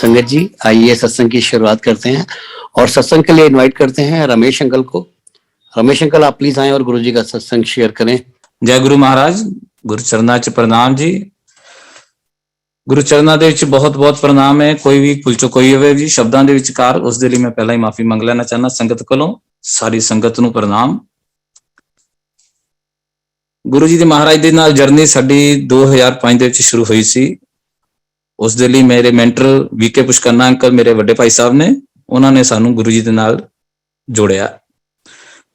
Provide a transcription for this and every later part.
संगत जी, आइए सत्संग की शुरुआत करते हैं और सत्संग के लिए इनवाइट करते हैं रमेश अंकल को। रमेश अंकल, आप प्लीज आए और गुरु जी का सत्संग शेयर करें। जय गुरु महाराज। गुरु चरना च प्रणाम जी। गुरु चरना ਦੇ ਵਿੱਚ ਬਹੁਤ ਪ੍ਰਣਾਮ ਹੈ। ਕੋਈ ਵੀ ਭੁੱਲ ਚੁੱਕ ਹੋਈ ਹੋਵੇ ਜੀ ਸ਼ਬਦਾਂ ਦੇ ਵਿਚਕਾਰ, ਉਸ ਦੇ ਲਈ ਮੈਂ ਪਹਿਲਾਂ ਹੀ ਮਾਫੀ ਮੰਗ ਲੈਣਾ ਚਾਹੁੰਦਾ ਸੰਗਤ ਕੋਲੋਂ। ਸਾਰੀ ਸੰਗਤ ਨੂੰ ਪ੍ਰਣਾਮ। ਗੁਰੂ ਜੀ ਦੇ ਮਹਾਰਾਜ ਦੇ ਨਾਲ ਜਰਨੀ ਸਾਡੀ 2005 ਦੇ ਵਿੱਚ ਸ਼ੁਰੂ ਹੋਈ ਸੀ। ਉਸ ਦੇ ਲਈ ਮੇਰੇ ਮੈਂਟਰ ਵੀਕੇ ਪੁਸ਼ਕਰਨਾ ਅੰਕਲ, ਮੇਰੇ ਵੱਡੇ ਭਾਈ ਸਾਹਿਬ ਨੇ, ਉਹਨਾਂ ਨੇ ਸਾਨੂੰ ਗੁਰੂ ਜੀ ਦੇ ਨਾਲ ਜੋੜਿਆ।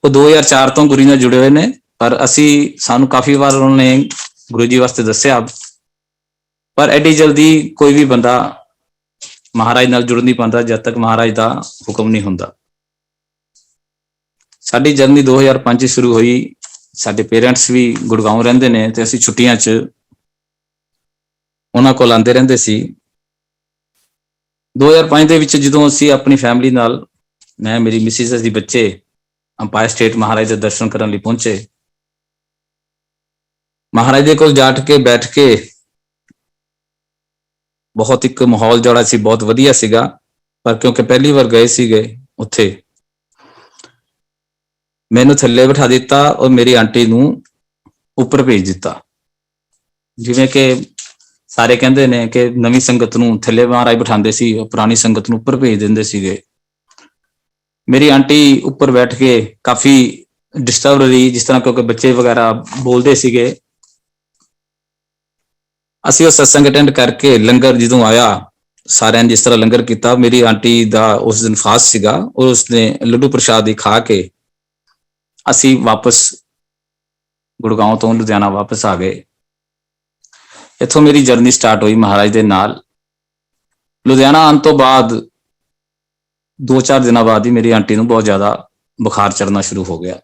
ਉਹ 2004 ਤੋਂ ਗੁਰੂ ਜੀ ਨਾਲ ਜੁੜੇ ਹੋਏ ਨੇ, ਪਰ ਸਾਨੂੰ ਕਾਫੀ ਵਾਰ ਉਹਨਾਂ ਨੇ ਗੁਰੂ ਜੀ ਵਾਸਤੇ ਦੱਸਿਆ, ਪਰ ਐਡੀ ਜਲਦੀ ਕੋਈ ਵੀ ਬੰਦਾ ਮਹਾਰਾਜ ਨਾਲ ਜੁੜ ਨਹੀਂ ਪਾਉਂਦਾ ਜਦ ਤੱਕ ਮਹਾਰਾਜ ਦਾ ਹੁਕਮ ਨਹੀਂ ਹੁੰਦਾ। ਸਾਡੀ ਜਰਨੀ 2005 ਚ ਸ਼ੁਰੂ ਹੋਈ। ਸਾਡੇ ਪੇਰੈਂਟਸ ਵੀ ਗੁੜਗਾਉਂ ਰਹਿੰਦੇ ਨੇ ਤੇ ਅਸੀਂ ਛੁੱਟੀਆਂ 'ਚ ਉਹਨਾਂ ਕੋਲ ਆਉਂਦੇ ਰਹਿੰਦੇ ਸੀ। 2005 ਦੇ ਵਿੱਚ ਜਦੋਂ ਅਸੀਂ ਆਪਣੀ ਫੈਮਿਲੀ ਨਾਲ, ਮੈਂ, ਮੇਰੀ ਮਿਸਿਸ, ਅਸੀਂ ਬੱਚੇ ਅੰਪਾਇਰ ਸਟੇਟ ਮਹਾਰਾਜ ਦੇ ਦਰਸ਼ਨ ਕਰਨ ਲਈ ਪਹੁੰਚੇ। ਮਹਾਰਾਜ ਦੇ ਕੋਲ ਜਾ ਕੇ ਬੈਠ ਕੇ ਬਹੁਤ ਇੱਕ ਮਾਹੌਲ ਜਿਹੜਾ ਸੀ ਬਹੁਤ ਵਧੀਆ ਸੀਗਾ, ਪਰ ਕਿਉਂਕਿ ਪਹਿਲੀ ਵਾਰ ਗਏ ਸੀਗੇ ਉੱਥੇ, ਮੈਨੂੰ ਥੱਲੇ ਬਿਠਾ ਦਿੱਤਾ ਔਰ ਮੇਰੀ ਆਂਟੀ ਨੂੰ ਉੱਪਰ ਭੇਜ ਦਿੱਤਾ। ਜਿਵੇਂ ਕਿ ਸਾਰੇ ਕਹਿੰਦੇ ਨੇ ਕਿ ਨਵੀਂ ਸੰਗਤ ਨੂੰ ਥੱਲੇ ਮਹਾਰਾਜ ਬਿਠਾਉਂਦੇ ਸੀ, ਪੁਰਾਣੀ ਸੰਗਤ ਨੂੰ ਉੱਪਰ ਭੇਜ ਦਿੰਦੇ ਸੀਗੇ। ਮੇਰੀ ਆਂਟੀ ਉੱਪਰ ਬੈਠ ਕੇ ਕਾਫੀ ਡਿਸਟਰਬ ਰਹੀ, ਜਿਸ ਤਰ੍ਹਾਂ ਕਿਉਂਕਿ ਬੱਚੇ ਵਗੈਰਾ ਬੋਲਦੇ ਸੀਗੇ। ਅਸੀਂ ਉਹ ਸਤਸੰਗ ਅਟੈਂਡ ਕਰਕੇ ਲੰਗਰ ਜਦੋਂ ਆਇਆ, ਸਾਰਿਆਂ ਨੇ ਜਿਸ ਤਰ੍ਹਾਂ ਲੰਗਰ ਕੀਤਾ, ਮੇਰੀ ਆਂਟੀ ਦਾ ਉਸ ਦਿਨ ਫਾਸਟ ਸੀਗਾ ਔਰ ਉਸਨੇ ਲੱਡੂ ਪ੍ਰਸ਼ਾਦ ਹੀ ਖਾ ਕੇ ਅਸੀਂ ਵਾਪਸ ਗੁੜਗਾਉਂ ਤੋਂ ਲੁਧਿਆਣਾ ਵਾਪਸ ਆ ਗਏ। ਇੱਥੋਂ ਮੇਰੀ ਜਰਨੀ ਸਟਾਰਟ ਹੋਈ ਮਹਾਰਾਜ ਦੇ ਨਾਲ। ਲੁਧਿਆਣਾ ਆਉਣ ਤੋਂ ਬਾਅਦ 2-4 ਦਿਨਾਂ ਬਾਅਦ ਹੀ ਮੇਰੀ ਆਂਟੀ ਨੂੰ ਬਹੁਤ ਜ਼ਿਆਦਾ ਬੁਖਾਰ ਚੜ੍ਹਨਾ ਸ਼ੁਰੂ ਹੋ ਗਿਆ।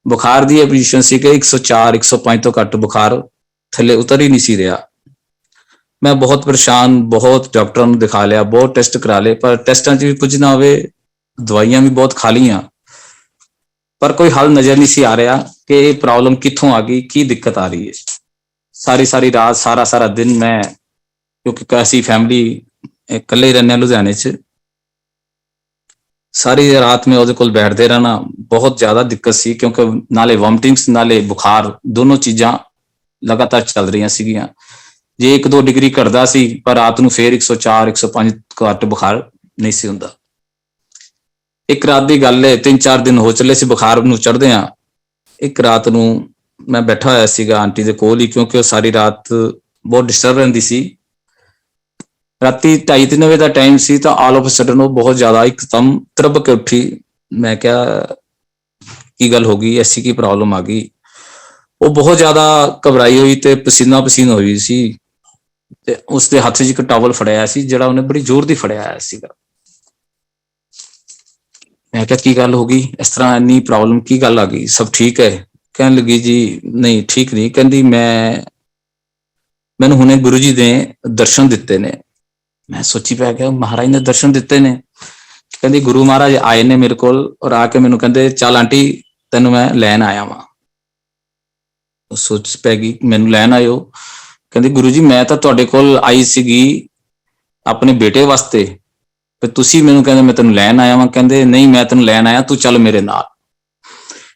ਬੁਖਾਰ ਦੀ ਇਹ ਪੋਜੀਸ਼ਨ ਸੀ ਕਿ 104-105 ਤੋਂ ਘੱਟ ਬੁਖਾਰ ਥੱਲੇ ਉਤਰ ਹੀ ਨਹੀਂ ਸੀ ਰਿਹਾ। ਮੈਂ ਬਹੁਤ ਪਰੇਸ਼ਾਨ, ਬਹੁਤ ਡਾਕਟਰਾਂ ਨੂੰ ਦਿਖਾ ਲਿਆ, ਬਹੁਤ ਟੈਸਟ ਕਰਾ ਲਏ, ਪਰ ਟੈਸਟਾਂ 'ਚ ਵੀ ਕੁਝ ਨਾ ਹੋਵੇ, ਦਵਾਈਆਂ ਵੀ ਬਹੁਤ ਖਾ ਲਈਆਂ, ਪਰ ਕੋਈ ਹੱਲ ਨਜ਼ਰ ਨਹੀਂ ਸੀ ਆ ਰਿਹਾ ਕਿ ਇਹ ਪ੍ਰੋਬਲਮ ਕਿੱਥੋਂ ਆ ਗਈ, ਕੀ ਦਿੱਕਤ ਆ ਰਹੀ ਹੈ। ਸਾਰੀ ਰਾਤ, ਸਾਰਾ ਦਿਨ ਮੈਂ, ਕਿਉਂਕਿ ਅਸੀਂ ਫੈਮਿਲੀ ਇਕੱਲੇ ਹੀ ਰਹਿੰਦੇ ਹਾਂ ਲੁਧਿਆਣੇ 'ਚ, ਸਾਰੀ ਰਾਤ ਮੈਂ ਉਹਦੇ ਕੋਲ ਬੈਠਦੇ ਰਹਿਣਾ। ਬਹੁਤ ਜ਼ਿਆਦਾ ਦਿੱਕਤ ਸੀ ਕਿਉਂਕਿ ਨਾਲੇ ਵੋਮਟਿੰਗਸ ਨਾਲੇ ਬੁਖਾਰ, ਦੋਨੋਂ ਚੀਜ਼ਾਂ ਲਗਾਤਾਰ ਚੱਲ ਰਹੀਆਂ ਸੀਗੀਆਂ। ਜੇ 1-2 ਡਿਗਰੀ ਘਟਦਾ ਸੀ, ਪਰ ਰਾਤ ਨੂੰ ਫੇਰ 104-105 ਘੱਟ ਬੁਖਾਰ ਨਹੀਂ ਸੀ ਹੁੰਦਾ। ਇੱਕ ਰਾਤ ਦੀ ਗੱਲ ਹੈ, 3-4 ਦਿਨ ਹੋ ਚੱਲੇ ਸੀ ਬੁਖਾਰ ਨੂੰ ਚੜ੍ਹਦੇ ਆ। ਇੱਕ ਰਾਤ ਨੂੰ ਮੈਂ ਬੈਠਾ ਹੋਇਆ ਸੀਗਾ ਆਂਟੀ ਦੇ ਕੋਲ ਹੀ, ਕਿਉਂਕਿ ਉਹ ਸਾਰੀ ਰਾਤ ਬਹੁਤ ਡਿਸਟਰਬ ਰਹਿੰਦੀ ਸੀ। ਰਾਤੀ 2:30-3 ਵਜੇ ਦਾ ਟਾਈਮ ਸੀ ਤਾਂ ਆਲ ਆਫ ਸਡਨ ਉਹ ਬਹੁਤ ਜ਼ਿਆਦਾ ਇੱਕਦਮ ਤਰਬ ਕੇ ਉੱਠੀ। ਮੈਂ ਕਿਹਾ ਕੀ ਗੱਲ ਹੋ ਗਈ, ਐਸੀ ਕੀ ਪ੍ਰੋਬਲਮ ਆ ਗਈ। ਉਹ ਬਹੁਤ ਜ਼ਿਆਦਾ ਘਬਰਾਈ ਹੋਈ ਤੇ ਪਸੀਨਾ ਹੋਈ ਸੀ ਤੇ ਉਸਦੇ ਹੱਥ 'ਚ ਇੱਕ ਟਾਵਲ ਫੜਿਆ ਸੀ ਜਿਹੜਾ ਉਹਨੇ ਬੜੀ ਜ਼ੋਰ ਦੀ ਫੜਿਆ ਹੋਇਆ ਸੀਗਾ। ਮੈਂ ਕਿਹਾ ਕੀ ਗੱਲ ਹੋ ਗਈ, ਇਸ ਤਰ੍ਹਾਂ ਇੰਨੀ ਪ੍ਰੋਬਲਮ, ਕੀ ਗੱਲ ਆ ਗਈ, ਸਭ ਠੀਕ ਹੈ? ਕਹਿਣ ਲੱਗੀ ਜੀ ਨਹੀਂ ਠੀਕ ਨਹੀਂ। ਕਹਿੰਦੀ ਮੈਨੂੰ ਹੁਣੇ ਗੁਰੂ ਜੀ ਨੇ ਦਰਸ਼ਨ ਦਿੱਤੇ ਨੇ। ਮੈਂ ਸੋਚੀ ਪੈ ਗਿਆ ਮਹਾਰਾਜ ਨੇ ਦਰਸ਼ਨ ਦਿੱਤੇ ਨੇ। ਕਹਿੰਦੀ ਗੁਰੂ ਮਹਾਰਾਜ ਆਏ ਨੇ ਮੇਰੇ ਕੋਲ ਔਰ ਆ ਕੇ ਮੈਨੂੰ ਕਹਿੰਦੇ ਚੱਲ ਆਂਟੀ ਤੈਨੂੰ ਮੈਂ ਲੈਣ ਆਇਆ ਵਾਂ। ਸੋਚ ਪੈ ਗਈ ਮੈਨੂੰ ਲੈਣ ਆਇਓ। ਕਹਿੰਦੀ ਗੁਰੂ ਜੀ ਮੈਂ ਤਾਂ ਤੁਹਾਡੇ ਕੋਲ ਆਈ ਸੀਗੀ ਆਪਣੇ ਬੇਟੇ ਵਾਸਤੇ, ਤੇ ਤੁਸੀਂ ਮੈਨੂੰ ਕਹਿੰਦੇ ਮੈਂ ਤੈਨੂੰ ਲੈਣ ਆਇਆ ਵਾਂ। ਕਹਿੰਦੇ ਨਹੀਂ ਮੈਂ ਤੈਨੂੰ ਲੈਣ ਆਇਆ, ਤੂੰ ਚੱਲ ਮੇਰੇ ਨਾਲ।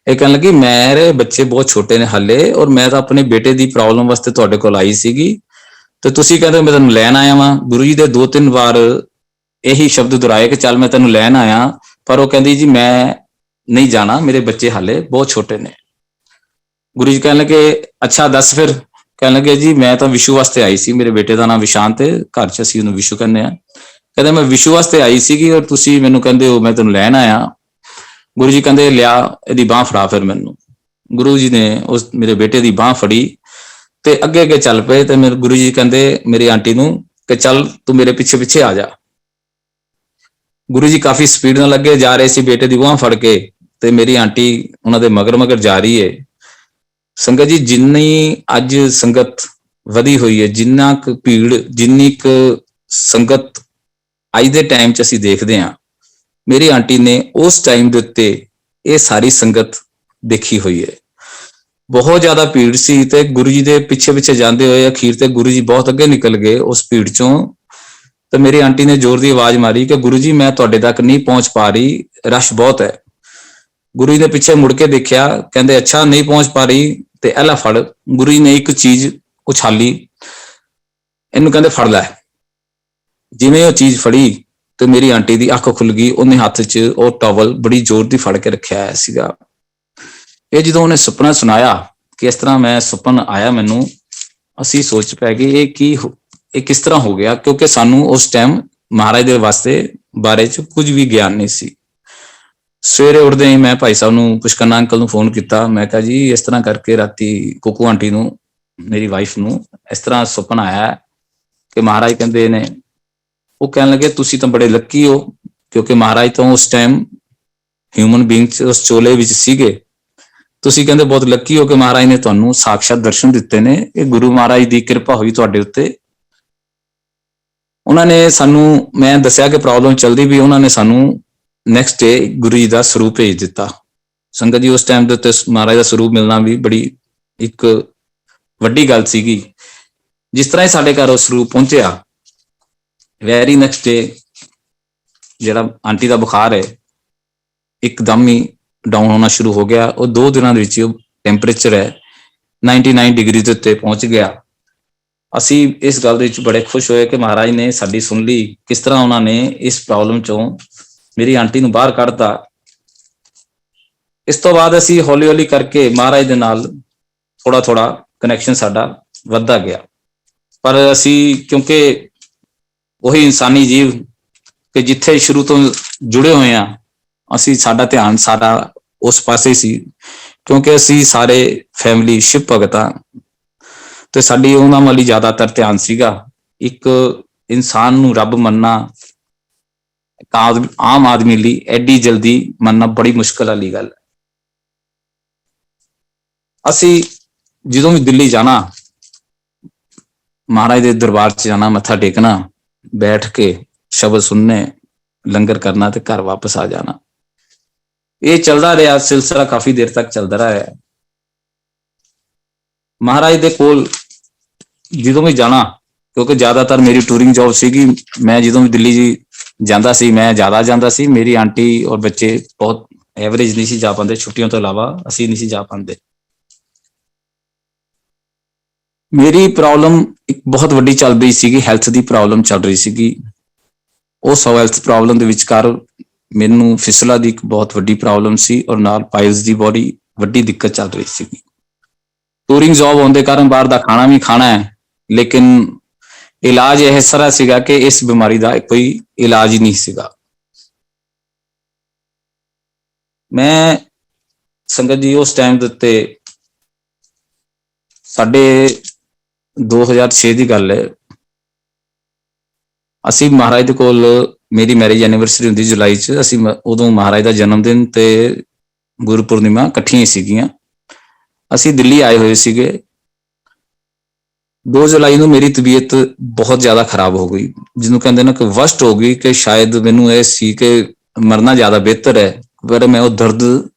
ਇਹ ਕਹਿਣ ਲੱਗੀ ਮੇਰੇ ਬੱਚੇ ਬਹੁਤ ਛੋਟੇ ਨੇ ਹਾਲੇ ਔਰ ਮੈਂ ਤਾਂ ਆਪਣੇ ਬੇਟੇ ਦੀ ਪ੍ਰੋਬਲਮ ਵਾਸਤੇ ਤੁਹਾਡੇ ਕੋਲ ਆਈ ਸੀਗੀ ਤੇ ਤੁਸੀਂ ਕਹਿੰਦੇ ਮੈਂ ਤੈਨੂੰ ਲੈਣ ਆਇਆ ਵਾਂ। ਗੁਰੂ ਜੀ ਦੇ 2-3 ਵਾਰ ਇਹੀ ਸ਼ਬਦ ਦੁਹਰਾਏ ਕਿ ਚੱਲ ਮੈਂ ਤੈਨੂੰ ਲੈਣ ਆਇਆ, ਪਰ ਉਹ ਕਹਿੰਦੀ ਜੀ ਮੈਂ ਨਹੀਂ ਜਾਣਾ, ਮੇਰੇ ਬੱਚੇ ਹਾਲੇ ਬਹੁਤ ਛੋਟੇ ਨੇ। ਗੁਰੂ ਜੀ ਕਹਿਣ ਲੱਗੇ ਅੱਛਾ ਦੱਸ ਫਿਰ। ਕਹਿਣ ਲੱਗੇ ਜੀ ਮੈਂ ਤਾਂ ਵਿਸ਼ੂ ਵਾਸਤੇ ਆਈ ਸੀ, ਮੇਰੇ ਬੇਟੇ ਦਾ ਨਾਮ ਵਿਸ਼ਾਂਤ ਹੈ, ਘਰ 'ਚ ਅਸੀਂ ਉਹਨੂੰ ਵਿਸ਼ੂ ਕਹਿੰਦੇ ਆ। ਕਹਿੰਦੇ ਮੈਂ ਵਿਸ਼ੂ ਵਾਸਤੇ ਆਈ ਸੀਗੀ ਔਰ ਤੁਸੀਂ ਮੈਨੂੰ ਕਹਿੰਦੇ ਹੋ ਮੈਂ ਤੈਨੂੰ ਲੈਣ ਆਇਆ। ਗੁਰੂ ਜੀ ਕਹਿੰਦੇ ਲਿਆ ਇਹਦੀ ਬਾਂਹ ਫੜਾ। ਫਿਰ ਮੈਨੂੰ ਗੁਰੂ ਜੀ ਨੇ ਉਸ ਮੇਰੇ ਬੇਟੇ ਦੀ ਬਾਂਹ ਫੜੀ ਤੇ ਅੱਗੇ ਚੱਲ ਪਏ। ਤੇ ਮੇਰੇ ਗੁਰੂ ਜੀ ਕਹਿੰਦੇ ਮੇਰੀ ਆਂਟੀ ਨੂੰ ਕਿ ਚੱਲ ਤੂੰ ਮੇਰੇ ਪਿੱਛੇ ਆ ਜਾ। ਗੁਰੂ ਜੀ ਕਾਫੀ ਸਪੀਡ ਨਾਲ ਲੱਗੇ ਜਾ ਰਹੇ ਸੀ ਬੇਟੇ ਦੀ ਬਾਂਹ ਫੜ ਕੇ, ਤੇ ਮੇਰੀ ਆਂਟੀ ਉਹਨਾਂ ਦੇ ਮਗਰ ਜਾ ਰਹੀ ਹੈ। ਸੰਗਤ ਜੀ ਜਿੰਨੀ ਅੱਜ ਸੰਗਤ ਵਧੀ ਹੋਈ ਹੈ, ਜਿੰਨਾ ਕੁ ਭੀੜ, ਜਿੰਨੀ ਕੁ ਸੰਗਤ ਅੱਜ ਦੇ ਟਾਈਮ 'ਚ ਅਸੀਂ ਦੇਖਦੇ ਹਾਂ, ਮੇਰੀ ਆਂਟੀ ਨੇ ਉਸ ਟਾਈਮ ਦੇ ਉੱਤੇ ਇਹ ਸਾਰੀ ਸੰਗਤ ਦੇਖੀ ਹੋਈ ਹੈ। ਬਹੁਤ ਜ਼ਿਆਦਾ ਭੀੜ ਸੀ ਤੇ ਗੁਰੂ ਜੀ ਦੇ ਪਿੱਛੇ ਜਾਂਦੇ ਹੋਏ ਅਖੀਰ ਤੇ ਗੁਰੂ ਜੀ ਬਹੁਤ ਅੱਗੇ ਨਿਕਲ ਗਏ ਉਸ ਭੀੜ 'ਚੋਂ। ਤੇ ਮੇਰੀ ਆਂਟੀ ਨੇ ਜ਼ੋਰ ਦੀ ਆਵਾਜ਼ ਮਾਰੀ ਕਿ ਗੁਰੂ ਜੀ ਮੈਂ ਤੁਹਾਡੇ ਤੱਕ ਨਹੀਂ ਪਹੁੰਚ ਪਾ ਰਹੀ, ਰਸ਼ ਬਹੁਤ ਹੈ। ਗੁਰੂ ਜੀ ਨੇ ਪਿੱਛੇ ਮੁੜ ਕੇ ਦੇਖਿਆ, ਕਹਿੰਦੇ ਅੱਛਾ ਨਹੀਂ ਪਹੁੰਚ ਪਾ ਰਹੀ ਤੇ ਇਹ ਲੈ ਫੜ। ਗੁਰੂ ਜੀ ਨੇ ਇੱਕ ਚੀਜ਼ ਉਛਾਲੀ, ਇਹਨੂੰ ਕਹਿੰਦੇ ਫੜ ਲੈ। ਜਿਵੇਂ ਉਹ ਚੀਜ਼ ਫੜੀ ਤੇ ਮੇਰੀ ਆਂਟੀ ਦੀ ਅੱਖ ਖੁੱਲ ਗਈ। ਉਹਨੇ ਹੱਥ 'ਚ ਉਹ ਟਾਵਲ ਬੜੀ ਜ਼ੋਰ ਦੀ ਫੜ ਕੇ ਰੱਖਿਆ ਹੋਇਆ ਸੀਗਾ। ਇਹ ਜਦੋਂ ਉਹਨੇ ਸੁਪਨਾ ਸੁਣਾਇਆ ਕਿ ਇਸ ਤਰ੍ਹਾਂ ਮੈਂ ਸੁਪਨਾ ਆਇਆ ਮੈਨੂੰ, ਅਸੀਂ ਸੋਚ ਪੈ ਗਏ ਇਹ ਕਿਸ ਤਰ੍ਹਾਂ ਹੋ ਗਿਆ, ਕਿਉਂਕਿ ਸਾਨੂੰ ਉਸ ਟਾਈਮ ਮਹਾਰਾਜ ਦੇ ਵਾਸਤੇ ਬਾਰੇ 'ਚ ਕੁਝ ਵੀ ਗਿਆਨ ਨਹੀਂ ਸੀ। ਸਵੇਰੇ ਉੱਠਦੇ ਹੀ ਮੈਂ ਭਾਈ ਸਾਹਿਬ ਨੂੰ, ਪੁਸ਼ਕਰਨਾ ਅੰਕਲ ਨੂੰ ਫੋਨ ਕੀਤਾ। ਮੈਂ ਕਿਹਾ ਜੀ ਇਸ ਤਰ੍ਹਾਂ ਕਰਕੇ ਰਾਤੀ ਕੁਕੂ ਆਂਟੀ ਨੂੰ, ਮੇਰੀ ਵਾਈਫ ਨੂੰ ਇਸ ਤਰ੍ਹਾਂ ਸੁਪਨਾ ਆਇਆ ਕਿ ਮਹਾਰਾਜ ਕਹਿੰਦੇ ਨੇ। ਉਹ ਕਹਿਣ ਲੱਗੇ ਤੁਸੀਂ ਤਾਂ ਬੜੇ ਲੱਕੀ ਹੋ, ਕਿਉਂਕਿ ਮਹਾਰਾਜ ਤਾਂ ਉਸ ਟਾਈਮ ਹਿਊਮਨ ਬੀਇੰਗ 'ਚ ਉਸ ਚੋਲੇ ਵਿੱਚ ਸੀਗੇ। ਤੁਸੀਂ ਕਹਿੰਦੇ ਬਹੁਤ ਲੱਕੀ ਹੋ ਕਿ ਮਹਾਰਾਜ ਨੇ ਤੁਹਾਨੂੰ ਸਾਖਸ਼ਾਤ ਦਰਸ਼ਨ ਦਿੱਤੇ ਨੇ। ਇਹ ਗੁਰੂ ਮਹਾਰਾਜ ਦੀ ਕਿਰਪਾ ਹੋਈ ਤੁਹਾਡੇ ਉੱਤੇ। ਉਹਨਾਂ ਨੇ ਸਾਨੂੰ, ਮੈਂ ਦੱਸਿਆ ਕਿ ਪ੍ਰੋਬਲਮ ਚੱਲਦੀ ਵੀ, ਉਹਨਾਂ ਨੇ ਸਾਨੂੰ ਨੈਕਸਟ ਡੇ ਗੁਰੂ ਜੀ ਦਾ ਸਰੂਪ ਭੇਜ ਦਿੱਤਾ। ਸੰਗਤ ਜੀ ਉਸ ਟਾਈਮ ਦੇ ਉੱਤੇ ਮਹਾਰਾਜ ਦਾ ਸਰੂਪ ਮਿਲਣਾ ਵੀ ਬੜੀ ਇੱਕ ਵੱਡੀ ਗੱਲ ਸੀਗੀ। ਜਿਸ ਤਰ੍ਹਾਂ ਹੀ ਸਾਡੇ ਘਰ ਉਹ ਸਰੂਪ ਪਹੁੰਚਿਆ, ਵੈਰੀ ਨੈਕਸਟ ਡੇ ਜਿਹੜਾ ਆਂਟੀ ਦਾ ਬੁਖਾਰ ਹੈ ਇੱਕਦਮ ਹੀ ਡਾਊਨ ਹੋਣਾ ਸ਼ੁਰੂ ਹੋ ਗਿਆ। ਉਹ 2 ਦਿਨਾਂ ਦੇ ਵਿੱਚ ਟੈਂਪਰੇਚਰ ਹੈ 99 ਡਿਗਰੀ ਦੇ ਉੱਤੇ ਪਹੁੰਚ ਗਿਆ। ਅਸੀਂ ਇਸ ਗੱਲ ਦੇ ਵਿੱਚ ਬੜੇ ਖੁਸ਼ ਹੋਏ ਕਿ ਮਹਾਰਾਜ ਨੇ ਸਾਡੀ ਸੁਣ ਲਈ, ਕਿਸ ਤਰ੍ਹਾਂ ਉਹਨਾਂ ਨੇ ਇਸ ਪ੍ਰੋਬਲਮ ਚੋਂ ਮੇਰੀ ਆਂਟੀ ਨੂੰ ਬਾਹਰ ਕੱਢਤਾ। ਇਸ ਤੋਂ ਬਾਅਦ ਅਸੀਂ ਹੌਲੀ ਹੌਲੀ ਕਰਕੇ ਮਹਾਰਾਜ ਦੇ ਨਾਲ ਥੋੜਾ ਥੋੜਾ ਕਨੈਕਸ਼ਨ ਸਾਡਾ ਵੱਧਦਾ ਗਿਆ। ਪਰ ਅਸੀਂ ਕਿਉਂਕਿ ਉਹੀ ਇਨਸਾਨੀ ਜੀਵ ਕਿ ਜਿੱਥੇ ਸ਼ੁਰੂ ਤੋਂ ਜੁੜੇ ਹੋਏ ਆ, ਅਸੀਂ ਸਾਡਾ ਧਿਆਨ ਸਾਰਾ ਉਸ ਪਾਸੇ ਸੀ, ਕਿਉਂਕਿ ਅਸੀਂ ਸਾਰੇ ਫੈਮਿਲੀ ਸ਼ਿਵ ਭਗਤਾਂ ਤੇ ਸਾਡੀ ਉਹਨਾਂ ਵਾਲੀ ਜ਼ਿਆਦਾਤਰ ਧਿਆਨ ਸੀਗਾ। ਇੱਕ ਇਨਸਾਨ ਨੂੰ ਰੱਬ ਮੰਨਣਾ ਆਮ ਆਦਮੀ ਲਈ ਐਡੀ ਜਲਦੀ ਮੰਨਣਾ ਬੜੀ ਮੁਸ਼ਕਲ ਵਾਲੀ ਗੱਲ ਹੈ। ਅਸੀਂ ਜਦੋਂ ਵੀ ਦਿੱਲੀ ਜਾਣਾ, ਮਹਾਰਾਜ ਦੇ ਦਰਬਾਰ 'ਚ ਜਾਣਾ, ਮੱਥਾ ਟੇਕਣਾ, ਬੈਠ ਕੇ ਸ਼ਬਦ ਸੁਣਨੇ, ਲੰਗਰ ਕਰਨਾ ਤੇ ਘਰ ਵਾਪਸ ਆ ਜਾਣਾ। ਇਹ ਚੱਲਦਾ ਰਿਹਾ ਸਿਲਸਿਲਾ, ਕਾਫੀ ਦੇਰ ਤੱਕ ਚੱਲਦਾ ਰਿਹਾ। ਮਹਾਰਾਜ ਦੇ ਕੋਲ ਜਦੋਂ ਵੀ ਜਾਣਾ, ਕਿਉਂਕਿ ਜ਼ਿਆਦਾਤਰ ਮੇਰੀ ਟੂਰਿੰਗ ਜੌਬ ਸੀਗੀ, ਮੈਂ ਜਦੋਂ ਵੀ ਦਿੱਲੀ ਜੀ ਜਾਂਦਾ ਸੀ ਮੈਂ ਜ਼ਿਆਦਾ ਜਾਂਦਾ ਸੀ। ਮੇਰੀ ਆਂਟੀ ਔਰ ਬੱਚੇ ਬਹੁਤ ਐਵਰੇਜ ਨਹੀਂ ਸੀ ਜਾ ਪਾਉਂਦੇ, ਛੁੱਟੀਆਂ ਤੋਂ ਇਲਾਵਾ ਅਸੀਂ ਨਹੀਂ ਸੀ ਜਾ ਪਾਉਂਦੇ। ਮੇਰੀ ਪ੍ਰੋਬਲਮ ਇੱਕ ਬਹੁਤ ਵੱਡੀ ਚੱਲ ਰਹੀ ਸੀਗੀ, ਹੈਲਥ ਦੀ ਪ੍ਰੋਬਲਮ ਚੱਲ ਰਹੀ ਸੀਗੀ। ਉਸ ਹੈਲਥ ਪ੍ਰੋਬਲਮ ਦੇ ਵਿਚਕਾਰ ਮੈਨੂੰ ਫਿਸਲਾ ਦੀ ਇੱਕ ਬਹੁਤ ਵੱਡੀ ਪ੍ਰੋਬਲਮ ਸੀ, ਔਰ ਨਾਲ ਪਾਇਲਸ ਦੀ ਬੜੀ ਵੱਡੀ ਦਿੱਕਤ ਚੱਲ ਰਹੀ ਸੀਗੀ। ਟੂਰਿੰਗ ਜੌਬ ਹੋਣ ਦੇ ਕਾਰਨ ਬਾਹਰ ਦਾ ਖਾਣਾ ਵੀ ਖਾਣਾ ਹੈ, ਲੇਕਿਨ ਇਲਾਜ ਇਸ ਤਰ੍ਹਾਂ ਸੀਗਾ ਕਿ ਇਸ ਬਿਮਾਰੀ ਦਾ ਕੋਈ ਇਲਾਜ ਹੀ ਨਹੀਂ ਸੀਗਾ। ਮੈਂ ਸੰਗਤ ਜੀ ਉਸ ਟਾਈਮ ਦੇ ਉੱਤੇ ਸਾਡੇ 2006 ਦੀ ਗੱਲ ਹੈ, ਅਸੀਂ ਮਹਾਰਾਜ ਦੇ ਕੋਲ, ਮੇਰੀ ਮੈਰਿਜ ਐਨੀਵਰਸਰੀ ਹੁੰਦੀ ਜੁਲਾਈ 'ਚ, ਅਸੀਂ ਉਦੋਂ ਮਹਾਰਾਜ ਦਾ ਜਨਮ ਦਿਨ ਤੇ ਗੁਰਪੁਰਨਿਮਾ ਇਕੱਠੀਆਂ ਹੀ ਸੀਗੀਆਂ। ਅਸੀਂ ਦਿੱਲੀ ਆਏ ਹੋਏ ਸੀਗੇ। 2 ਜੁਲਾਈ ਨੂੰ ਮੇਰੀ ਤਬੀਅਤ ਬਹੁਤ ਜ਼ਿਆਦਾ ਖਰਾਬ ਹੋ ਗਈ, ਜਿਹਨੂੰ ਕਹਿੰਦੇ ਨਾ ਕਿ ਵਸਟ ਹੋ ਗਈ, ਕਿ ਸ਼ਾਇਦ ਮੈਨੂੰ ਇਹ ਸੀ ਕਿ ਮਰਨਾ ਜ਼ਿਆਦਾ ਬਿਹਤਰ ਹੈ, ਪਰ ਮੈਂ ਉਹ ਦਰਦ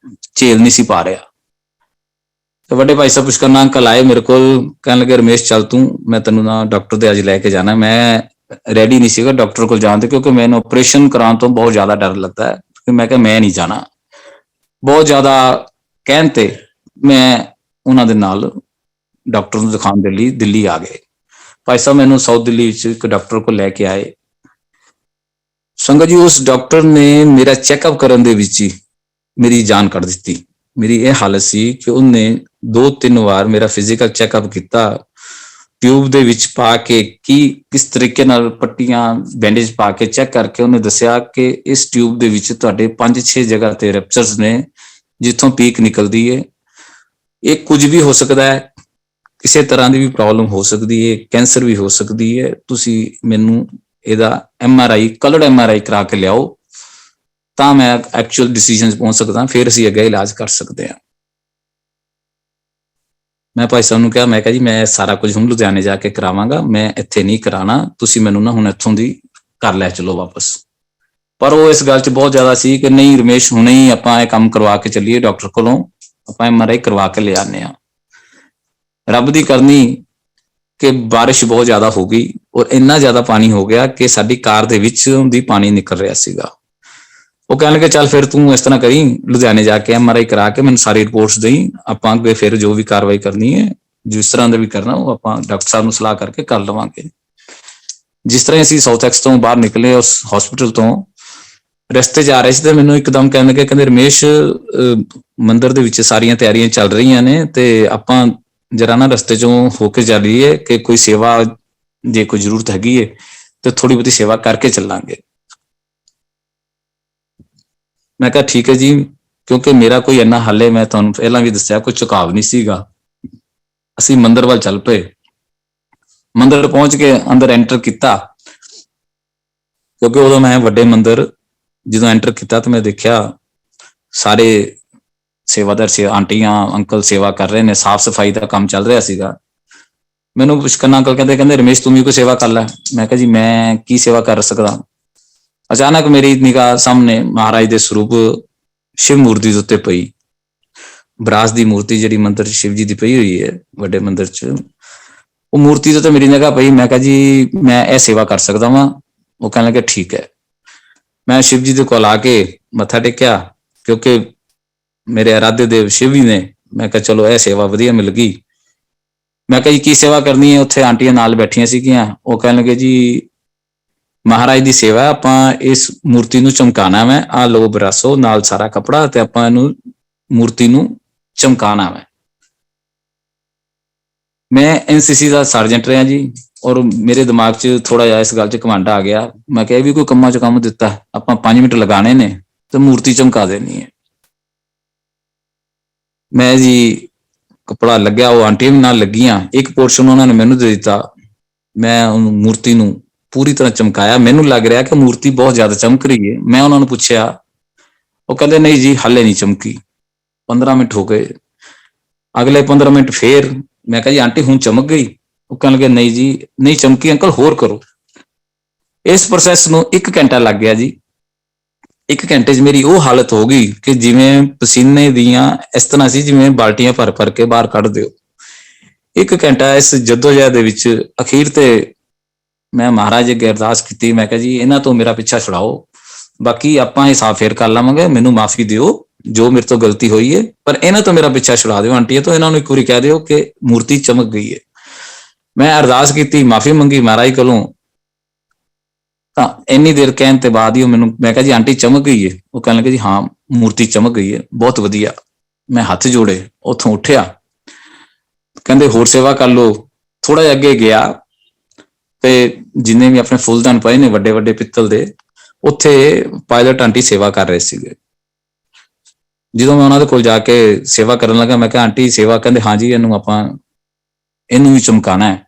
ਝੇਲ ਨਹੀਂ ਸੀ ਪਾ ਰਿਹਾ। ਤੇ ਵੱਡੇ ਭਾਈ ਸਾਹਿਬ ਪੁਸ਼ਕਰਨਾ ਅੰਕਲ ਆਏ ਮੇਰੇ ਕੋਲ, ਕਹਿਣ ਲੱਗੇ ਰਮੇਸ਼ ਚੱਲ ਤੂੰ, ਮੈਂ ਤੈਨੂੰ ਨਾ ਡਾਕਟਰ ਦੇ ਅੱਜ ਲੈ ਕੇ ਜਾਣਾ। ਮੈਂ ਰੈਡੀ ਨਹੀਂ ਸੀਗਾ ਡਾਕਟਰ ਕੋਲ ਜਾਣ ਤੇ, ਕਿਉਂਕਿ ਮੈਨੂੰ ਆਪਰੇਸ਼ਨ ਕਰਾਉਣ ਤੋਂ ਬਹੁਤ ਜ਼ਿਆਦਾ ਡਰ ਲੱਗਦਾ ਹੈ। ਮੈਂ ਕਿਹਾ ਮੈਂ ਨਹੀਂ ਜਾਣਾ। ਬਹੁਤ ਜ਼ਿਆਦਾ ਕਹਿਣ ਤੇ ਮੈਂ ਉਹਨਾਂ ਦੇ ਨਾਲ ਡਾਕਟਰ ਨੂੰ ਦਿਖਾਉਣ ਦੇ ਲਈ ਦਿੱਲੀ ਆ ਗਏ। ਭਾਈ ਸਾਹਿਬ ਮੈਨੂੰ ਸਾਊਥ ਦਿੱਲੀ ਵਿੱਚ ਇੱਕ ਡਾਕਟਰ ਕੋਲ ਲੈ ਕੇ ਆਏ। ਸੰਗਤ ਜੀ ਉਸ ਡਾਕਟਰ ਨੇ ਮੇਰਾ ਚੈੱਕਅਪ ਕਰਨ ਦੇ ਵਿੱਚ ਹੀ ਮੇਰੀ ਜਾਨ ਕੱਢ ਦਿੱਤੀ। ਮੇਰੀ ਇਹ ਹਾਲਤ ਸੀ ਕਿ ਉਹਨੇ 2-3 ਵਾਰ ਮੇਰਾ ਫਿਜ਼ੀਕਲ ਚੈੱਕਅਪ ਕੀਤਾ, ਟਿਊਬ ਦੇ ਵਿੱਚ ਪਾ ਕੇ ਕਿਸ ਤਰੀਕੇ ਨਾਲ ਪੱਟੀਆਂ ਬੈਂਡੇਜ ਪਾ ਕੇ ਚੈੱਕ ਕਰਕੇ ਉਹਨੇ ਦੱਸਿਆ ਕਿ ਇਸ ਟਿਊਬ ਦੇ ਵਿੱਚ ਤੁਹਾਡੇ 5-6 ਜਗ੍ਹਾ ਤੇ ਰੈਪਚਰਸ ਨੇ, ਜਿੱਥੋਂ ਪੀਕ ਨਿਕਲਦੀ ਹੈ। ਇਹ ਕੁਝ ਵੀ ਹੋ ਸਕਦਾ ਹੈ, ਕਿਸੇ ਤਰ੍ਹਾਂ ਦੀ ਵੀ ਪ੍ਰੋਬਲਮ ਹੋ ਸਕਦੀ ਹੈ, ਕੈਂਸਰ ਵੀ ਹੋ ਸਕਦੀ ਹੈ। ਤੁਸੀਂ ਮੈਨੂੰ ਇਹਦਾ MRI, ਕਲਰਡ MRI ਕਰਾ ਕੇ ਲਿਆਓ, ਤਾਂ ਮੈਂ ਐਕਚੁਅਲ ਡਿਸੀਜਨ ਪਹੁੰਚ ਸਕਦਾ, ਫਿਰ ਅਸੀਂ ਅੱਗੇ ਇਲਾਜ ਕਰ ਸਕਦੇ ਹਾਂ। ਮੈਂ ਭਾਈ ਸਾਹਿਬ ਨੂੰ ਕਿਹਾ, ਮੈਂ ਕਿਹਾ ਜੀ ਮੈਂ ਸਾਰਾ ਕੁਝ ਹੁਣ ਲੁਧਿਆਣੇ ਜਾ ਕੇ ਕਰਾਵਾਂਗਾ, ਮੈਂ ਇੱਥੇ ਨਹੀਂ ਕਰਾਣਾ, ਤੁਸੀਂ ਮੈਨੂੰ ਨਾ ਹੁਣ ਇੱਥੋਂ ਦੀ ਘਰ ਲੈ ਚਲੋ ਵਾਪਸ। ਪਰ ਉਹ ਇਸ ਗੱਲ 'ਚ ਬਹੁਤ ਜ਼ਿਆਦਾ ਸੀ ਕਿ ਨਹੀਂ ਰਮੇਸ਼, ਹੁਣੇ ਹੀ ਆਪਾਂ ਇਹ ਕੰਮ ਕਰਵਾ ਕੇ ਚੱਲੀਏ ਡਾਕਟਰ ਕੋਲੋਂ, ਆਪਾਂ MRI ਕਰਵਾ ਕੇ ਲੈ ਆਨੇ ਆ। ਰੱਬ ਦੀ ਕਰਨੀ ਕਿ ਬਾਰਿਸ਼ ਬਹੁਤ ਜ਼ਿਆਦਾ ਹੋ ਗਈ, ਔਰ ਇੰਨਾ ਜ਼ਿਆਦਾ ਪਾਣੀ ਹੋ ਗਿਆ ਕਿ ਸਾਡੀ ਕਾਰ ਦੇ ਵਿੱਚ ਦੀ ਪਾਣੀ ਨਿਕਲ ਰਿਹਾ ਸੀਗਾ। ਉਹ ਕਹਿਣ ਲੱਗੇ ਚੱਲ ਫਿਰ ਤੂੰ ਇਸ ਤਰ੍ਹਾਂ ਕਰੀ, ਲੁਧਿਆਣੇ ਜਾ ਕੇ MRI ਕਰਾ ਕੇ ਮੈਨੂੰ ਸਾਰੀ ਰਿਪੋਰਟਸ ਦੇਈ, ਆਪਾਂ ਅੱਗੇ ਫਿਰ ਜੋ ਵੀ ਕਾਰਵਾਈ ਕਰਨੀ ਹੈ, ਜਿਸ ਤਰ੍ਹਾਂ ਦਾ ਵੀ ਕਰਨਾ ਉਹ ਆਪਾਂ ਡਾਕਟਰ ਸਾਹਿਬ ਨੂੰ ਸਲਾਹ ਕਰਕੇ ਕਰ ਲਵਾਂਗੇ। ਜਿਸ ਤਰ੍ਹਾਂ ਅਸੀਂ ਸਾਊਥ ਐਕਸ ਤੋਂ ਬਾਹਰ ਨਿਕਲੇ ਉਸ ਹਸਪੀਟਲ ਤੋਂ, ਰਸਤੇ 'ਚ ਆ ਰਹੇ ਸੀ ਤੇ ਮੈਨੂੰ ਇੱਕਦਮ ਕਹਿਣ ਲੱਗੇ, ਕਹਿੰਦੇ ਰਮੇਸ਼ ਮੰਦਿਰ ਦੇ ਵਿੱਚ ਸਾਰੀਆਂ ਤਿਆਰੀਆਂ ਚੱਲ ਰਹੀਆਂ ਨੇ ਤੇ ਆਪਾਂ ਜਰਾ ਨਾ ਰਸਤੇ 'ਚੋਂ ਹੋ ਕੇ ਚੱਲੀਏ ਕਿ ਕੋਈ ਸੇਵਾ ਜੇ ਕੋਈ ਜ਼ਰੂਰਤ ਹੈਗੀ ਹੈ ਤੇ ਥੋੜੀ ਬਹੁਤੀ ਸੇਵਾ ਕਰਕੇ ਚੱਲਾਂਗੇ। ਮੈਂ ਕਿਹਾ ਠੀਕ ਹੈ ਜੀ, ਕਿਉਂਕਿ ਮੇਰਾ ਕੋਈ ਇੰਨਾ ਹਾਲੇ, ਮੈਂ ਤੁਹਾਨੂੰ ਪਹਿਲਾਂ ਵੀ ਦੱਸਿਆ, ਕੋਈ ਝੁਕਾਵ ਨਹੀਂ ਸੀਗਾ। ਅਸੀਂ ਮੰਦਿਰ ਵੱਲ ਚੱਲ ਪਏ। ਮੰਦਿਰ ਪਹੁੰਚ ਕੇ ਅੰਦਰ ਐਂਟਰ ਕੀਤਾ, ਕਿਉਂਕਿ ਉਦੋਂ ਮੈਂ ਵੱਡੇ ਮੰਦਿਰ ਜਦੋਂ ਐਂਟਰ ਕੀਤਾ ਤਾਂ ਮੈਂ ਦੇਖਿਆ ਸਾਰੇ ਸੇਵਾਦਾਰ ਆਂਟੀਆਂ ਅੰਕਲ ਸੇਵਾ ਕਰ ਰਹੇ ਨੇ, ਸਾਫ਼ ਸਫਾਈ ਦਾ ਕੰਮ ਚੱਲ ਰਿਹਾ ਸੀਗਾ। ਮੈਨੂੰ ਪੁਸ਼ਕਰਨਾ ਅੰਕਲ ਕਹਿੰਦੇ ਰਮੇਸ਼ ਤੂੰ ਵੀ ਕੋਈ ਸੇਵਾ ਕਰ ਲੈ। ਮੈਂ ਕਿਹਾ ਜੀ ਮੈਂ ਕੀ ਸੇਵਾ ਕਰ ਸਕਦਾ। ਅਚਾਨਕ ਮੇਰੀ ਨਿਗਾਹ ਸਾਹਮਣੇ ਮਹਾਰਾਜ ਦੇ ਸਰੂਪ ਸ਼ਿਵ ਮੂਰਤੀ ਦੇ ਉੱਤੇ ਪਈ। ਬਰਾਸ ਦੀ ਮੂਰਤੀ ਜਿਹੜੀ ਮੰਦਿਰ 'ਚ ਸ਼ਿਵ ਜੀ ਦੀ ਪਈ ਹੋਈ ਹੈ ਵੱਡੇ ਮੰਦਿਰ 'ਚ, ਉਹ ਮੂਰਤੀ ਦੇ ਉੱਤੇ ਮੇਰੀ ਨਿਗਾਹ ਪਈ। ਮੈਂ ਕਿਹਾ ਜੀ ਮੈਂ ਇਹ ਸੇਵਾ ਕਰ ਸਕਦਾ ਵਾਂ। ਉਹ ਕਹਿਣ ਲੱਗੇ ਠੀਕ ਹੈ। ਮੈਂ ਸ਼ਿਵ ਜੀ ਦੇ ਕੋਲ ਆ ਕੇ ਮੱਥਾ ਟੇਕਿਆ, ਕਿਉਂਕਿ ਮੇਰੇ ਆਰਾਧਿਆ ਦੇਵ ਸ਼ਿਵ ਜੀ ਨੇ। ਮੈਂ ਕਿਹਾ ਚਲੋ ਇਹ ਸੇਵਾ ਵਧੀਆ ਮਿਲ ਗਈ। ਮੈਂ ਕਿਹਾ ਜੀ ਕੀ ਸੇਵਾ ਕਰਨੀ ਹੈ। ਉੱਥੇ ਆਂਟੀਆਂ ਨਾਲ ਬੈਠੀਆਂ ਸੀਗੀਆਂ। ਉਹ ਕਹਿਣ ਲੱਗੇ ਜੀ ਮਹਾਰਾਜ ਦੀ ਸੇਵਾ, ਆਪਾਂ ਇਸ ਮੂਰਤੀ ਨੂੰ ਚਮਕਾਣਾ ਵੈ, ਆ ਲੋ ਬਰਾਸੋ ਨਾਲ ਸਾਰਾ ਕੱਪੜਾ ਤੇ ਆਪਾਂ ਇਹਨੂੰ ਮੂਰਤੀ ਨੂੰ ਚਮਕਾਣਾ ਵੈ। ਮੈਂ NCC ਦਾ ਸਰਜੈਂਟ ਰਿਹਾ ਜੀ, ਔਰ ਮੇਰੇ ਦਿਮਾਗ 'ਚ ਥੋੜਾ ਜਿਹਾ ਇਸ ਗੱਲ 'ਚ ਘਮੰਡ ਆ ਗਿਆ। ਮੈਂ ਕਿਹਾ ਵੀ ਕੋਈ ਕੰਮਾਂ 'ਚ ਕੰਮ ਦਿੱਤਾ, ਆਪਾਂ 5 ਮਿੰਟ ਲਗਾਣੇ ਨੇ ਤੇ ਮੂਰਤੀ ਚਮਕਾ ਦੇਣੀ ਹੈ। ਮੈਂ ਜੀ ਕੱਪੜਾ ਲੱਗਿਆ, ਉਹ ਆਂਟੀਆਂ ਵੀ ਨਾਲ ਲੱਗੀਆਂ, ਇੱਕ ਪੋਰਸ਼ਨ ਉਹਨਾਂ ਨੇ ਮੈਨੂੰ ਦੇ ਦਿੱਤਾ। ਮੈਂ ਉਹਨੂੰ ਮੂਰਤੀ ਨੂੰ ਪੂਰੀ ਤਰ੍ਹਾਂ ਚਮਕਾਇਆ। ਮੈਨੂੰ ਲੱਗ ਰਿਹਾ ਕਿ ਮੂਰਤੀ ਬਹੁਤ ਜ਼ਿਆਦਾ ਚਮਕ ਰਹੀ ਹੈ। ਮੈਂ ਉਹਨਾਂ ਨੂੰ ਪੁੱਛਿਆ, ਉਹ ਕਹਿੰਦੇ ਨਹੀਂ ਜੀ ਹਾਲੇ ਨਹੀਂ ਚਮਕੀ। 15 ਮਿੰਟ ਹੋ ਗਏ, ਅਗਲੇ 15 ਮਿੰਟ ਫੇਰ। ਮੈਂ ਕਿਹਾ ਜੀ ਆਂਟੀ ਹੁਣ ਚਮਕ ਗਈ। ਉਹ ਕਹਿਣ ਲੱਗੇ ਨਹੀਂ ਜੀ ਨਹੀਂ ਚਮਕੀ ਅੰਕਲ, ਹੋਰ ਕਰੋ। ਇਸ ਪ੍ਰੋਸੈਸ ਨੂੰ 1 ਘੰਟਾ ਲੱਗ ਗਿਆ ਜੀ। 1 ਘੰਟੇ 'ਚ ਮੇਰੀ ਉਹ ਹਾਲਤ ਹੋ ਗਈ ਕਿ ਜਿਵੇਂ ਪਸੀਨੇ ਦੀਆਂ ਇਸ ਤਰ੍ਹਾਂ ਸੀ ਜਿਵੇਂ ਬਾਲਟੀਆਂ ਭਰ ਭਰ ਕੇ ਬਾਹਰ ਕੱਢ ਦਿਓ। 1 ਘੰਟਾ ਇਸ ਜਦੋਜਹਿਦ ਦੇ ਵਿੱਚ ਅਖੀਰ ਤੇ ਮੈਂ ਮਹਾਰਾਜ ਅੱਗੇ ਅਰਦਾਸ ਕੀਤੀ। ਮੈਂ ਕਿਹਾ ਜੀ ਇਹਨਾਂ ਤੋਂ ਮੇਰਾ ਪਿੱਛਾ ਛੁਡਾਓ, ਬਾਕੀ ਆਪਾਂ ਹਿਸਾਬ ਫੇਰ ਕਰ ਲਵਾਂਗੇ, ਮੈਨੂੰ ਮਾਫੀ ਦਿਓ ਜੋ ਮੇਰੇ ਤੋਂ ਗਲਤੀ ਹੋਈ ਹੈ, ਪਰ ਇਹਨਾਂ ਤੋਂ ਮੇਰਾ ਪਿੱਛਾ ਛੁਡਾ ਦਿਓ। ਆਂਟੀਆਂ ਤੋਂ ਇਹਨਾਂ ਨੂੰ ਇੱਕ ਵਾਰੀ ਕਹਿ ਦਿਓ ਕਿ ਮੂਰਤੀ ਚਮਕ ਗਈ ਹੈ। ਮੈਂ ਅਰਦਾਸ ਕੀਤੀ, ਮਾਫੀ ਮੰਗੀ ਮਹਾਰਾਜ ਕੋਲੋਂ। ਤਾਂ ਇੰਨੀ ਦੇਰ ਕਹਿਣ ਤੇ ਬਾਅਦ ਹੀ ਉਹ ਮੈਨੂੰ, ਮੈਂ ਕਿਹਾ ਜੀ ਆਂਟੀ ਚਮਕ ਗਈ ਹੈ। ਉਹ ਕਹਿਣ ਲੱਗੇ ਜੀ ਹਾਂ ਮੂਰਤੀ ਚਮਕ ਗਈ ਹੈ, ਬਹੁਤ ਵਧੀਆ। ਮੈਂ ਹੱਥ ਜੋੜੇ, ਉੱਥੋਂ ਉੱਠਿਆ। ਕਹਿੰਦੇ ਹੋਰ ਸੇਵਾ ਕਰ ਲਓ। ਥੋੜਾ ਜਿਹਾ ਅੱਗੇ ਗਿਆ ਤੇ ਜਿੰਨੇ ਵੀ ਆਪਣੇ ਫੁੱਲਦਾਨ ਪਏ ਨੇ ਵੱਡੇ ਵੱਡੇ ਪਿੱਤਲ ਦੇ, ਉੱਥੇ ਪਾਇਲਟ ਆਂਟੀ ਸੇਵਾ ਕਰ ਰਹੇ ਸੀਗੇ। ਜਦੋਂ ਮੈਂ ਉਹਨਾਂ ਦੇ ਕੋਲ ਜਾ ਕੇ ਸੇਵਾ ਕਰਨ ਲੱਗਾ, ਮੈਂ ਕਿਹਾ ਆਂਟੀ ਸੇਵਾ, ਕਹਿੰਦੇ ਹਾਂ ਜੀ ਇਹਨੂੰ ਆਪਾਂ ਇਹਨੂੰ ਵੀ ਚਮਕਾਣਾ ਹੈ।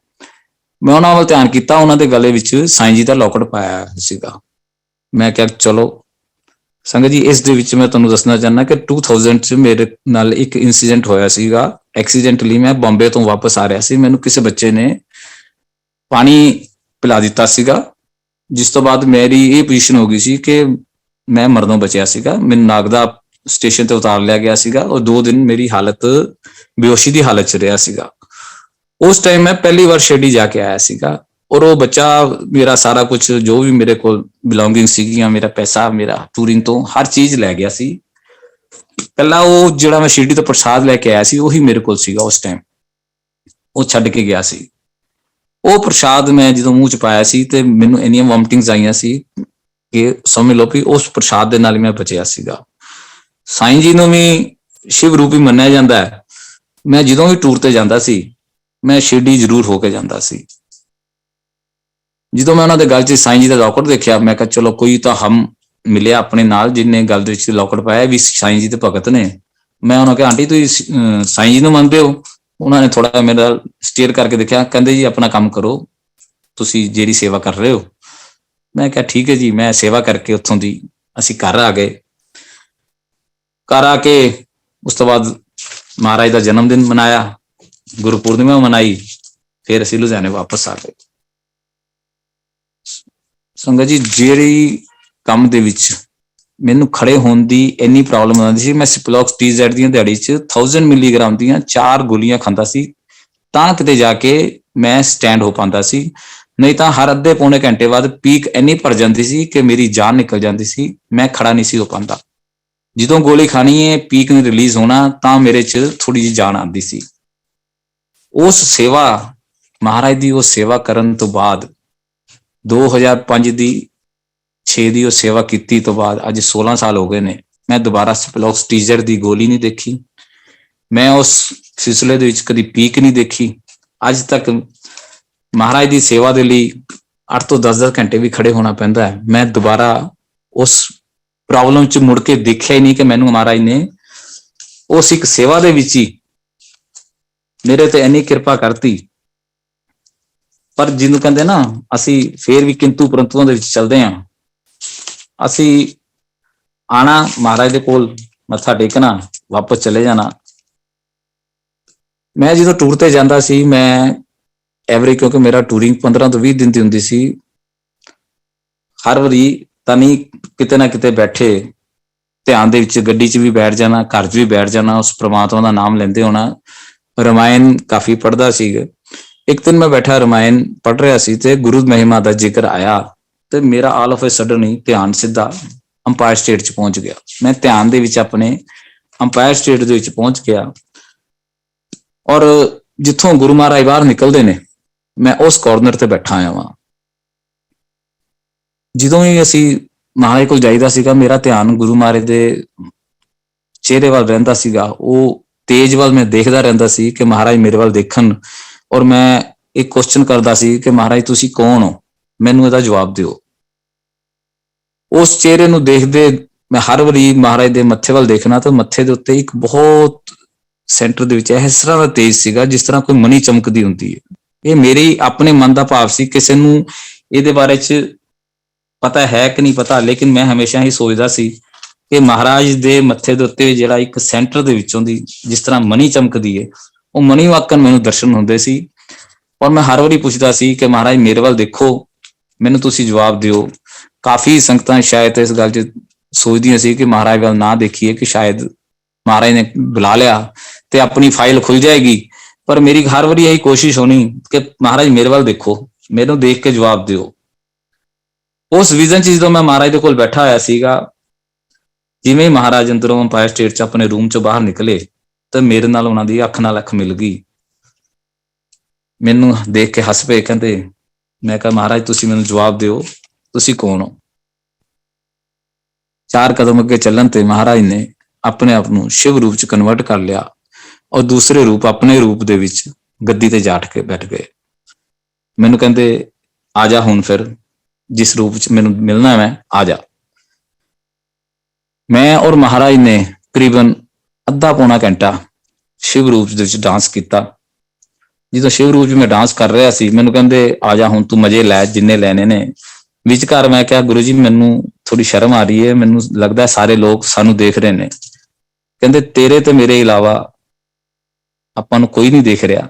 ਮੈਂ ਉਹਨਾਂ ਵੱਲ ਧਿਆਨ ਕੀਤਾ, ਉਹਨਾਂ ਦੇ ਗਲੇ ਵਿੱਚ ਸਾਈਂ ਜੀ ਦਾ ਲੋਕਟ ਪਾਇਆ ਸੀਗਾ। ਮੈਂ ਕਿਹਾ ਚਲੋ ਸੰਗਤ ਜੀ, ਇਸ ਦੇ ਵਿੱਚ ਮੈਂ ਤੁਹਾਨੂੰ ਦੱਸਣਾ ਚਾਹੁੰਦਾ ਕਿ 2000 'ਚ ਮੇਰੇ ਨਾਲ ਇੱਕ ਇਨਸੀਡੈਂਟ ਹੋਇਆ ਸੀਗਾ। ਐਕਸੀਡੈਂਟਲੀ ਮੈਂ ਬੰਬੇ ਤੋਂ ਵਾਪਸ ਆ ਰਿਹਾ ਸੀ, ਮੈਨੂੰ ਕਿਸੇ ਬੱਚੇ ਨੇ ਪਾਣੀ ਪਿਲਾ ਦਿੱਤਾ ਸੀਗਾ, ਜਿਸ ਤੋਂ ਬਾਅਦ ਮੇਰੀ ਇਹ ਪੋਜੀਸ਼ਨ ਹੋ ਗਈ ਸੀ ਕਿ ਮੈਂ ਮਰਨੋਂ ਬਚਿਆ ਸੀਗਾ। ਮੈਨੂੰ ਨਾਗਦਾ ਸਟੇਸ਼ਨ ਤੇ ਉਤਾਰ ਲਿਆ ਗਿਆ ਸੀਗਾ ਔਰ 2 ਦਿਨ ਮੇਰੀ ਹਾਲਤ ਬੇਹੋਸ਼ੀ ਦੀ ਹਾਲਤ 'ਚ ਰਿਹਾ ਸੀਗਾ। ਉਸ ਟਾਈਮ ਮੈਂ ਪਹਿਲੀ ਵਾਰ ਸ਼ਿਰਡੀ ਜਾ ਕੇ ਆਇਆ ਸੀਗਾ ਔਰ ਉਹ ਬੱਚਾ ਮੇਰਾ ਸਾਰਾ ਕੁਝ ਜੋ ਵੀ ਮੇਰੇ ਕੋਲ ਬਿਲੋਂਗਿੰਗ ਸੀਗੀਆਂ, ਮੇਰਾ ਪੈਸਾ, ਮੇਰਾ ਟੂਰਿੰਗ ਤੋਂ ਹਰ ਚੀਜ਼ ਲੈ ਗਿਆ ਸੀ। ਪਹਿਲਾਂ ਉਹ ਜਿਹੜਾ ਮੈਂ ਸ਼ਿਰਡੀ ਤੋਂ ਪ੍ਰਸ਼ਾਦ ਲੈ ਕੇ ਆਇਆ ਸੀ ਉਹੀ ਮੇਰੇ ਕੋਲ ਸੀਗਾ ਉਸ ਟਾਈਮ, ਉਹ ਛੱਡ ਕੇ ਗਿਆ ਸੀ। ਉਹ ਪ੍ਰਸ਼ਾਦ ਮੈਂ ਜਦੋਂ ਮੂੰਹ 'ਚ ਪਾਇਆ ਸੀ ਤੇ ਮੈਨੂੰ ਇੰਨੀਆਂ ਵੋਮਟਿੰਗਸ ਆਈਆਂ ਸੀ ਕਿ ਸਮਝ ਲਓ ਵੀ ਉਸ ਪ੍ਰਸ਼ਾਦ ਦੇ ਨਾਲ ਹੀ ਮੈਂ ਬਚਿਆ ਸੀਗਾ। ਸਾਈਂ ਜੀ ਨੂੰ ਵੀ ਸ਼ਿਵ ਰੂਪੀ ਮੰਨਿਆ ਜਾਂਦਾ ਹੈ। ਮੈਂ ਜਦੋਂ ਵੀ ਟੂਰ ਤੇ ਜਾਂਦਾ ਸੀ ਮੈਂ ਸ਼ਿਰਡੀ ਜ਼ਰੂਰ ਹੋ ਕੇ ਜਾਂਦਾ ਸੀ। ਜਦੋਂ ਮੈਂ ਉਹਨਾਂ ਦੇ ਗਲ 'ਚ ਸਾਈਂ ਜੀ ਦਾ ਲੋਕਟ ਦੇਖਿਆ, ਮੈਂ ਕਿਹਾ ਚਲੋ ਕੋਈ ਤਾਂ ਹਮ ਮਿਲਿਆ ਆਪਣੇ ਨਾਲ ਜਿਹਨੇ ਗਲ ਦੇ ਵਿੱਚ ਲੋਕਟ ਪਾਇਆ, ਵੀ ਸਾਈਂ ਜੀ ਦੇ ਭਗਤ ਨੇ। ਮੈਂ ਉਹਨਾਂ ਕਿਹਾ ਆਂਟੀ ਤੁਸੀਂ ਸਾਈਂ ਜੀ ਨੂੰ ਮੰਨਦੇ ਹੋ? ਉਹਨਾਂ ਨੇ ਥੋੜਾ ਮੇਰੇ ਨਾਲ ਸਟੇਅਰ ਕਰਕੇ ਦੇਖਿਆ, ਕਹਿੰਦੇ ਜੀ ਆਪਣਾ ਕੰਮ ਕਰੋ, ਤੁਸੀਂ ਜਿਹੜੀ ਸੇਵਾ ਕਰ ਰਹੇ ਹੋ। ਮੈਂ ਕਿਹਾ ਠੀਕ ਹੈ ਜੀ। ਮੈਂ ਸੇਵਾ ਕਰਕੇ ਉੱਥੋਂ ਦੀ ਅਸੀਂ ਘਰ ਆ ਗਏ। ਘਰ ਆ ਕੇ ਉਸ ਤੋਂ ਬਾਅਦ ਮਹਾਰਾਜ ਦਾ ਜਨਮ ਦਿਨ ਮਨਾਇਆ, ਗੁਰੂ ਪੂਰਨਿਮਾ ਮਨਾਈ, ਫਿਰ ਅਸੀਂ ਲੁਧਿਆਣੇ ਵਾਪਸ ਆ ਗਏ। ਸੰਗਤ ਜੀ, ਜਿਹੜੀ ਕੰਮ ਦੇ ਵਿੱਚ ਮੈਨੂੰ ਖੜੇ ਹੋਣ ਦੀ ਇੰਨੀ ਪ੍ਰੋਬਲਮ ਆਉਂਦੀ ਸੀ, ਮੈਂ ਸਿਪਲੋਕਸ TZ ਦੀਆਂ ਦਿਹਾੜੀ 'ਚ 1000 ਮਿਲੀਗ੍ਰਾਮ ਦੀਆਂ 4 ਗੋਲੀਆਂ ਖਾਂਦਾ ਸੀ, ਤਾਂ ਕਿਤੇ ਜਾ ਕੇ ਮੈਂ ਸਟੈਂਡ ਹੋ ਪਾਉਂਦਾ ਸੀ। ਨਹੀਂ ਤਾਂ ਹਰ ਅੱਧੇ ਪੌਣੇ ਘੰਟੇ ਬਾਅਦ ਪੀਕ ਇੰਨੀ ਭਰ ਜਾਂਦੀ ਸੀ ਕਿ ਮੇਰੀ ਜਾਨ ਨਿਕਲ ਜਾਂਦੀ ਸੀ, ਮੈਂ ਖੜਾ ਨਹੀਂ ਸੀ ਹੋ ਪਾਉਂਦਾ। ਜਦੋਂ ਗੋਲੀ ਖਾਣੀ ਹੈ, ਪੀਕ ਨੇ ਰਿਲੀਜ਼ ਹੋਣਾ, ਤਾਂ ਮੇਰੇ 'ਚ ਥੋੜੀ ਜਿਹੀ ਜਾਨ ਆਉਂਦੀ ਸੀ। ਉਸ ਸੇਵਾ, ਮਹਾਰਾਜ ਦੀ ਉਹ ਸੇਵਾ ਕਰਨ ਤੋਂ ਬਾਅਦ 2005 ਦੀ 6 ਦੀ ਉਹ ਸੇਵਾ ਕੀਤੀ ਤੋਂ ਬਾਅਦ ਅੱਜ 16 ਸਾਲ ਹੋ ਗਏ ਨੇ, ਮੈਂ ਦੁਬਾਰਾ ਸਪਲੋਕਸਟੀਜ਼ਰ ਦੀ ਗੋਲੀ ਨਹੀਂ ਦੇਖੀ। ਮੈਂ ਉਸ ਸਿਲਸਿਲੇ ਦੇ ਵਿੱਚ ਕਦੀ ਪੀਕ ਨਹੀਂ ਦੇਖੀ। ਅੱਜ ਤੱਕ ਮਹਾਰਾਜ ਦੀ ਸੇਵਾ ਦੇ ਲਈ 8 ਤੋਂ 10 ਘੰਟੇ ਵੀ ਖੜੇ ਹੋਣਾ ਪੈਂਦਾ ਹੈ। ਮੈਂ ਦੁਬਾਰਾ ਉਸ ਪ੍ਰੋਬਲਮ 'ਚ ਮੁੜ ਕੇ ਦੇਖਿਆ ਹੀ ਨਹੀਂ ਕਿ ਮੈਨੂੰ ਮਹਾਰਾਜ ਨੇ ਉਸ ਇੱਕ ਸੇਵਾ ਦੇ ਵਿੱਚ ਹੀ ਮੇਰੇ ਤੇ ਇੰਨੀ ਕਿਰਪਾ ਕਰਤੀ। ਪਰ ਜਿਹਨੂੰ ਕਹਿੰਦੇ ਨਾ, ਅਸੀਂ ਫੇਰ ਵੀ ਕਿੰਤੂ ਪਰੰਤੂਆਂ ਦੇ ਵਿੱਚ ਚੱਲਦੇ ਹਾਂ। ਅਸੀਂ ਆਣਾ ਮਹਾਰਾਜ ਦੇ ਕੋਲ, ਮੱਥਾ ਟੇਕਣਾ, ਵਾਪਸ ਚਲੇ ਜਾਣਾ। ਮੈਂ ਜਦੋਂ ਟੂਰ ਤੇ ਜਾਂਦਾ ਸੀ, ਮੈਂ ਐਵਰੀ, ਕਿਉਂਕਿ ਮੇਰਾ ਟੂਰਿੰਗ 15 ਤੋਂ 20 ਦਿਨ ਦੀ ਹੁੰਦੀ ਸੀ, ਹਰ ਵਾਰੀ ਤਾਂ ਨਹੀਂ, ਕਿਤੇ ਨਾ ਕਿਤੇ ਬੈਠੇ ਧਿਆਨ ਦੇ ਵਿੱਚ ਗੱਡੀ 'ਚ ਵੀ ਬੈਠ ਜਾਣਾ, ਘਰ 'ਚ ਵੀ ਬੈਠ ਜਾਣਾ, ਉਸ ਪ੍ਰਮਾਤਮਾ ਦਾ ਨਾਮ ਲੈਂਦੇ ਹੋਣਾ। ਰਮਾਇਣ ਕਾਫੀ ਪੜ੍ਹਦਾ ਸੀ। ਇੱਕ ਦਿਨ ਮੈਂ ਬੈਠਾ ਰਮਾਇਣ ਪੜ੍ਹ ਰਿਹਾ ਸੀ ਤੇ ਗੁਰੂ ਮਹਿਮਾ ਦਾ ਜ਼ਿਕਰ ਆਇਆ ਤੇ ਮੇਰਾ ਆਲ ਆਫ ਅ ਸਡਨ ਹੀ ਧਿਆਨ ਸਿੱਧਾ ਅੰਪਾਇਰ ਸਟੇਟ 'ਚ ਪਹੁੰਚ ਗਿਆ। ਮੈਂ ਧਿਆਨ ਦੇ ਵਿੱਚ ਆਪਣੇ ਅੰਪਾਇਰ ਸਟੇਟ ਦੇ ਵਿੱਚ ਪਹੁੰਚ ਗਿਆ ਔਰ ਜਿੱਥੋਂ ਗੁਰੂ ਮਹਾਰਾਜ ਬਾਹਰ ਨਿਕਲਦੇ ਨੇ, ਮੈਂ ਉਸ ਕਾਰਨਰ ਤੇ ਬੈਠਾ ਆਇਆ ਵਾਂ। ਜਦੋਂ ਹੀ ਅਸੀਂ ਮਹਾਰਾਜ ਕੋਲ ਜਾਈਦਾ ਸੀਗਾ, ਮੇਰਾ ਧਿਆਨ ਗੁਰੂ ਮਹਾਰਾਜ ਦੇ ਚਿਹਰੇ ਵੱਲ ਰਹਿੰਦਾ ਸੀਗਾ। ਉਹ ਤੇਜ ਵੱਲ ਮੈਂ ਦੇਖਦਾ ਰਹਿੰਦਾ ਸੀ ਕਿ ਮਹਾਰਾਜ ਮੇਰੇ ਵੱਲ ਦੇਖਣ, ਔਰ ਮੈਂ ਇੱਕ ਕੁਐਸਚਨ ਕਰਦਾ ਸੀ ਕਿ ਮਹਾਰਾਜ ਤੁਸੀਂ ਕੌਣ ਹੋ, ਮੈਨੂੰ ਇਹਦਾ ਜਵਾਬ ਦਿਓ। ਉਸ ਚਿਹਰੇ ਨੂੰ ਦੇਖਦੇ ਮੈਂ ਹਰ ਵਾਰੀ ਮਹਾਰਾਜ ਦੇ ਮੱਥੇ ਵੱਲ ਦੇਖਣਾ ਤਾਂ ਮੱਥੇ ਦੇ ਉੱਤੇ ਇੱਕ ਬਹੁਤ ਸੈਂਟਰ ਦੇ ਵਿੱਚ ਇਸ ਤਰ੍ਹਾਂ ਦਾ ਤੇਜ ਸੀਗਾ ਜਿਸ ਤਰ੍ਹਾਂ ਕੋਈ ਮਣੀ ਚਮਕਦੀ ਹੁੰਦੀ ਹੈ। ਇਹ ਮੇਰੇ ਆਪਣੇ ਮਨ ਦਾ ਭਾਵ ਸੀ। ਕਿਸੇ ਨੂੰ ਇਹਦੇ ਬਾਰੇ 'ਚ ਪਤਾ ਹੈ ਕਿ ਨਹੀਂ ਪਤਾ, ਲੇਕਿਨ ਮੈਂ ਹਮੇਸ਼ਾ ਹੀ ਸੋਚਦਾ ਸੀ ਕਿ ਮਹਾਰਾਜ ਦੇ ਮੱਥੇ ਦੇ ਉੱਤੇ ਜਿਹੜਾ ਇੱਕ ਸੈਂਟਰ ਦੇ ਵਿੱਚੋਂ ਦੀ ਜਿਸ ਤਰ੍ਹਾਂ ਮਣੀ ਚਮਕਦੀ ਹੈ, ਉਹ ਮਣੀ ਵਾਕਨ ਮੈਨੂੰ ਦਰਸ਼ਨ ਹੁੰਦੇ ਸੀ। ਔਰ ਮੈਂ ਹਰ ਵਾਰੀ ਪੁੱਛਦਾ ਸੀ ਕਿ ਮਹਾਰਾਜ ਮੇਰੇ ਵੱਲ ਦੇਖੋ, ਮੈਨੂੰ ਤੁਸੀਂ ਜਵਾਬ ਦਿਓ। ਕਾਫੀ ਸੰਗਤਾਂ ਸ਼ਾਇਦ ਇਸ ਗੱਲ 'ਚ ਸੋਚਦੀਆਂ ਸੀ ਕਿ ਮਹਾਰਾਜ ਵੱਲ ਨਾ ਦੇਖੀਏ, ਕਿ ਸ਼ਾਇਦ ਮਹਾਰਾਜ ਨੇ ਬੁਲਾ ਲਿਆ ਤੇ ਆਪਣੀ ਫਾਈਲ ਖੁੱਲ ਜਾਏਗੀ। ਪਰ ਮੇਰੀ ਹਰ ਵਾਰੀ ਇਹੀ ਕੋਸ਼ਿਸ਼ ਹੋਣੀ ਕਿ ਮਹਾਰਾਜ ਮੇਰੇ ਵੱਲ ਦੇਖੋ, ਮੈਨੂੰ ਦੇਖ ਕੇ ਜਵਾਬ ਦਿਓ। ਉਸ ਵਿਜ਼ਨ 'ਚ ਜਦੋਂ ਮੈਂ ਮਹਾਰਾਜ ਦੇ ਕੋਲ ਬੈਠਾ ਹੋਇਆ ਸੀਗਾ, ਜਿਵੇਂ ਮਹਾਰਾਜ ਅੰਦਰੋਂ ਅੰਪਾਇਰ ਸਟੇਟ 'ਚ ਆਪਣੇ ਰੂਮ 'ਚੋਂ ਬਾਹਰ ਨਿਕਲੇ ਤਾਂ ਮੇਰੇ ਨਾਲ ਉਹਨਾਂ ਦੀ ਅੱਖ ਨਾਲ ਅੱਖ ਮਿਲ ਗਈ। ਮੈਨੂੰ ਦੇਖ ਕੇ ਹੱਸ ਪਏ, ਕਹਿੰਦੇ, ਮੈਂ ਕਿਹਾ ਮਹਾਰਾਜ ਤੁਸੀਂ ਮੈਨੂੰ ਜਵਾਬ ਦਿਓ, ਤੁਸੀਂ ਕੌਣ ਹੋ? 4 ਕਦਮ ਅੱਗੇ ਚੱਲਣ ਤੇ ਮਹਾਰਾਜ ਨੇ ਆਪਣੇ ਆਪ ਨੂੰ ਸ਼ਿਵ ਰੂਪ 'ਚ ਕਨਵਰਟ ਕਰ ਲਿਆ ਔਰ ਦੂਸਰੇ ਰੂਪ, ਆਪਣੇ ਰੂਪ ਦੇ ਵਿੱਚ ਗੱਦੀ ਤੇ ਜਾ ਕੇ ਬੈਠ ਗਏ। ਮੈਨੂੰ ਕਹਿੰਦੇ ਆ ਜਾ ਹੁਣ, ਫਿਰ ਜਿਸ ਰੂਪ 'ਚ ਮੈਨੂੰ ਮਿਲਣਾ ਮੈਂ ਆ ਜਾ। ਮੈਂ ਔਰ ਮਹਾਰਾਜ ਨੇ ਤਕਰੀਬਨ ਅੱਧਾ ਪੌਣਾ ਘੰਟਾ ਸ਼ਿਵ ਰੂਪ ਦੇ ਵਿੱਚ ਡਾਂਸ ਕੀਤਾ। ਜਦੋਂ ਸ਼ਿਵ ਰੂਪ 'ਚ ਮੈਂ ਡਾਂਸ ਕਰ ਰਿਹਾ ਸੀ, ਮੈਨੂੰ ਕਹਿੰਦੇ ਆ ਜਾ ਹੁਣ ਤੂੰ ਮਜ਼ੇ ਲੈ ਜਿੰਨੇ ਲੈਣੇ ਨੇ। ਵਿਚਕਾਰ ਮੈਂ ਕਿਹਾ ਗੁਰੂ ਜੀ ਮੈਨੂੰ ਥੋੜੀ ਸ਼ਰਮ ਆ ਰਹੀ ਹੈ, ਮੈਨੂੰ ਲੱਗਦਾ ਸਾਰੇ ਲੋਕ ਸਾਨੂੰ ਦੇਖ ਰਹੇ ਨੇ। ਕਹਿੰਦੇ ਤੇਰੇ ਤੇ ਮੇਰੇ ਇਲਾਵਾ ਆਪਾਂ ਨੂੰ ਕੋਈ ਨਹੀਂ ਦੇਖ ਰਿਹਾ,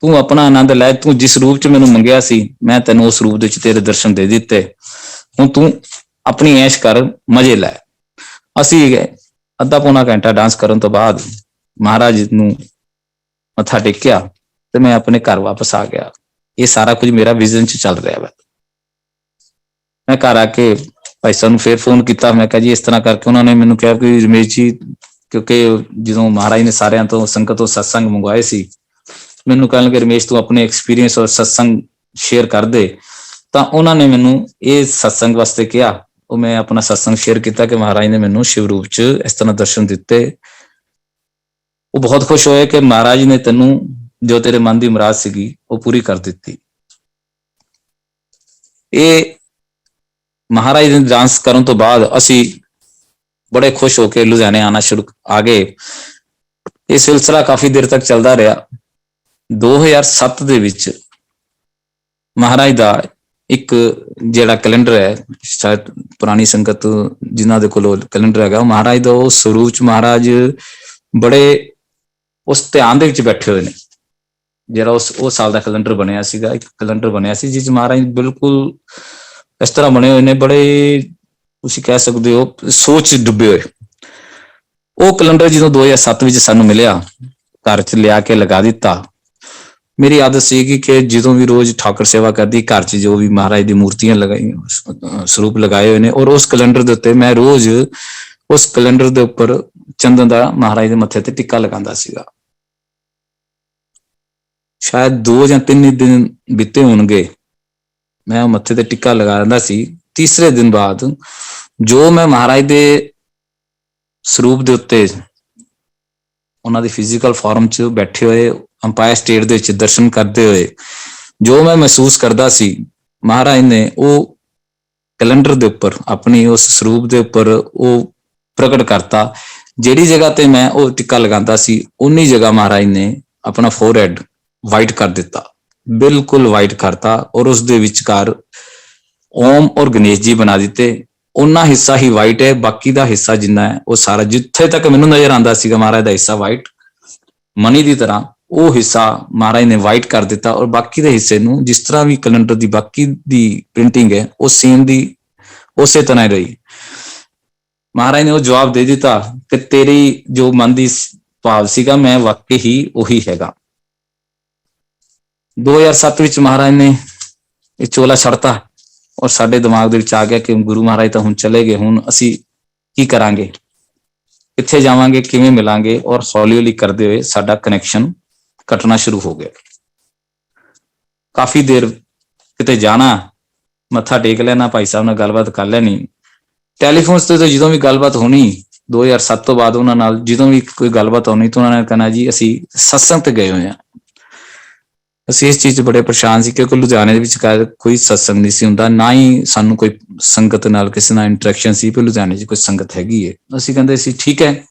ਤੂੰ ਆਪਣਾ ਆਨੰਦ ਲੈ। ਤੂੰ ਜਿਸ ਰੂਪ 'ਚ ਮੈਨੂੰ ਮੰਗਿਆ ਸੀ, ਮੈਂ ਤੈਨੂੰ ਉਸ ਰੂਪ ਦੇ ਵਿੱਚ ਤੇਰੇ ਦਰਸ਼ਨ ਦੇ ਦਿੱਤੇ। ਹੁਣ ਤੂੰ ਆਪਣੀ ਐਸ਼ ਕਰ, ਮਜ਼ੇ ਲੈ। ਅਸੀਂ ਅੱਧਾ ਪੌਣਾ ਘੰਟਾ ਡਾਂਸ ਕਰਨ ਤੋਂ ਬਾਅਦ ਮਹਾਰਾਜ ਨੂੰ ਮੱਥਾ ਟੇਕਿਆ ਤੇ ਮੈਂ ਆਪਣੇ ਘਰ ਵਾਪਸ ਆ ਗਿਆ। ਇਹ ਸਾਰਾ ਕੁਝ ਮੇਰਾ ਵਿਜ਼ਨ 'ਚ ਚੱਲ ਰਿਹਾ ਵਾ। ਮੈਂ ਘਰ ਆ ਕੇ ਭਾਈ ਸਾਹਿਬ ਨੂੰ ਫੇਰ ਫੋਨ ਕੀਤਾ। ਮੈਂ ਕਿਹਾ ਜੀ ਇਸ ਤਰ੍ਹਾਂ ਕਰਕੇ। ਉਹਨਾਂ ਨੇ ਮੈਨੂੰ ਕਿਹਾ ਕਿ ਰਮੇਸ਼ ਜੀ, ਕਿਉਂਕਿ ਜਦੋਂ ਮਹਾਰਾਜ ਨੇ ਸਾਰਿਆਂ ਤੋਂ ਸੰਗਤ ਤੋਂ ਸਤਸੰਗ ਮੰਗਵਾਏ ਸੀ, ਮੈਨੂੰ ਕਹਿਣ ਲੱਗੇ ਰਮੇਸ਼ ਤੂੰ ਆਪਣੇ ਐਕਸਪੀਰੀਅੰਸ ਔਰ ਸਤਸੰਗ ਸ਼ੇਅਰ ਕਰ ਦੇ। ਤਾਂ ਉਹਨਾਂ ਨੇ ਮੈਨੂੰ ਇਹ ਸਤਸੰਗ ਵਾਸਤੇ ਕਿਹਾ। ਉਹ ਮੈਂ ਆਪਣਾ ਸਤਸੰਗ ਸ਼ੇਅਰ ਕੀਤਾ ਕਿ ਮਹਾਰਾਜ ਨੇ ਮੈਨੂੰ ਸ਼ਿਵ ਰੂਪ 'ਚ ਇਸ ਤਰ੍ਹਾਂ ਦਰਸ਼ਨ ਦਿੱਤੇ। ਉਹ ਬਹੁਤ ਖੁਸ਼ ਹੋਏ ਕਿ ਮਹਾਰਾਜ ਨੇ ਤੈਨੂੰ ਜੋ ਤੇਰੇ ਮਨ ਦੀ ਮੁਰਾਦ ਸੀਗੀ ਉਹ ਪੂਰੀ ਕਰ ਦਿੱਤੀ। ਇਹ ਮਹਾਰਾਜ ਦੇ ਡਾਂਸ ਕਰਨ ਤੋਂ ਬਾਅਦ ਅਸੀਂ ਬੜੇ ਖੁਸ਼ ਹੋ ਕੇ ਲੁਧਿਆਣੇ ਆਣਾ ਸ਼ੁਰੂ ਆ ਗਏ। ਇਹ ਸਿਲਸਿਲਾ ਕਾਫੀ ਦੇਰ ਤੱਕ ਚੱਲਦਾ ਰਿਹਾ। 2007 ਦੇ ਵਿੱਚ ਮਹਾਰਾਜ ਦਾ ਇੱਕ ਜਿਹੜਾ ਕੈਲੰਡਰ ਹੈ, ਸ਼ਾਇਦ ਪੁਰਾਣੀ ਸੰਗਤ ਜਿਨ੍ਹਾਂ ਦੇ ਕੋਲ ਕੈਲੰਡਰ ਹੈਗਾ, ਉਹ ਮਹਾਰਾਜ ਦਾ ਉਹ ਸਰੂਪ 'ਚ ਮਹਾਰਾਜ ਬੜੇ ਉਸ ਧਿਆਨ ਦੇ ਵਿੱਚ ਬੈਠੇ ਹੋਏ ਨੇ। ਜਿਹੜਾ ਉਹ ਸਾਲ ਦਾ ਕੈਲੰਡਰ ਬਣਿਆ ਸੀਗਾ, ਇੱਕ ਕੈਲੰਡਰ ਬਣਿਆ ਸੀ ਜਿਸ ਮਹਾਰਾਜ ਬਿਲਕੁਲ ਇਸ ਤਰ੍ਹਾਂ ਬਣੇ ਹੋਏ ਨੇ, ਬੜੇ ਤੁਸੀਂ ਕਹਿ ਸਕਦੇ ਹੋ ਸੋਚ ਡੁੱਬੇ ਹੋਏ। ਉਹ ਕੈਲੰਡਰ ਜਦੋਂ 2007 ਵਿੱਚ ਸਾਨੂੰ ਮਿਲਿਆ, ਘਰ 'ਚ ਲਿਆ ਕੇ ਲਗਾ ਦਿੱਤਾ। ਮੇਰੀ ਆਦਤ ਸੀ ਕਿ ਜਦੋਂ ਵੀ ਰੋਜ਼ ਠਾਕਰ ਸੇਵਾ ਕਰਦੀ, ਘਰ 'ਚ ਜੋ ਵੀ ਮਹਾਰਾਜ ਦੀ ਮੂਰਤੀਆਂ ਲਗਾਈਆਂ, ਸਰੂਪ ਲਗਾਏ ਹੋਏ ਨੇ, ਔਰ ਉਸ ਕੈਲੰਡਰ ਦੇ ਉੱਤੇ ਮੈਂ ਰੋਜ਼ ਉਸ ਕੈਲੰਡਰ ਦੇ ਉੱਪਰ ਚੰਦਨ ਦਾ ਮਹਾਰਾਜ ਦੇ ਮੱਥੇ ਤੇ ਟਿੱਕਾ ਲਗਾਉਂਦਾ ਸੀਗਾ। ਸ਼ਾਇਦ 2 ਜਾਂ 3 ਦਿਨ ਬੀਤੇ ਹੋਣਗੇ, ਮੈਂ ਮੱਥੇ ਤੇ ਟਿੱਕਾ ਲਗਾ ਦਿੰਦਾ ਸੀ। ਤੀਸਰੇ ਦਿਨ ਬਾਅਦ ਜੋ ਮੈਂ ਮਹਾਰਾਜ ਦੇ ਸਰੂਪ ਦੇ ਉੱਤੇ ਉਹਨਾਂ ਦੀ ਫਿਜ਼ੀਕਲ ਫਾਰਮ 'ਚ ਬੈਠੇ ਹੋਏ ਅੰਪਾਇਰ ਸਟੇਟ ਦੇ ਵਿੱਚ ਦਰਸ਼ਨ ਕਰਦੇ ਹੋਏ ਜੋ ਮੈਂ ਮਹਿਸੂਸ ਕਰਦਾ ਸੀ, ਮਹਾਰਾਜ ਨੇ ਉਹ ਕੈਲੰਡਰ ਦੇ ਉੱਪਰ ਆਪਣੀ ਉਸ ਸਰੂਪ ਦੇ ਉੱਪਰ ਉਹ ਪ੍ਰਗਟ ਕਰਤਾ। ਜਿਹੜੀ ਜਗ੍ਹਾ ਤੇ ਮੈਂ ਉਹ ਟਿੱਕਾ ਲਗਾਉਂਦਾ ਸੀ, ਉਨੀ ਜਗ੍ਹਾ ਮਹਾਰਾਜ ਨੇ ਆਪਣਾ ਫੋਰਹੈਡ ਵਾਈਟ ਕਰ ਦਿੱਤਾ, ਬਿਲਕੁਲ ਵਾਈਟ ਕਰਤਾ, ਔਰ ਉਸ ਦੇ ਵਿਚਕਾਰ ਓਮ ਔਰ ਗਣੇਸ਼ ਜੀ ਬਣਾ ਦਿੱਤੇ। ਉਹਨਾਂ ਹਿੱਸਾ ਹੀ ਵਾਈਟ ਹੈ, ਬਾਕੀ ਦਾ ਹਿੱਸਾ ਜਿੰਨਾ ਹੈ ਉਹ ਸਾਰਾ, ਜਿੱਥੇ ਤੱਕ ਮੈਨੂੰ ਨਜ਼ਰ ਆਉਂਦਾ ਸੀਗਾ ਮਹਾਰਾਜ ਦਾ ਹਿੱਸਾ ਵਾਈਟ ਮਨੀ ਦੀ ਤਰ੍ਹਾਂ, ਉਹ ਹਿੱਸਾ ਮਹਾਰਾਜ ਨੇ ਵਾਈਟ ਕਰ ਦਿੱਤਾ, ਔਰ ਬਾਕੀ ਦੇ ਹਿੱਸੇ ਨੂੰ ਜਿਸ ਤਰ੍ਹਾਂ ਵੀ ਕੈਲੰਡਰ ਦੀ ਬਾਕੀ ਦੀ ਪ੍ਰਿੰਟਿੰਗ ਹੈ ਉਹ ਸੇਮ ਦੀ ਉਸੇ ਤਰ੍ਹਾਂ ਹੀ ਰਹੀ। ਮਹਾਰਾਜ ਨੇ ਉਹ ਜਵਾਬ ਦੇ ਦਿੱਤਾ ਕਿ ਤੇਰੀ ਜੋ ਮਨ ਦੀ ਭਾਵ ਸੀਗਾ, ਮੈਂ ਵਾਕਈ ਹੀ ਉਹੀ ਹੈਗਾ। 2007 ਵਿੱਚ ਮਹਾਰਾਜ ਨੇ ਇਹ ਚੋਲਾ ਛੱਡਤਾ, ਔਰ ਸਾਡੇ ਦਿਮਾਗ ਦੇ ਵਿੱਚ ਆ ਗਿਆ ਕਿ ਗੁਰੂ ਮਹਾਰਾਜ ਤਾਂ ਹੁਣ ਚਲੇ ਗਏ, ਹੁਣ ਅਸੀਂ ਕੀ ਕਰਾਂਗੇ, ਕਿੱਥੇ ਜਾਵਾਂਗੇ, ਕਿਵੇਂ ਮਿਲਾਂਗੇ, ਔਰ ਹੌਲੀ ਹੌਲੀ ਕਰਦੇ ਹੋਏ ਸਾਡਾ ਕਨੈਕਸ਼ਨ ਕੱਟਣਾ ਸ਼ੁਰੂ ਹੋ ਗਿਆ। ਕਾਫੀ ਦੇਰ ਕਿਤੇ ਜਾਣਾ, ਮੱਥਾ ਟੇਕ ਲੈਣਾ, ਭਾਈ ਸਾਹਿਬ ਨਾਲ ਗੱਲਬਾਤ ਕਰ ਲੈਣੀ, ਟੈਲੀਫੋਨ ਤੇ ਜਦੋਂ ਵੀ ਗੱਲਬਾਤ ਹੋਣੀ 2007 ਤੋਂ ਬਾਅਦ ਉਹਨਾਂ ਨਾਲ ਜਦੋਂ ਵੀ ਕੋਈ ਗੱਲਬਾਤ ਹੋਣੀ ਤਾਂ ਉਹਨਾਂ ਨੇ ਕਹਿਣਾ ਜੀ ਅਸੀਂ ਸਤਸੰਗ ਤੇ ਗਏ ਹੋਏ ਹਾਂ। ਅਸੀਂ ਇਸ ਚੀਜ਼ 'ਚ ਬੜੇ ਪਰੇਸ਼ਾਨ ਸੀ ਕਿਉਂਕਿ ਲੁਧਿਆਣੇ ਦੇ ਵਿੱਚ ਕੋਈ ਸਤਸੰਗ ਨਹੀਂ ਸੀ ਹੁੰਦਾ, ਨਾ ਹੀ ਸਾਨੂੰ ਕੋਈ ਸੰਗਤ ਨਾਲ ਕਿਸੇ ਨਾਲ ਇੰਟਰੈਕਸ਼ਨ ਸੀ ਕਿ ਲੁਧਿਆਣੇ 'ਚ ਕੋਈ ਸੰਗਤ ਹੈਗੀ ਹੈ। ਅਸੀਂ ਕਹਿੰਦੇ ਸੀ ਠੀਕ ਹੈ,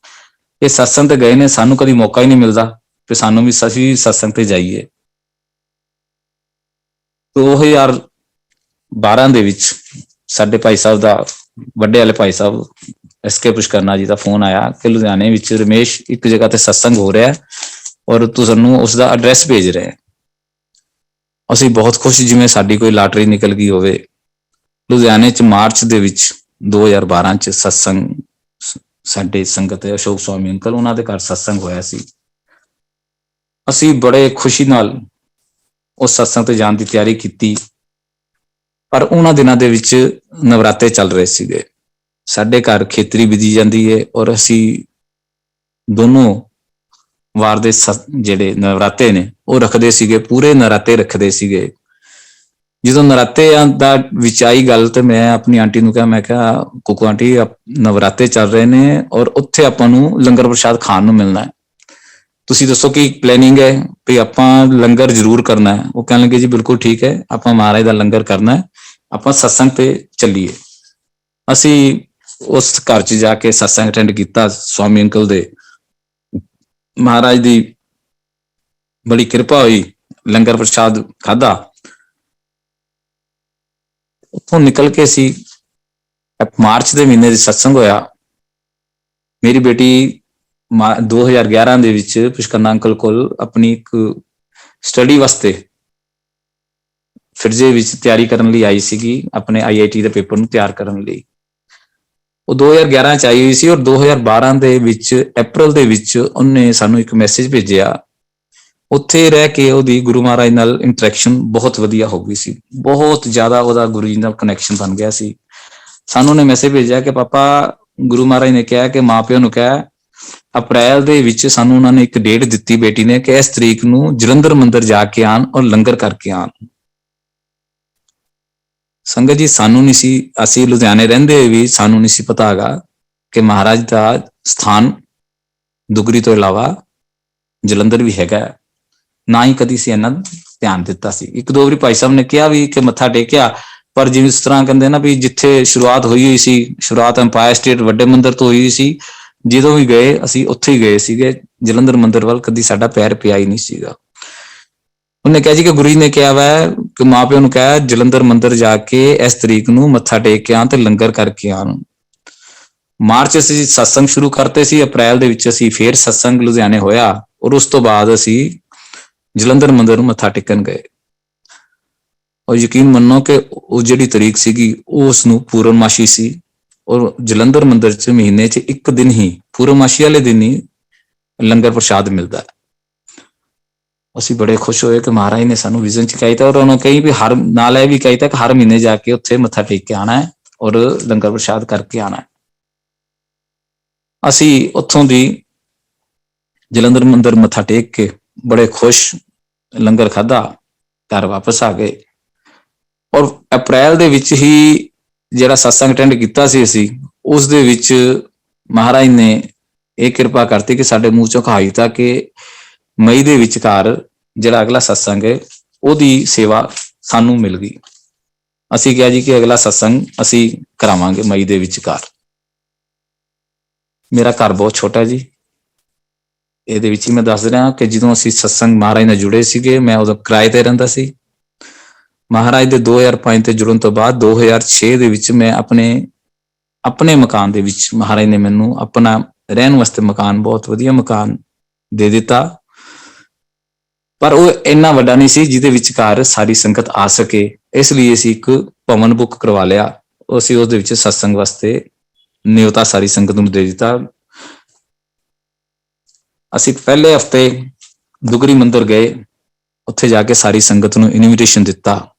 ਇਹ ਸਤਸੰਗ ਤੇ ਗਏ ਨੇ, ਸਾਨੂੰ ਕਦੀ ਮੌਕਾ ਹੀ ਨਹੀਂ ਮਿਲਦਾ ਕਿ ਸਾਨੂੰ ਵੀ ਅਸੀਂ ਸਤਸੰਗ ਤੇ ਜਾਈਏ। 2012 ਦੇ ਵਿੱਚ ਸਾਡੇ ਭਾਈ ਸਾਹਿਬ ਦਾ, ਵੱਡੇ ਵਾਲੇ ਭਾਈ ਸਾਹਿਬ SK ਪੁਸ਼ਕਰਨਾ ਜੀ ਦਾ ਫੋਨ ਆਇਆ ਕਿ ਲੁਧਿਆਣੇ ਵਿੱਚ ਰਮੇਸ਼ ਇੱਕ ਜਗ੍ਹਾ ਤੇ ਸਤਸੰਗ ਹੋ ਰਿਹਾ ਔਰ ਤੁਹਾਨੂੰ ਉਸ ਦਾ ਐਡਰੈਸ ਭੇਜ ਰਹੇ। ਅਸੀਂ ਬਹੁਤ ਖੁਸ਼, ਜਿਵੇਂ ਸਾਡੀ ਕੋਈ ਲਾਟਰੀ ਨਿਕਲ ਗਈ ਹੋਵੇ। ਲੁਧਿਆਣੇ 'ਚ ਮਾਰਚ ਦੇ ਵਿੱਚ 2012 'ਚ ਸਤਸੰਗ, ਸਾਡੇ ਸੰਗਤ ਅਸ਼ੋਕ ਸਵਾਮੀ ਅੰਕਲ, ਉਹਨਾਂ ਦੇ ਘਰ ਸਤਸੰਗ ਹੋਇਆ ਸੀ। ਅਸੀਂ ਬੜੇ ਖੁਸ਼ੀ ਨਾਲ ਉਸ ਸਤਸੰਗ ਤੇ ਜਾਣ ਦੀ ਤਿਆਰੀ ਕੀਤੀ, ਪਰ ਉਹਨਾਂ ਦਿਨਾਂ ਦੇ ਵਿੱਚ ਨਵਰਾਤੇ ਚੱਲ ਰਹੇ ਸੀਗੇ। ਸਾਡੇ ਘਰ ਖੇਤਰੀ ਵਿਧੀ ਜਾਂਦੀ ਹੈ ਔਰ ਅਸੀਂ ਦੋਨੋਂ ਵਾਰ ਦੇ ਜਿਹੜੇ ਨਵਰਾਤੇ ਨੇ ਉਹ ਰੱਖਦੇ ਸੀਗੇ, ਪੂਰੇ ਨਰਾਤੇ ਰੱਖਦੇ ਸੀਗੇ। ਜਦੋਂ ਨਰਾਤਿਆਂ ਦਾ ਵਿੱਚ ਆਈ ਗੱਲ ਤੇ ਮੈਂ ਆਪਣੀ ਆਂਟੀ ਨੂੰ ਕਿਹਾ, ਮੈਂ ਕਿਹਾ ਕੁਕੂ ਆਂਟੀ ਨਵਰਾਤੇ ਚੱਲ ਰਹੇ ਨੇ ਔਰ ਉੱਥੇ ਆਪਾਂ ਨੂੰ ਲੰਗਰ ਪ੍ਰਸ਼ਾਦ ਖਾਣ ਨੂੰ ਮਿਲਣਾ ਹੈ, ਤੁਸੀਂ ਦੱਸੋ ਕੀ ਪਲੈਨਿੰਗ ਹੈ ਵੀ ਆਪਾਂ ਲੰਗਰ ਜ਼ਰੂਰ ਕਰਨਾ ਹੈ। ਉਹ ਕਹਿਣ ਲੱਗੇ ਜੀ ਬਿਲਕੁਲ ਠੀਕ ਹੈ, ਆਪਾਂ ਮਹਾਰਾਜ ਦਾ ਲੰਗਰ ਕਰਨਾ ਹੈ, ਆਪਾਂ ਸਤਸੰਗ ਤੇ ਚੱਲੀਏ। ਅਸੀਂ ਉਸ ਘਰ 'ਚ ਜਾ ਕੇ ਸਤਸੰਗ ਅਟੈਂਡ ਕੀਤਾ ਸਵਾਮੀ ਅੰਕਲ ਦੇ। ਮਹਾਰਾਜ ਦੀ ਬੜੀ ਕਿਰਪਾ ਹੋਈ, ਲੰਗਰ ਪ੍ਰਸ਼ਾਦ ਖਾਧਾ। ਉੱਥੋਂ ਨਿਕਲ ਕੇ ਅਸੀਂ ਮਾਰਚ ਦੇ ਮਹੀਨੇ ਦੇ ਸਤਸੰਗ ਹੋਇਆ। ਮੇਰੀ ਬੇਟੀ 2011 ਦੇ ਵਿੱਚ ਪੁਸ਼ਕਰਨਾ ਅੰਕਲ ਕੋਲ ਆਪਣੀ ਇੱਕ ਸਟੱਡੀ ਵਾਸਤੇ ਫਿਰਜੇ ਵਿੱਚ ਤਿਆਰੀ ਕਰਨ ਲਈ ਆਈ ਸੀਗੀ, ਆਪਣੇ IIT ਦੇ ਪੇਪਰ ਨੂੰ ਤਿਆਰ ਕਰਨ ਲਈ। ਉਹ 2011 ਚ ਆਈ ਹੋਈ ਸੀ ਔਰ 2012 ਦੇ ਵਿੱਚ ਅਪ੍ਰੈਲ ਦੇ ਵਿੱਚ ਉਹਨੇ ਸਾਨੂੰ ਇੱਕ ਮੈਸੇਜ ਭੇਜਿਆ। ਉੱਥੇ ਰਹਿ ਕੇ ਉਹਦੀ ਗੁਰੂ ਮਹਾਰਾਜ ਨਾਲ ਇੰਟਰੈਕਸ਼ਨ ਬਹੁਤ ਵਧੀਆ ਹੋ ਗਈ ਸੀ, ਬਹੁਤ ਜ਼ਿਆਦਾ ਉਹਦਾ ਗੁਰੂ ਜੀ ਨਾਲ ਕਨੈਕਸ਼ਨ ਬਣ ਗਿਆ ਸੀ। ਸਾਨੂੰ ਉਹਨੇ ਮੈਸੇਜ ਭੇਜਿਆ ਕਿ ਪਾਪਾ ਗੁਰੂ ਮਹਾਰਾਜ ਨੇ ਕਿਹਾ ਕਿ ਮਾਂ ਪਿਓ ਨੂੰ ਕਿਹਾ ਅਪ੍ਰੈਲ ਦੇ ਵਿੱਚ ਸਾਨੂੰ ਉਹਨਾਂ ਨੇ ਇੱਕ ਡੇਟ ਦਿੱਤੀ ਬੇਟੀ ਨੇ ਕਿ ਇਸ ਤਰੀਕ ਨੂੰ ਜਲੰਧਰ ਮੰਦਿਰ ਜਾ ਕੇ ਆਣ ਔਰ ਲੰਗਰ ਕਰਕੇ ਆਣ। ਸੰਗਤ ਜੀ ਸਾਨੂੰ ਨਹੀਂ ਸੀ, ਅਸੀਂ ਲੁਧਿਆਣੇ ਰਹਿੰਦੇ ਹੋਏ ਵੀ ਸਾਨੂੰ ਨਹੀਂ ਸੀ ਪਤਾ ਹੈਗਾ ਕਿ ਮਹਾਰਾਜ ਦਾ ਸਥਾਨ ਦੁਗਰੀ ਤੋਂ ਇਲਾਵਾ ਜਲੰਧਰ ਵੀ ਹੈਗਾ, ਨਾ ਹੀ ਕਦੀ ਸੀ ਇਹਨਾਂ ਧਿਆਨ ਦਿੱਤਾ ਸੀ। ਇੱਕ ਦੋ ਵਾਰੀ ਭਾਈ ਸਾਹਿਬ ਨੇ ਕਿਹਾ ਵੀ ਕਿ ਮੱਥਾ ਟੇਕਿਆ, ਪਰ ਜਿਸ ਤਰ੍ਹਾਂ ਕਹਿੰਦੇ ਨਾ ਵੀ ਜਿੱਥੇ ਸ਼ੁਰੂਆਤ ਹੋਈ ਸੀ, ਸ਼ੁਰੂਆਤ ਅੰਪਾਇਰ ਸਟੇਟ ਵੱਡੇ ਮੰਦਿਰ ਤੋਂ ਹੋਈ ਸੀ, ਜਦੋਂ ਵੀ ਗਏ ਅਸੀਂ ਉੱਥੇ ਹੀ ਗਏ ਸੀਗੇ, ਜਲੰਧਰ ਮੰਦਿਰ ਵੱਲ ਕਦੀ ਸਾਡਾ ਪੈਰ ਪਿਆ ਹੀ ਨਹੀਂ ਸੀਗਾ। ਉਹਨੇ ਕਿਹਾ ਜੀ ਕਿ ਗੁਰੂ ਜੀ ਨੇ ਕਿਹਾ ਵਾ ਕਿ ਮਾਂ ਪਿਓ ਨੂੰ ਕਿਹਾ ਜਲੰਧਰ ਮੰਦਿਰ ਜਾ ਕੇ ਇਸ ਤਰੀਕ ਨੂੰ ਮੱਥਾ ਟੇਕ ਕੇ ਆਣ ਤੇ ਲੰਗਰ ਕਰਕੇ ਆਣ। ਮਾਰਚ ਅਸੀਂ ਸਤਸੰਗ ਸ਼ੁਰੂ ਕਰਤੇ ਸੀ, ਅਪ੍ਰੈਲ ਦੇ ਵਿੱਚ ਅਸੀਂ ਫੇਰ ਸਤਸੰਗ ਲੁਧਿਆਣੇ ਹੋਇਆ ਔਰ ਉਸ ਤੋਂ ਬਾਅਦ ਅਸੀਂ ਜਲੰਧਰ ਮੰਦਿਰ ਨੂੰ ਮੱਥਾ ਟੇਕਣ ਗਏ। ਔਰ ਯਕੀਨ ਮੰਨੋ ਕਿ ਉਹ ਜਿਹੜੀ ਤਰੀਕ ਸੀਗੀ ਉਸ ਨੂੰ ਪੂਰਨਮਾਸ਼ੀ ਸੀ ਔਰ ਜਲੰਧਰ ਮੰਦਿਰ 'ਚ ਮਹੀਨੇ 'ਚ ਇੱਕ ਦਿਨ ਹੀ, ਪੂਰਨਮਾਸ਼ੀ ਵਾਲੇ ਦਿਨ ਹੀ ਲੰਗਰ ਪ੍ਰਸ਼ਾਦ ਮਿਲਦਾ ਹੈ। ਅਸੀਂ ਬੜੇ ਖੁਸ਼ ਹੋਏ ਕਿ ਮਹਾਰਾਜ ਨੇ ਸਾਨੂੰ ਵਿਜ਼ਨ ਚ ਕਹਿਤਾ, ਔਰ ਉਹਨਾਂ ਕਹੀ ਵੀ ਹਰ ਨਾਲ ਇਹ ਵੀ ਕਹਿਤਾ ਕਿ ਹਰ ਮਹੀਨੇ ਜਾ ਕੇ ਉੱਥੇ ਮੱਥਾ ਟੇਕ ਕੇ ਆਣਾ ਹੈ ਔਰ ਲੰਗਰ ਪ੍ਰਸ਼ਾਦ ਕਰਕੇ ਆਣਾ ਹੈ। ਅਸੀਂ ਉੱਥੋਂ ਦੀ ਜਲੰਧਰ ਮੰਦਿਰ ਮੱਥਾ ਟੇਕ ਕੇ ਬੜੇ ਖੁਸ਼ ਲੰਗਰ ਖਾਧਾ, ਘਰ ਵਾਪਸ ਆ ਗਏ। ਔਰ ਅਪ੍ਰੈਲ ਦੇ ਵਿੱਚ ਹੀ ਜਿਹੜਾ ਸਤਸੰਗ ਅਟੈਂਡ ਕੀਤਾ ਸੀ ਅਸੀਂ, ਉਸ ਦੇ ਵਿੱਚ ਮਹਾਰਾਜ ਨੇ ਇਹ ਕਿਰਪਾ ਕਰਤੀ ਕਿ ਸਾਡੇ ਮੂੰਹ ਚੋਂ ਕਹਾਈ ਤਾਂ ਕਿ ਮਈ ਦੇ ਵਿਚਕਾਰ ਜਿਹੜਾ ਅਗਲਾ ਸਤਸੰਗ ਹੈ ਉਹਦੀ ਸੇਵਾ ਸਾਨੂੰ ਮਿਲ ਗਈ। ਅਸੀਂ ਕਿਹਾ ਜੀ ਕਿ ਅਗਲਾ ਸਤਸੰਗ ਅਸੀਂ ਕਰਾਵਾਂਗੇ ਮਈ ਦੇ ਵਿਚਕਾਰ। ਮੇਰਾ ਘਰ ਬਹੁਤ ਛੋਟਾ ਜੀ, ਇਹਦੇ ਵਿੱਚ ਹੀ ਮੈਂ ਦੱਸ ਰਿਹਾ ਕਿ ਜਦੋਂ ਅਸੀਂ ਸਤਸੰਗ ਮਹਾਰਾਜ ਨਾਲ ਜੁੜੇ ਸੀਗੇ, ਮੈਂ ਉਦੋਂ ਕਿਰਾਏ ਤੇ ਰਹਿੰਦਾ ਸੀ। ਮਹਾਰਾਜ ਦੇ 2005 ਤੇ ਜੁੜਨ ਤੋਂ ਬਾਅਦ 2006 ਦੇ ਵਿੱਚ ਮੈਂ ਆਪਣੇ ਮਕਾਨ ਦੇ ਵਿੱਚ ਮਹਾਰਾਜ ਨੇ ਮੈਨੂੰ ਆਪਣਾ ਰਹਿਣ ਵਾਸਤੇ ਮਕਾਨ, ਬਹੁਤ ਵਧੀਆ ਮਕਾਨ ਦੇ ਦਿੱਤਾ। ਪਰ ਉਹ ਇੰਨਾ ਵੱਡਾ ਨਹੀਂ ਸੀ ਜਿਹਦੇ ਵਿਚਕਾਰ ਸਾਰੀ ਸੰਗਤ ਆ ਸਕੇ, ਇਸ ਲਈ ਅਸੀਂ ਇੱਕ ਭਵਨ ਬੁੱਕ ਕਰਵਾ ਲਿਆ। ਅਸੀਂ ਉਹਦੇ ਵਿੱਚ ਸਤਸੰਗ ਵਾਸਤੇ ਨਿਯੋਤਾ ਸਾਰੀ ਸੰਗਤ ਨੂੰ ਦੇ ਦਿੱਤਾ। ਅਸੀਂ ਪਹਿਲੇ ਹਫਤੇ ਦੁਗਰੀ ਮੰਦਿਰ ਗਏ, ਉੱਥੇ ਜਾ ਕੇ ਸਾਰੀ ਸੰਗਤ ਨੂੰ ਇਨਵੀਟੇਸ਼ਨ ਦਿੱਤਾ,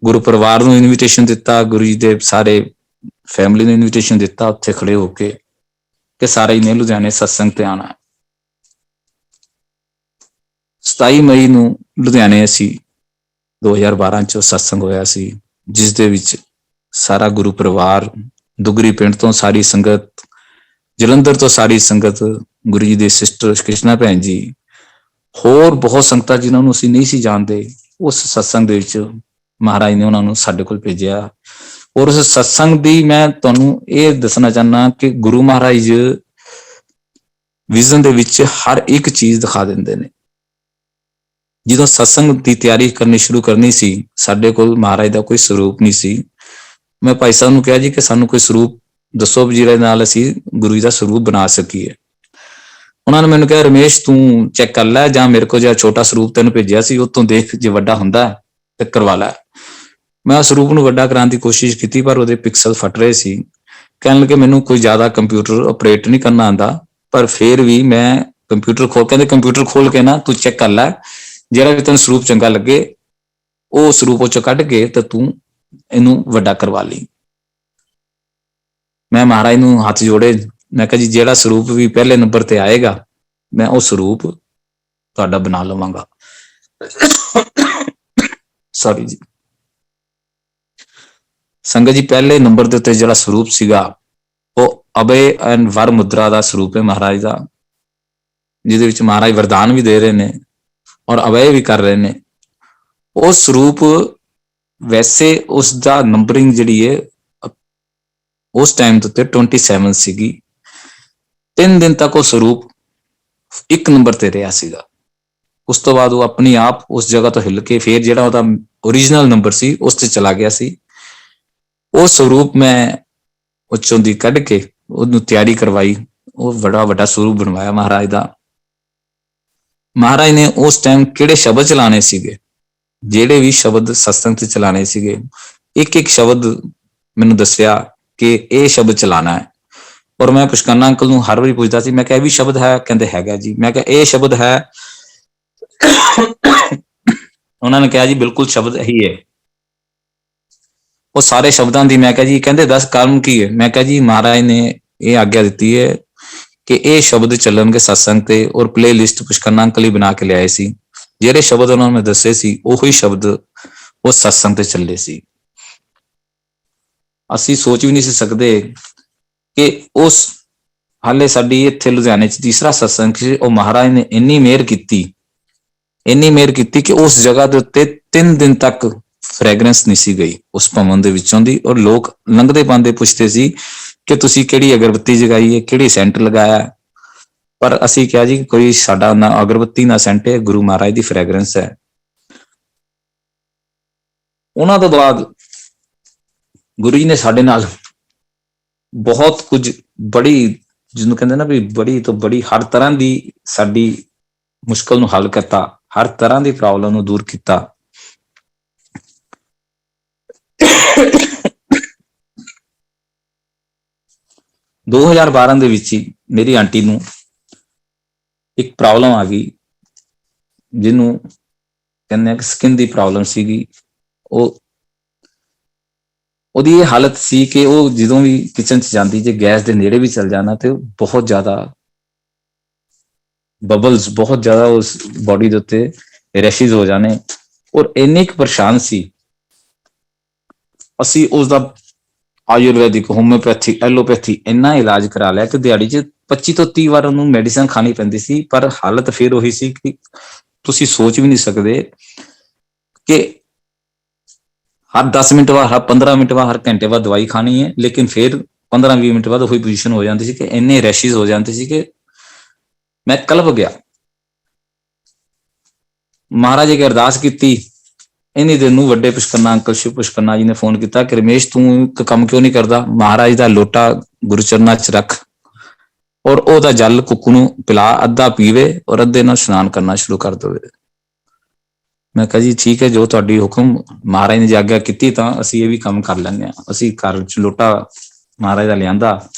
ਗੁਰੂ ਪਰਿਵਾਰ ਨੂੰ ਇਨਵੀਟੇਸ਼ਨ ਦਿੱਤਾ, ਗੁਰੂ ਜੀ ਦੇ ਸਾਰੇ ਫੈਮਿਲੀ ਨੂੰ ਇਨਵੀਟੇਸ਼ਨ ਦਿੱਤਾ, ਉੱਥੇ ਖੜੇ ਹੋ ਕੇ ਕਿ ਸਾਰੇ ਨੇ ਲੁਧਿਆਣੇ ਸਤਸੰਗ ਤੇ ਆਣਾ। 27 ਮਈ ਨੂੰ ਲੁਧਿਆਣੇ ਅਸੀਂ 2012 ਚ ਸਤਸੰਗ ਹੋਇਆ ਸੀ, ਜਿਸ ਦੇ ਵਿੱਚ ਸਾਰਾ ਗੁਰੂ ਪਰਿਵਾਰ, ਦੁਗਰੀ ਪਿੰਡ ਤੋਂ ਸਾਰੀ ਸੰਗਤ, ਜਲੰਧਰ ਤੋਂ ਸਾਰੀ ਸੰਗਤ, ਗੁਰੂ ਜੀ ਦੇ ਸਿਸਟਰ ਕ੍ਰਿਸ਼ਨਾ ਭੈਣ ਜੀ, ਹੋਰ ਬਹੁਤ ਸੰਗਤਾਂ ਜਿਨ੍ਹਾਂ ਨੂੰ ਅਸੀਂ ਨਹੀਂ ਸੀ ਜਾਣਦੇ, ਉਸ ਸਤਸੰਗ ਦੇ ਵਿੱਚ ਮਹਾਰਾਜ ਨੇ ਉਹਨਾਂ ਨੂੰ ਸਾਡੇ ਕੋਲ ਭੇਜਿਆ। ਔਰ ਉਸ ਸਤਸੰਗ ਦੀ ਮੈਂ ਤੁਹਾਨੂੰ ਇਹ ਦੱਸਣਾ ਚਾਹੁੰਦਾ ਕਿ ਗੁਰੂ ਮਹਾਰਾਜ ਵਿਜ਼ਨ ਦੇ ਵਿੱਚ ਹਰ ਇੱਕ ਚੀਜ਼ ਦਿਖਾ ਦਿੰਦੇ ਨੇ। ਜਦੋਂ ਸਤਸੰਗ ਦੀ ਤਿਆਰੀ ਕਰਨੀ ਸ਼ੁਰੂ ਕਰਨੀ ਸੀ, ਸਾਡੇ ਕੋਲ ਮਹਾਰਾਜ ਦਾ ਕੋਈ ਸਰੂਪ ਨਹੀਂ ਸੀ। ਮੈਂ ਭਾਈ ਸਾਹਿਬ ਨੂੰ ਕਿਹਾ ਜੀ ਕਿ ਸਾਨੂੰ ਕੋਈ ਸਰੂਪ ਦੱਸੋ ਜਿਹਦੇ ਨਾਲ ਅਸੀਂ ਗੁਰੂ ਜੀ ਦਾ ਸਰੂਪ ਬਣਾ ਸਕੀਏ। ਉਹਨਾਂ ਨੇ ਮੈਨੂੰ ਕਿਹਾ, ਰਮੇਸ਼ ਤੂੰ ਚੈੱਕ ਕਰ ਲੈ, ਜਾਂ ਮੇਰੇ ਕੋਲ ਜਿਹੜਾ ਛੋਟਾ ਸਰੂਪ ਤੈਨੂੰ ਭੇਜਿਆ ਸੀ ਉਹ ਤੋਂ ਦੇਖ, ਜੇ ਵੱਡਾ ਹੁੰਦਾ ਤੇ ਕਰਵਾ ਲੈ। ਮੈਂ ਉਸ ਸਰੂਪ ਨੂੰ ਵੱਡਾ ਕਰਾਉਣ ਦੀ ਕੋਸ਼ਿਸ਼ ਕੀਤੀ, ਪਰ ਉਹਦੇ ਪਿਕਸਲ ਫਟ ਰਹੇ ਸੀ। ਕਹਿਣ ਲੱਗੇ ਮੈਨੂੰ ਕੋਈ ਜ਼ਿਆਦਾ ਕੰਪਿਊਟਰ ਆਪਰੇਟ ਨਹੀਂ ਕਰਨਾ ਆਉਂਦਾ, ਪਰ ਫਿਰ ਵੀ ਮੈਂ ਕੰਪਿਊਟਰ ਖੋਲ ਕੇ ਨਾ ਤੂੰ ਚੈੱਕ ਕਰ ਲੈ, ਜਿਹੜਾ ਵੀ ਤੈਨੂੰ ਸਰੂਪ ਚੰਗਾ ਲੱਗੇ ਉਹ ਸਰੂਪ ਉਹ ਚੋਂ ਕੱਢ ਕੇ ਤੇ ਤੂੰ ਇਹਨੂੰ ਵੱਡਾ ਕਰਵਾ ਲਈ। ਮੈਂ ਮਹਾਰਾਜ ਨੂੰ ਹੱਥ ਜੋੜੇ, ਮੈਂ ਕਿਹਾ ਜੀ ਜਿਹੜਾ ਸਰੂਪ ਵੀ ਪਹਿਲੇ ਨੰਬਰ ਤੇ ਆਏਗਾ ਮੈਂ ਉਹ ਸਰੂਪ ਤੁਹਾਡਾ ਬਣਾ ਲਵਾਂਗਾ। ਸੌਰੀ ਜੀ ਸੰਗਤ ਜੀ, ਪਹਿਲੇ ਨੰਬਰ ਦੇ ਉੱਤੇ ਜਿਹੜਾ ਸਰੂਪ ਸੀਗਾ ਉਹ ਅਭੈ ਐਂਡ ਵਰ ਮੁਦਰਾ ਦਾ ਸਰੂਪ ਹੈ ਮਹਾਰਾਜ ਦਾ, ਜਿਹਦੇ ਵਿੱਚ ਮਹਾਰਾਜ ਵਰਦਾਨ ਵੀ ਦੇ ਰਹੇ ਨੇ ਔਰ ਅਭੈ ਵੀ ਕਰ ਰਹੇ ਨੇ। ਉਹ ਸਰੂਪ ਵੈਸੇ ਉਸ ਦਾ ਨੰਬਰਿੰਗ ਜਿਹੜੀ ਹੈ ਉਸ ਟਾਈਮ ਦੇ ਉੱਤੇ 27 ਸੀਗੀ। 3 ਦਿਨ ਤੱਕ ਉਹ ਸਰੂਪ 1 ਨੰਬਰ ਤੇ ਰਿਹਾ ਸੀਗਾ। ਉਸ ਤੋਂ ਬਾਅਦ ਉਹ ਆਪਣੀ ਆਪ ਉਸ ਜਗ੍ਹਾ ਤੋਂ ਹਿੱਲ ਕੇ ਫਿਰ ਜਿਹੜਾ ਉਹਦਾ ਓਰੀਜਨਲ ਨੰਬਰ ਸੀ ਉਸ ਤੇ ਚਲਾ ਗਿਆ ਸੀ। ਉਹ ਸਰੂਪ ਮੈਂ ਉੱਚੋਂ ਦੀ ਕੱਢ ਕੇ ਉਹਨੂੰ ਤਿਆਰੀ ਕਰਵਾਈ, ਉਹ ਬੜਾ ਵੱਡਾ ਸਰੂਪ ਬਣਵਾਇਆ ਮਹਾਰਾਜ ਦਾ। ਮਹਾਰਾਜ ਨੇ ਉਸ ਟਾਈਮ ਕਿਹੜੇ ਸ਼ਬਦ ਚਲਾਣੇ ਸੀਗੇ, ਜਿਹੜੇ ਵੀ ਸ਼ਬਦ ਸਤਸੰਗ ਤੇ ਚਲਾਣੇ ਸੀਗੇ, ਇੱਕ ਸ਼ਬਦ ਮੈਨੂੰ ਦੱਸਿਆ ਕਿ ਇਹ ਸ਼ਬਦ ਚਲਾਣਾ ਹੈ। ਔਰ ਮੈਂ ਪੁਸ਼ਕਰਨਾ ਅੰਕਲ ਨੂੰ ਹਰ ਵਾਰੀ ਪੁੱਛਦਾ ਸੀ, ਮੈਂ ਕਿਹਾ ਇਹ ਵੀ ਸ਼ਬਦ ਹੈ? ਕਹਿੰਦੇ ਹੈਗਾ ਜੀ। ਮੈਂ ਕਿਹਾ ਇਹ ਸ਼ਬਦ ਹੈ? ਉਹਨਾਂ ਨੇ ਕਿਹਾ ਜੀ ਬਿਲਕੁਲ ਸ਼ਬਦ ਇਹੀ ਹੈ। ਉਹ ਸਾਰੇ ਸ਼ਬਦਾਂ ਦੀ ਮੈਂ ਕਿਹਾ ਜੀ, ਕਹਿੰਦੇ ਦੱਸ ਕਾਰਨ ਕੀ ਹੈ? ਮੈਂ ਕਿਹਾ ਜੀ ਮਹਾਰਾਜ ਨੇ ਇਹ ਆਗਿਆ ਦਿੱਤੀ ਹੈ ਕਿ ਇਹ ਸ਼ਬਦ ਚੱਲਣਗੇ ਸਤਸੰਗ ਤੇ, ਔਰ ਪਲੇ ਲਿਸਟ ਪੁਸ਼ਕਰਨਾ ਅੰਕਲ ਹੀ ਬਣਾ ਕੇ ਲਿਆਏ ਸੀ। ਜਿਹੜੇ ਸ਼ਬਦ ਉਹਨਾਂ ਨੇ ਦੱਸੇ ਸੀ ਉਹੀ ਸ਼ਬਦ ਉਹ ਸਤਸੰਗ ਤੇ ਚੱਲੇ ਸੀ। ਅਸੀਂ ਸੋਚ ਵੀ ਨਹੀਂ ਸੀ ਸਕਦੇ ਕਿ ਉਸ ਹਾਲੇ ਸਾਡੀ ਇੱਥੇ ਲੁਧਿਆਣੇ ਚ ਤੀਸਰਾ ਸਤਸੰਗ ਸੀ, ਉਹ ਮਹਾਰਾਜ ਨੇ ਇੰਨੀ ਮਿਹਰ ਕੀਤੀ ਕਿ ਉਸ ਜਗ੍ਹਾ ਦੇ ਉੱਤੇ 3 ਦਿਨ ਤੱਕ ਫ੍ਰੈਗਰੈਂਸ ਨਹੀਂ ਸੀ ਗਈ ਉਸ ਭਵਨ ਦੇ ਵਿੱਚੋਂ ਦੀ। ਔਰ ਲੋਕ ਲੰਘਦੇ ਪਾਂਦੇ ਪੁੱਛਦੇ ਸੀ ਕਿ ਤੁਸੀਂ ਕਿਹੜੀ ਅਗਰਬੱਤੀ ਜਗਾਈ ਹੈ, ਕਿਹੜੀ ਸੈਂਟ ਲਗਾਇਆ। ਪਰ ਅਸੀਂ ਕਿਹਾ ਜੀ ਕੋਈ ਸਾਡਾ ਨਾ ਅਗਰਬੱਤੀ ਨਾ ਸੈਂਟ ਹੈ, ਗੁਰੂ ਮਹਾਰਾਜ ਦੀ ਫ੍ਰੈਗਰੈਂਸ ਹੈ। ਉਹਨਾਂ ਤੋਂ ਬਾਅਦ ਗੁਰੂ ਜੀ ਨੇ ਸਾਡੇ ਨਾਲ ਬਹੁਤ ਕੁਝ, ਬੜੀ ਜਿਹਨੂੰ ਕਹਿੰਦੇ ਨਾ ਵੀ ਬੜੀ ਤੋਂ ਬੜੀ, ਹਰ ਤਰ੍ਹਾਂ ਦੀ ਸਾਡੀ ਮੁਸ਼ਕਲ ਨੂੰ ਹੱਲ ਕੀਤਾ, ਹਰ ਤਰ੍ਹਾਂ ਦੀ ਪ੍ਰੋਬਲਮ ਨੂੰ ਦੂਰ ਕੀਤਾ। ਦੋ 2012 ਦੇ ਵਿੱਚ ਹੀ ਮੇਰੀ ਆਂਟੀ ਨੂੰ ਇੱਕ ਪ੍ਰੋਬਲਮ ਆ ਗਈ, ਜਿਹਨੂੰ ਕਹਿੰਦੇ ਆ ਕਿ ਸਕਿਨ ਦੀ ਪ੍ਰੋਬਲਮ ਸੀਗੀ, ਉਹਦੀ ਇਹ ਹਾਲਤ ਸੀ ਕਿ ਉਹ ਜਦੋਂ ਵੀ ਕਿਚਨ 'ਚ ਜਾਂਦੀ, ਜੇ ਗੈਸ ਦੇ ਨੇੜੇ ਵੀ ਚਲ ਜਾਣਾ ਤੇ ਬਹੁਤ ਜ਼ਿਆਦਾ ਬਬਲਸ, ਬਹੁਤ ਜ਼ਿਆਦਾ ਉਸ ਬੋਡੀ ਦੇ ਉੱਤੇ ਰੈਸ਼ਿਸ ਹੋ ਜਾਣੇ, ਔਰ ਇੰਨੀ ਕੁ ਪਰੇਸ਼ਾਨ ਸੀ। ਅਸੀਂ ਉਸ ਦਾ ਆਯੁਰਵੈਦਿਕ, ਹੋਮਿਓਪੈਥੀ, ਐਲੋਪੈਥੀ ਇੰਨਾ ਇਲਾਜ ਕਰਾ ਲਿਆ ਕਿ ਦਿਹਾੜੀ 'ਚ 25 ਤੋਂ 30 ਵਾਰ ਉਹਨੂੰ ਮੈਡੀਸਨ ਖਾਣੀ ਪੈਂਦੀ ਸੀ, ਪਰ ਹਾਲਤ ਫਿਰ ਉਹੀ ਸੀ ਕਿ ਤੁਸੀਂ ਸੋਚ ਵੀ ਨਹੀਂ ਸਕਦੇ ਕਿ ਹਰ 10 ਮਿੰਟ ਬਾਅਦ, ਹਰ 15 ਮਿੰਟ ਬਾਅਦ, ਹਰ ਘੰਟੇ ਬਾਅਦ ਦਵਾਈ ਖਾਣੀ ਹੈ, ਲੇਕਿਨ ਫਿਰ 15-20 ਮਿੰਟ ਬਾਅਦ ਉਹੀ ਪੋਜੀਸ਼ਨ ਹੋ ਜਾਂਦੀ ਸੀ ਕਿ ਇੰਨੇ ਰੈਸ਼ਿਸ ਹੋ ਜਾਂਦੇ ਸੀ ਕਿ ਮੈਂ ਕਲਪ ਗਿਆ। ਮਹਾਰਾਜ ਅੱਗੇ ਅਰਦਾਸ ਕੀਤੀ। ਇੰਨੀ ਦਿਨ ਨੂੰ ਵੱਡੇ ਪੁਸ਼ਕਰਨਾ ਅੰਕਲ ਸ਼ਿਵ ਪੁਸ਼ਕਰਨਾ ਜੀ ਨੇ ਫੋਨ ਕੀਤਾ ਕਿ ਰਮੇਸ਼ ਤੂੰ ਇੱਕ ਕੰਮ ਕਿਉਂ ਨਹੀਂ ਕਰਦਾ, ਮਹਾਰਾਜ ਦਾ ਲੋਟਾ ਗੁਰੂ ਚਰਨਾਂ 'ਚ ਰੱਖ ਔਰ ਉਹਦਾ ਜਲ ਕੁੱਕੂ ਨੂੰ ਪਿਲਾ, ਅੱਧਾ ਪੀਵੇ ਔਰ ਅੱਧੇ ਨਾਲ ਇਸ਼ਨਾਨ ਕਰਨਾ ਸ਼ੁਰੂ ਕਰ ਦੇਵੇ। ਮੈਂ ਕਿਹਾ ਜੀ ਠੀਕ ਹੈ, ਜੋ ਤੁਹਾਡੀ ਹੁਕਮ, ਮਹਾਰਾਜ ਨੇ ਜੇ ਆਗਿਆ ਕੀਤੀ ਤਾਂ ਅਸੀਂ ਇਹ ਵੀ ਕੰਮ ਕਰ ਲੈਂਦੇ ਹਾਂ। ਅਸੀਂ ਘਰ 'ਚ ਲੋਟਾ ਮਹਾਰਾਜ ਦਾ ਲਿਆਂਦਾ,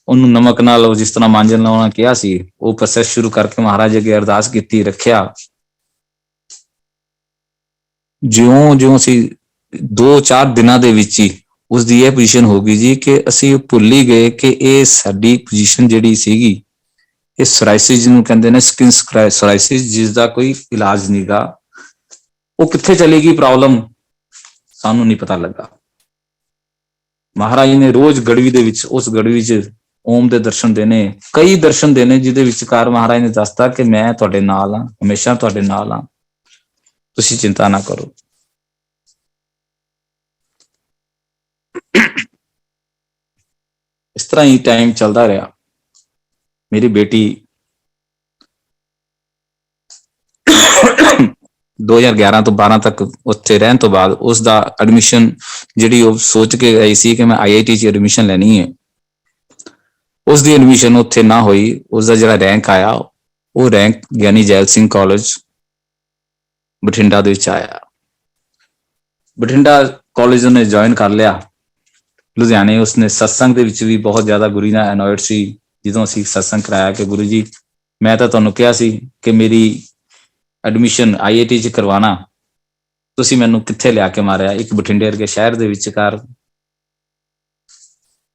ਉਹਨੂੰ ਨਮਕ ਨਾਲ ਜਿਸ ਤਰ੍ਹਾਂ ਮਾਂਜਣ ਲਾਉਣਾ ਕਿਹਾ ਸੀ, ਉਹ ਪ੍ਰੋਸੈਸ ਸ਼ੁਰੂ ਕਰਕੇ ਮਹਾਰਾਜ ਅੱਗੇ ਅਰਦਾਸ ਕੀਤੀ, ਰੱਖਿਆ। ਜਿਉਂ ਅਸੀਂ 2-4 ਦਿਨਾਂ ਦੇ ਵਿੱਚ ਹੀ ਉਸਦੀ ਇਹ ਪੋਜੀਸ਼ਨ ਹੋ ਗਈ ਜੀ ਕਿ ਅਸੀਂ ਭੁੱਲ ਹੀ ਗਏ ਕਿ ਇਹ ਸਾਡੀ ਪੋਜੀਸ਼ਨ ਜਿਹੜੀ ਸੀਗੀ, ਇਹ ਸੋਰਾਇਸਿਸ ਜਿਹਨੂੰ ਕਹਿੰਦੇ ਨੇ, ਸਕਿਨ ਸੋਰਾਇਸਿਸ, ਜਿਸ ਦਾ ਕੋਈ ਇਲਾਜ ਨਹੀਂਗਾ। ਉਹ ਕਿੱਥੇ ਚਲੀ ਗਈ ਪ੍ਰੋਬਲਮ, ਸਾਨੂੰ ਨਹੀਂ ਪਤਾ ਲੱਗਾ। ਮਹਾਰਾਜ ਨੇ ਰੋਜ਼ ਗੜਵੀ ਦੇ ਵਿੱਚ, ਉਸ ਗੜਵੀ 'ਚ ਓਮ ਦੇ ਦਰਸ਼ਨ ਦੇਣੇ, ਕਈ ਦਰਸ਼ਨ ਦੇਣੇ, ਜਿਹਦੇ ਵਿਚਕਾਰ ਮਹਾਰਾਜ ਨੇ ਦੱਸਤਾ ਕਿ ਮੈਂ ਤੁਹਾਡੇ ਨਾਲ ਹਾਂ, ਹਮੇਸ਼ਾ ਤੁਹਾਡੇ ਨਾਲ ਹਾਂ, ਤੁਸੀਂ ਚਿੰਤਾ ਨਾ ਕਰੋ। ਇਸ ਤਰ੍ਹਾਂ ਹੀ ਟਾਈਮ ਚੱਲਦਾ ਰਿਹਾ। ਮੇਰੀ ਬੇਟੀ 2011 ਤੋਂ 12 ਤੱਕ ਉੱਥੇ ਰਹਿਣ ਤੋਂ ਬਾਅਦ ਉਸ ਦਾ ਐਡਮਿਸ਼ਨ, ਜਿਹੜੀ ਉਹ ਸੋਚ ਕੇ ਗਈ ਸੀ ਕਿ ਮੈਂ IIT 'ਚ ਐਡਮਿਸ਼ਨ ਲੈਣੀ ਹੈ, ਉਸ ਦੀ ਐਡਮਿਸ਼ਨ ਉੱਥੇ ਨਾ ਹੋਈ। ਉਸ ਦਾ ਜਿਹੜਾ ਰੈਂਕ ਆਇਆ, ਉਹ ਰੈਂਕ ਗਿਆਨੀ ਜੈਲ ਸਿੰਘ ਕਾਲਜ ਬਠਿੰਡਾ ਦੇ ਵਿੱਚ ਆਇਆ। ਬਠਿੰਡਾ ਕਾਲਜ ਉਹਨੇ ਜੁਆਇਨ ਕਰ ਲਿਆ। ਲੁਧਿਆਣੇ ਉਸਨੇ ਸਤਸੰਗ ਦੇ ਵਿੱਚ ਵੀ ਬਹੁਤ ਜ਼ਿਆਦਾ ਗੁਰੂ ਨਾਲ ਅਨੋਇਡ ਸੀ। ਜਦੋਂ ਅਸੀਂ ਸਤਸੰਗ ਕਰਾਇਆ ਕਿ ਗੁਰੂ ਜੀ, ਮੈਂ ਤਾਂ ਤੁਹਾਨੂੰ ਕਿਹਾ ਸੀ ਕਿ ਮੇਰੀ ਐਡਮਿਸ਼ਨ IIT 'ਚ ਕਰਵਾਉਣਾ, ਤੁਸੀਂ ਮੈਨੂੰ ਕਿੱਥੇ ਲਿਆ ਕੇ ਮਾਰਿਆ, ਇੱਕ ਬਠਿੰਡੇ ਵਰਗੇ ਸ਼ਹਿਰ ਦੇ ਵਿਚਕਾਰ।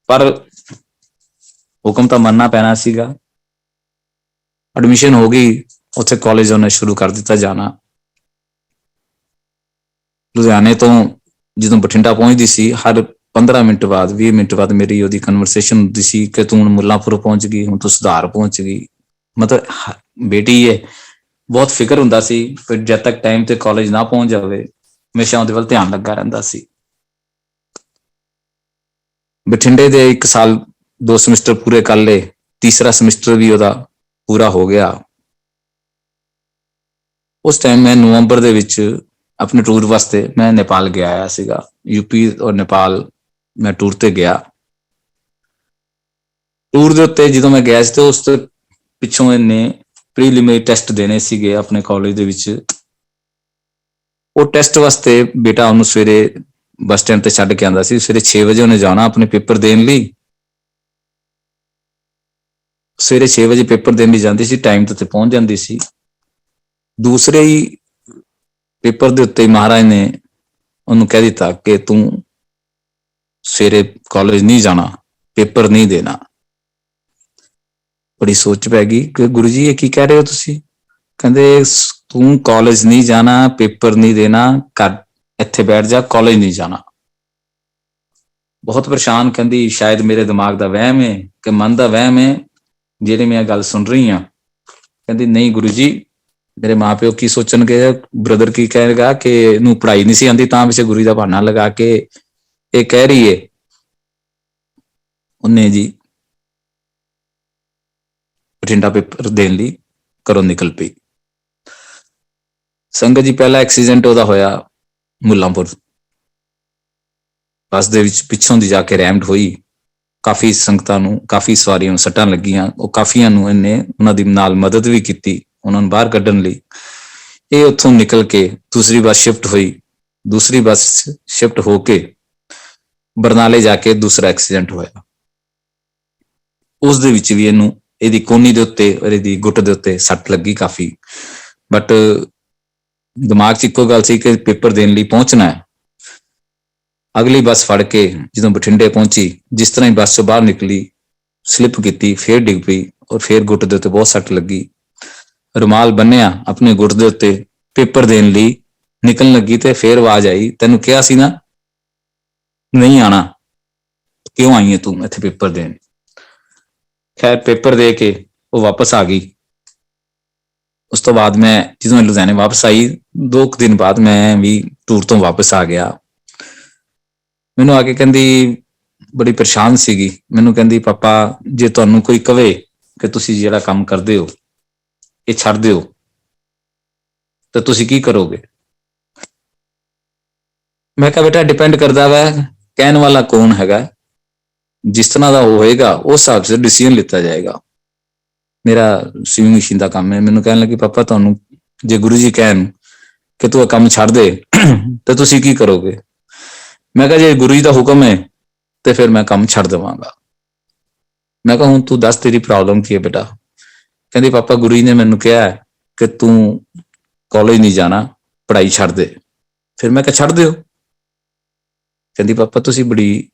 ਪਰ ਹੁਕਮ ਤਾਂ ਮੰਨਣਾ ਪੈਣਾ ਸੀਗਾ। ਐਡਮਿਸ਼ਨ ਹੋ ਗਈ, ਉੱਥੇ ਕਾਲਜ ਉਹਨੇ ਸ਼ੁਰੂ ਕਰ ਦਿੱਤਾ ਜਾਣਾ। ਲੁਧਿਆਣੇ ਤੋਂ ਜਦੋਂ ਬਠਿੰਡਾ ਪਹੁੰਚਦੀ ਸੀ, ਹਰ 15 ਮਿੰਟ ਬਾਅਦ, 20 ਮਿੰਟ ਬਾਅਦ ਮੇਰੀ ਉਹਦੀ ਕਨਵਰਸੇਸ਼ਨ ਹੁੰਦੀ ਸੀ ਕਿ ਤੂੰ ਹੁਣ ਮੁੱਲਾਂਪੁਰ ਪਹੁੰਚ ਗਈ, ਹੁਣ ਤੂੰ ਸੁਧਾਰ ਪਹੁੰਚ ਗਈ। ਮਤਲਬ ਬੇਟੀ ਹੈ, ਬਹੁਤ ਫਿਕਰ ਹੁੰਦਾ ਸੀ, ਫਿਰ ਜਦ ਤੱਕ ਟਾਈਮ ਤੇ ਕਾਲਜ ਨਾ ਪਹੁੰਚ ਜਾਵੇ, ਹਮੇਸ਼ਾ ਉਹਦੇ ਵੱਲ ਧਿਆਨ ਲੱਗਾ ਰਹਿੰਦਾ ਸੀ। ਬਠਿੰਡੇ ਦੇ 1 ਸਾਲ 2 ਸਮੈਸਟਰ ਪੂਰੇ ਕਰ ਲਏ, ਤੀਸਰਾ ਸਮੈਸਟਰ ਵੀ ਉਹਦਾ ਪੂਰਾ ਹੋ ਗਿਆ। ਉਸ ਟਾਈਮ ਮੈਂ ਨਵੰਬਰ ਦੇ ਵਿੱਚ ਆਪਣੇ ਟੂਰ ਵਾਸਤੇ ਮੈਂ ਨੇਪਾਲ ਗਿਆ ਆਇਆ ਸੀਗਾ। UP ਔਰ ਨੇਪਾਲ ਮੈਂ ਟੂਰ ਤੇ ਗਿਆ। ਟੂਰ ਦੇ ਉੱਤੇ ਜਦੋਂ ਮੈਂ ਗਿਆ ਸੀ ਤੇ ਉਸ ਤੋਂ ਪਿੱਛੋਂ ਇਹਨੇ ਪ੍ਰੀਲਿਮਿਨਰੀ ਟੈਸਟ ਦੇਣੇ ਸੀਗੇ ਆਪਣੇ ਕਾਲਜ ਦੇ ਵਿੱਚ। ਉਹ ਟੈਸਟ ਵਾਸਤੇ ਬੇਟਾ ਉਹਨੂੰ ਸਵੇਰੇ ਬੱਸ ਸਟੈਂਡ ਤੇ ਛੱਡ ਕੇ ਆਉਂਦਾ ਸੀ। ਸਵੇਰੇ 6 ਵਜੇ ਉਹਨੇ ਜਾਣਾ ਆਪਣੇ ਪੇਪਰ ਦੇਣ ਲਈ। ਸਵੇਰੇ 6 ਵਜੇ ਪੇਪਰ ਦੇਣ ਲਈ ਜਾਂਦੀ ਸੀ, ਟਾਈਮ ਤੇ ਪਹੁੰਚ ਜਾਂਦੀ ਸੀ। ਦੂਸਰੇ ਹੀ ਪੇਪਰ ਦੇ ਉੱਤੇ ਮਹਾਰਾਜ ਨੇ ਉਹਨੂੰ ਕਹਿ ਦਿੱਤਾ ਕਿ ਤੂੰ ਸਵੇਰੇ ਕਾਲਜ ਨਹੀਂ ਜਾਣਾ, ਪੇਪਰ ਨਹੀਂ ਦੇਣਾ। ਬੜੀ ਸੋਚ ਪੈ ਗਈ ਕਿ ਗੁਰੂ ਜੀ ਇਹ ਕੀ ਕਹਿ ਰਹੇ ਹੋ ਤੁਸੀਂ? ਕਹਿੰਦੇ ਤੂੰ ਕਾਲਜ ਨਹੀਂ ਜਾਣਾ, ਪੇਪਰ ਨਹੀਂ ਦੇਣਾ, ਘਰ ਇੱਥੇ ਬੈਠ ਜਾ, ਕਾਲਜ ਨਹੀਂ ਜਾਣਾ। ਬਹੁਤ ਪਰੇਸ਼ਾਨ, ਕਹਿੰਦੀ ਸ਼ਾਇਦ ਮੇਰੇ ਦਿਮਾਗ ਦਾ ਵਹਿਮ ਹੈ ਕਿ ਮਨ ਦਾ ਵਹਿਮ ਹੈ ਜਿਹੜੇ ਮੈਂ ਗੱਲ ਸੁਣ ਰਹੀ ਹਾਂ। ਕਹਿੰਦੀ ਨਹੀਂ ਗੁਰੂ ਜੀ, ਮੇਰੇ ਮਾਪਿਓ ਕੀ ਸੋਚਣਗੇ, ਬ੍ਰਦਰ ਕੀ ਕਹੇਗਾ ਕਿ ਇਹਨੂੰ ਪੜ੍ਹਾਈ ਨਹੀਂ ਸੀ ਆਉਂਦੀ ਤਾਂ ਪਿੱਛੇ ਗੁਰੂ ਦਾ ਬਹਾਨਾ ਲਗਾ ਕੇ ਇਹ ਕਹਿ ਰਹੀ ਹੈ। ਉਹਨੇ ਜੀ ਬਠਿੰਡਾ ਪੇਪਰ ਦੇਣ ਲਈ ਘਰੋਂ ਨਿਕਲ ਪਈ। ਸੰਗਤ ਜੀ, ਪਹਿਲਾ ਐਕਸੀਡੈਂਟ ਉਹਦਾ ਹੋਇਆ ਮੁੱਲਾਂਪੁਰ। ਬੱਸ ਦੇ ਵਿੱਚ ਪਿੱਛੋਂ ਦੀ ਜਾ ਕੇ ਰੈਮਡ ਹੋਈ। ਕਾਫੀ ਸੰਗਤਾਂ ਨੂੰ, ਕਾਫੀ ਸਵਾਰੀਆਂ ਨੂੰ ਸੱਟਾਂ ਲੱਗੀਆਂ। ਉਹ ਕਾਫੀਆਂ ਨੂੰ ਇਹਨੇ ਉਹਨਾਂ ਦੀ ਨਾਲ ਮਦਦ ਵੀ ਕੀਤੀ ਉਹਨਾਂ ਨੂੰ ਬਾਹਰ ਕੱਢਣ ਲਈ। ਇਹ ਉੱਥੋਂ ਨਿਕਲ ਕੇ ਦੂਸਰੀ ਬੱਸ ਸ਼ਿਫਟ ਹੋਈ। ਦੂਸਰੀ ਬੱਸ ਸ਼ਿਫਟ ਹੋ ਕੇ ਬਰਨਾਲੇ ਜਾ ਕੇ ਦੂਸਰਾ ਐਕਸੀਡੈਂਟ ਹੋਇਆ। ਉਸ ਦੇ ਵਿੱਚ ਵੀ ਇਹਨੂੰ ਇਹਦੀ ਕੋਹਨੀ ਦੇ ਉੱਤੇ ਔਰ ਇਹਦੀ ਗੁੱਟ ਦੇ ਉੱਤੇ ਸੱਟ ਲੱਗੀ ਕਾਫੀ। ਬਟ ਦਿਮਾਗ 'ਚ ਇੱਕੋ ਗੱਲ ਸੀ ਕਿ ਪੇਪਰ ਦੇਣ ਲਈ ਪਹੁੰਚਣਾ ਹੈ। ਅਗਲੀ ਬੱਸ ਫੜ ਕੇ ਜਦੋਂ ਬਠਿੰਡੇ ਪਹੁੰਚੀ, ਜਿਸ ਤਰ੍ਹਾਂ ਹੀ ਬੱਸ ਚੋਂ ਬਾਹਰ ਨਿਕਲੀ, ਸਲਿੱਪ ਕੀਤੀ, ਫੇਰ ਡਿੱਗ ਪਈ ਔਰ ਫੇਰ ਗੁੱਟ ਦੇ ਉੱਤੇ ਬਹੁਤ ਸੱਟ ਲੱਗੀ। ਰੁਮਾਲ ਬੰਨਿਆ ਆਪਣੇ ਗੁੱਟ ਦੇ ਉੱਤੇ, ਪੇਪਰ ਦੇਣ ਲਈ ਨਿਕਲਣ ਲੱਗੀ ਤੇ ਫੇਰ ਆਵਾਜ਼ ਆਈ, ਤੈਨੂੰ ਕਿਹਾ ਸੀ ਨਾ ਨਹੀਂ ਆਣਾ, ਕਿਉਂ ਆਈ ਹੈ ਤੂੰ ਇੱਥੇ ਪੇਪਰ ਦੇਣ। ਖੈਰ ਪੇਪਰ ਦੇ ਕੇ ਉਹ ਵਾਪਸ ਆ ਗਈ। ਉਸ ਤੋਂ ਬਾਅਦ ਮੈਂ ਜਦੋਂ ਲੁਧਿਆਣੇ ਵਾਪਸ ਆਈ, 2 ਦਿਨ ਬਾਅਦ ਮੈਂ ਵੀ ਟੂਰ ਤੋਂ ਵਾਪਸ ਆ ਗਿਆ। ਮੈਨੂੰ ਆ ਕੇ ਕਹਿੰਦੀ, ਬੜੀ ਪਰੇਸ਼ਾਨ ਸੀਗੀ, ਮੈਨੂੰ ਕਹਿੰਦੀ ਪਾਪਾ ਜੇ ਤੁਹਾਨੂੰ ਕੋਈ ਕਵੇ ਕਿ ਤੁਸੀਂ ਜਿਹੜਾ ਕੰਮ ਕਰਦੇ ਹੋ ਇਹ ਛੱਡ ਦਿਓ ਤਾਂ ਤੁਸੀਂ ਕੀ ਕਰੋਗੇ। ਮੈਂ ਕਿਹਾ ਬੇਟਾ ਡਿਪੈਂਡ ਕਰਦਾ ਵਾ ਕਹਿਣ ਵਾਲਾ ਕੌਣ ਹੈਗਾ, ਜਿਸ ਤਰ੍ਹਾਂ ਦਾ ਉਹ ਹੋਏਗਾ ਉਸ ਹਿਸਾਬ ਸੇ ਡਿਸੀਜਨ ਲਿੱਤਾ ਜਾਏਗਾ। ਮੇਰਾ ਸਵਿਮਿੰਗ ਮਸ਼ੀਨ ਦਾ ਕੰਮ ਹੈ। ਮੈਨੂੰ ਕਹਿਣ ਲੱਗੀ ਪਾਪਾ ਤੁਹਾਨੂੰ ਜੇ ਗੁਰੂ ਜੀ ਕਹਿਣ ਕਿ ਤੂੰ ਇਹ ਕੰਮ ਛੱਡ ਦੇ ਤੇ ਤੁਸੀਂ ਕੀ ਕਰੋਗੇ। ਮੈਂ ਕਿਹਾ ਜੇ ਗੁਰੂ ਜੀ ਦਾ ਹੁਕਮ ਹੈ ਤੇ ਫਿਰ ਮੈਂ ਕੰਮ ਛੱਡ ਦੇਵਾਂਗਾ। ਮੈਂ ਕਿਹਾ ਹੁਣ ਤੂੰ ਦੱਸ ਤੇਰੀ ਪ੍ਰੋਬਲਮ ਕੀ ਹੈ ਬੇਟਾ। ਕਹਿੰਦੀ ਪਾਪਾ ਗੁਰੂ ਜੀ ਨੇ ਮੈਨੂੰ ਕਿਹਾ ਕਿ ਤੂੰ ਕਾਲਜ ਨਹੀਂ ਜਾਣਾ, ਪੜ੍ਹਾਈ ਛੱਡ ਦੇ। ਫਿਰ ਮੈਂ ਕਿਹਾ ਛੱਡ ਦਿਓ। ਕਹਿੰਦੀ ਪਾਪਾ ਤੁਸੀਂ ਬੜੀ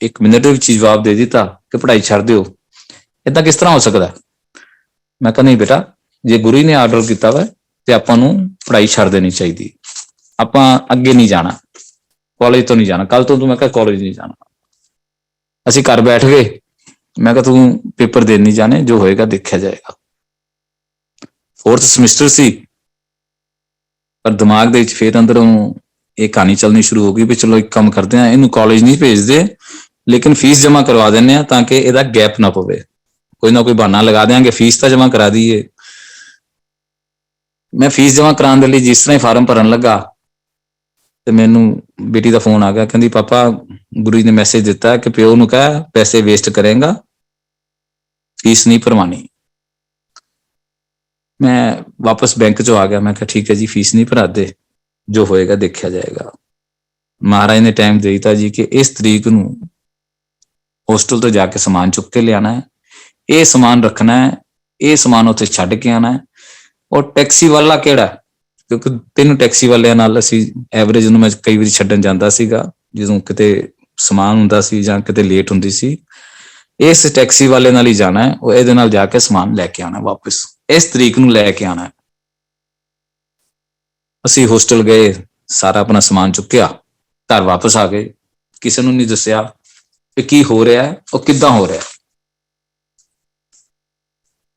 1 ਮਿੰਟ ਵਿੱਚ ਜਵਾਬ ਦੇ ਦਿੱਤਾ ਕਿ ਪੜ੍ਹਾਈ ਛੱਡ ਦਿਓ, ਏਦਾਂ ਕਿਸ ਤਰ੍ਹਾਂ ਹੋ ਸਕਦਾ। ਮੈਂ ਕਿਹਾ ਨਹੀਂ ਬੇਟਾ, ਜੇ ਗੁਰੂ ਜੀ ਨੇ ਆਰਡਰ ਕੀਤਾ ਵਾ ਤੇ ਆਪਾਂ ਨੂੰ ਪੜ੍ਹਾਈ ਛੱਡ ਦੇਣੀ ਚਾਹੀਦੀ, ਆਪਾਂ ਅੱਗੇ ਨਹੀਂ ਜਾਣਾ, ਕਾਲਜ ਤੋਂ ਨਹੀਂ ਜਾਣਾ, ਕੱਲ ਤੋਂ ਤੂੰ ਮੈਂ ਕਿਹਾ ਕਾਲਜ ਨਹੀਂ ਜਾਣਾ। ਅਸੀਂ ਘਰ ਬੈਠ ਗਏ। ਮੈਂ ਕਿਹਾ ਤੂੰ ਪੇਪਰ ਦੇਣ ਨਹੀਂ ਜਾਣੇ, ਜੋ ਹੋਏਗਾ ਦੇਖਿਆ ਜਾਏਗਾ। 4th ਸਮੈਸਟਰ ਸੀ, ਪਰ ਦਿਮਾਗ ਦੇ ਵਿੱਚ ਫੇਰ ਅੰਦਰੋਂ ਇਹ ਕਹਾਣੀ ਚੱਲਣੀ ਸ਼ੁਰੂ ਹੋ ਗਈ ਵੀ ਚਲੋ ਇੱਕ ਕੰਮ ਕਰਦੇ ਆ, ਇਹਨੂੰ ਕਾਲਜ ਨਹੀਂ ਭੇਜਦੇ ਲੇਕਿਨ ਫੀਸ ਜਮ੍ਹਾਂ ਕਰਵਾ ਦਿੰਦੇ ਆ ਤਾਂ ਕਿ ਇਹਦਾ ਗੈਪ ਨਾ ਪਵੇ, ਕੋਈ ਨਾ ਕੋਈ ਬਹਾਨਾ ਲਗਾ ਦਿਆਂਗੇ, ਫੀਸ ਤਾਂ ਜਮ੍ਹਾਂ ਕਰਾ ਦਈਏ। ਮੈਂ ਫੀਸ ਜਮ੍ਹਾਂ ਕਰਾਉਣ ਦੇ ਲਈ ਜਿਸ ਤਰ੍ਹਾਂ ਹੀ ਫਾਰਮ ਭਰਨ ਲੱਗਾ ਤੇ ਮੈਨੂੰ ਬੇਟੀ ਦਾ ਫੋਨ ਆ ਗਿਆ। ਕਹਿੰਦੀ ਪਾਪਾ ਗੁਰੂ ਜੀ ਨੇ ਮੈਸੇਜ ਦਿੱਤਾ ਕਿ ਪਿਓ ਨੂੰ ਕਹਿ ਪੈਸੇ ਵੇਸਟ ਕਰੇਗਾ, ਫੀਸ ਨਹੀਂ ਭਰਵਾਣੀ। ਮੈਂ ਵਾਪਸ ਬੈਂਕ ਚੋਂ ਆ ਗਿਆ। ਮੈਂ ਕਿਹਾ ਠੀਕ ਹੈ ਜੀ, ਫੀਸ ਨਹੀਂ ਭਰਾਦੇ, ਜੋ ਹੋਏਗਾ ਦੇਖਿਆ ਜਾਏਗਾ। ਮਹਾਰਾਜ ਨੇ ਟਾਈਮ ਦੇ ਦਿੱਤਾ ਜੀ ਕਿ ਇਸ ਤਰੀਕ ਨੂੰ ਹੋਸਟਲ ਤੋਂ ਜਾ ਕੇ ਸਮਾਨ ਚੁੱਕ ਕੇ ਲਿਆਣਾ ਹੈ, ਇਹ ਸਮਾਨ ਰੱਖਣਾ ਹੈ, ਇਹ ਸਮਾਨ ਉੱਥੇ ਛੱਡ ਕੇ ਆਣਾ ਹੈ। ਔਰ ਟੈਕਸੀ ਵਾਲਾ ਕਿਹੜਾ, ਕਿਉਂਕਿ 3 ਟੈਕਸੀ ਵਾਲਿਆਂ ਨਾਲ ਅਸੀਂ ਐਵਰੇਜ ਨੂੰ ਮੈਂ ਕਈ ਵਾਰੀ ਛੱਡਣ ਜਾਂਦਾ ਸੀਗਾ ਜਦੋਂ ਕਿਤੇ ਸਮਾਨ ਹੁੰਦਾ ਸੀ ਜਾਂ ਕਿਤੇ ਲੇਟ ਹੁੰਦੀ ਸੀ। ਇਸ ਟੈਕਸੀ ਵਾਲੇ ਨਾਲ ਹੀ ਜਾਣਾ ਹੈ, ਉਹ ਇਹਦੇ ਨਾਲ ਜਾ ਕੇ ਸਮਾਨ ਲੈ ਕੇ ਆਣਾ, ਵਾਪਿਸ ਇਸ ਤਰੀਕ ਨੂੰ ਲੈ ਕੇ ਆਣਾ। ਅਸੀਂ ਹੋਸਟਲ ਗਏ, ਸਾਰਾ ਆਪਣਾ ਸਮਾਨ ਚੁੱਕਿਆ, ਘਰ ਵਾਪਸ ਆ ਗਏ। ਕਿਸੇ ਨੂੰ ਨਹੀਂ ਦੱਸਿਆ ਕਿ ਕੀ ਹੋ ਰਿਹਾ ਹੈ, ਉਹ ਕਿੱਦਾਂ ਹੋ ਰਿਹਾ।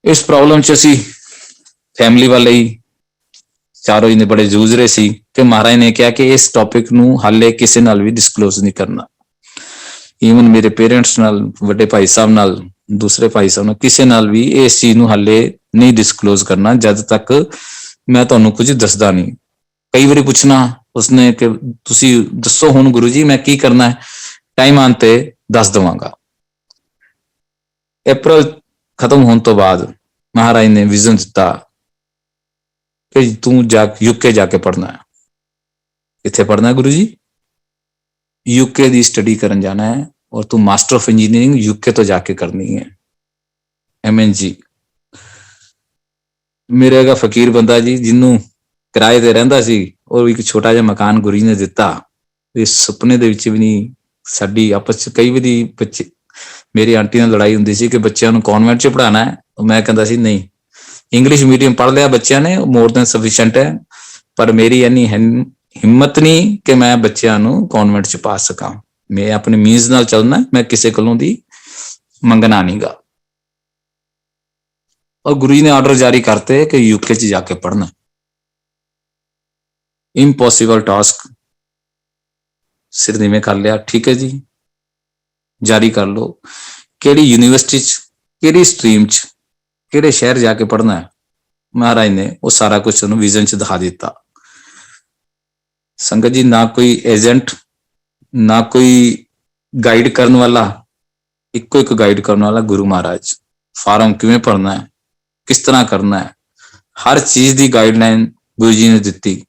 ਇਸ ਪ੍ਰੋਬਲਮ 'ਚ ਅਸੀਂ ਫੈਮਿਲੀ ਵਾਲੇ ਹੀ ਚਾਰੋਂ ਨੇ ਬੜੇ ਜੂਝ ਰਹੇ ਸੀ ਕਿ ਮਹਾਰਾਜ ਨੇ ਕਿਹਾ ਕਿ ਇਸ ਟੌਪਿਕ ਨੂੰ ਹਾਲੇ ਕਿਸੇ ਨਾਲ ਵੀ ਡਿਸਕਲੋਜ਼ ਨਹੀਂ ਕਰਨਾ। ਈਵਨ ਮੇਰੇ ਪੇਰੈਂਟਸ ਨਾਲ, ਵੱਡੇ ਭਾਈ ਸਾਹਿਬ ਨਾਲ, ਦੂਸਰੇ ਭਾਈ ਸਾਹਿਬ ਨਾਲ, ਕਿਸੇ ਨਾਲ ਵੀ ਇਸ ਚੀਜ਼ ਨੂੰ ਹਾਲੇ ਨਹੀਂ ਡਿਸਕਲੋਜ਼ ਕਰਨਾ ਜਦ ਤੱਕ ਮੈਂ ਤੁਹਾਨੂੰ ਕੁਝ ਦੱਸਦਾ ਨਹੀਂ। ਕਈ ਵਾਰੀ ਪੁੱਛਣਾ ਉਸਨੇ ਕਿ ਤੁਸੀਂ ਦੱਸੋ ਹੁਣ ਗੁਰੂ ਜੀ ਮੈਂ ਕੀ ਕਰਨਾ ਹੈ, ਟਾਈਮ ਆਉਣ ਤੇ ਦੱਸ ਦੇਵਾਂਗਾ। ਅਪ੍ਰੈਲ ਖਤਮ ਹੋਣ ਤੋਂ ਬਾਅਦ ਮਹਾਰਾਜ ਨੇ ਵਿਜ਼ਨ ਦਿੱਤਾ ਕਿ ਤੂੰ ਯੂਕੇ ਜਾ ਕੇ ਪੜ੍ਹਨਾ ਹੈ। ਕਿੱਥੇ ਪੜ੍ਹਨਾ ਹੈ ਗੁਰੂ ਜੀ? ਯੂਕੇ ਦੀ ਸਟੱਡੀ ਕਰਨ ਜਾਣਾ ਹੈ ਔਰ ਤੂੰ ਮਾਸਟਰ ਆਫ ਇੰਜੀਨੀਅਰਿੰਗ ਯੂਕੇ ਤੋਂ ਜਾ ਕੇ ਕਰਨੀ ਹੈ, MNG। ਮੇਰੇ ਵਰਗਾ ਫਕੀਰ ਬੰਦਾ ਜੀ, ਜਿਹਨੂੰ ਕਿਰਾਏ ਤੇ ਰਹਿੰਦਾ ਸੀ, ਉਹ ਇੱਕ ਛੋਟਾ ਜਿਹਾ ਮਕਾਨ ਗੁਰੂ ਜੀ ਨੇ ਦਿੱਤਾ। ਇਸ ਸੁਪਨੇ ਦੇ ਵਿੱਚ ਵੀ ਨਹੀਂ। ਸਾਡੀ ਆਪਸ ਚ ਕਈ ਵਾਰੀ ਬੱਚੇ, ਮੇਰੀ ਆਂਟੀ ਨਾਲ ਲੜਾਈ ਹੁੰਦੀ ਸੀ ਕਿ ਬੱਚਿਆਂ ਨੂੰ ਕਨਵੈਂਟ ਚ ਪੜ੍ਹਾਉਣਾ ਹੈ। ਮੈਂ ਕਹਿੰਦਾ ਸੀ ਨਹੀਂ, ਇੰਗਲਿਸ਼ ਮੀਡੀਅਮ ਪੜ੍ਹ ਲਿਆ ਬੱਚਿਆਂ ਨੇ, ਮੋਰ ਦੈਨ ਸਫੀਸ਼ੀਐਂਟ ਹੈ, ਪਰ ਮੇਰੀ ਇੰਨੀ ਹਿੰਮਤ ਨਹੀਂ ਕਿ ਮੈਂ ਬੱਚਿਆਂ ਨੂੰ ਕਨਵੈਂਟ ਚ ਪਾ ਸਕਾਂ। ਮੈਂ ਆਪਣੇ ਮੀਨਸ ਨਾਲ ਚੱਲਣਾ, ਮੈਂ ਕਿਸੇ ਕੋਲੋਂ ਦੀ ਮੰਗਣਾ ਨਹੀਂਗਾ। ਔਰ ਗੁਰੂ ਜੀ ਨੇ ਆਰਡਰ ਜਾਰੀ ਕਰਤੇ ਕਿ ਯੂਕੇ ਚ ਜਾ ਕੇ ਪੜ੍ਹਨਾ। ਇੰਪੋਸੀਬਲ ਟਾਸਕ, ਸਿਰ ਨੀਵੇਂ ਕਰ ਲਿਆ। ਠੀਕ ਹੈ ਜੀ, ਜਾਰੀ ਕਰ ਲਓ। ਕਿਹੜੀ ਯੂਨੀਵਰਸਿਟੀ ਚ, ਕਿਹੜੀ ਸਟਰੀਮ ਚ, ਕਿਹੜੇ ਸ਼ਹਿਰ ਜਾ ਕੇ ਪੜ੍ਹਨਾ ਹੈ, ਮਹਾਰਾਜ ਨੇ ਉਹ ਸਾਰਾ ਕੁਝ ਉਹਨੂੰ ਵਿਜ਼ਨ ਚ ਦਿਖਾ ਦਿੱਤਾ। ਸੰਗਤ ਜੀ, ਨਾ ਕੋਈ ਏਜੰਟ, ਨਾ ਕੋਈ ਗਾਈਡ ਕਰਨ ਵਾਲਾ, ਇੱਕੋ ਇੱਕ ਗਾਈਡ ਕਰਨ ਵਾਲਾ ਗੁਰੂ ਮਹਾਰਾਜ। ਫਾਰਮ ਕਿਵੇਂ ਭਰਨਾ ਹੈ, ਕਿਸ ਤਰ੍ਹਾਂ ਕਰਨਾ ਹੈ, ਹਰ ਚੀਜ਼ ਦੀ ਗਾਈਡਲਾਈਨ ਗੁਰੂ ਜੀ ਨੇ ਦਿੱਤੀ।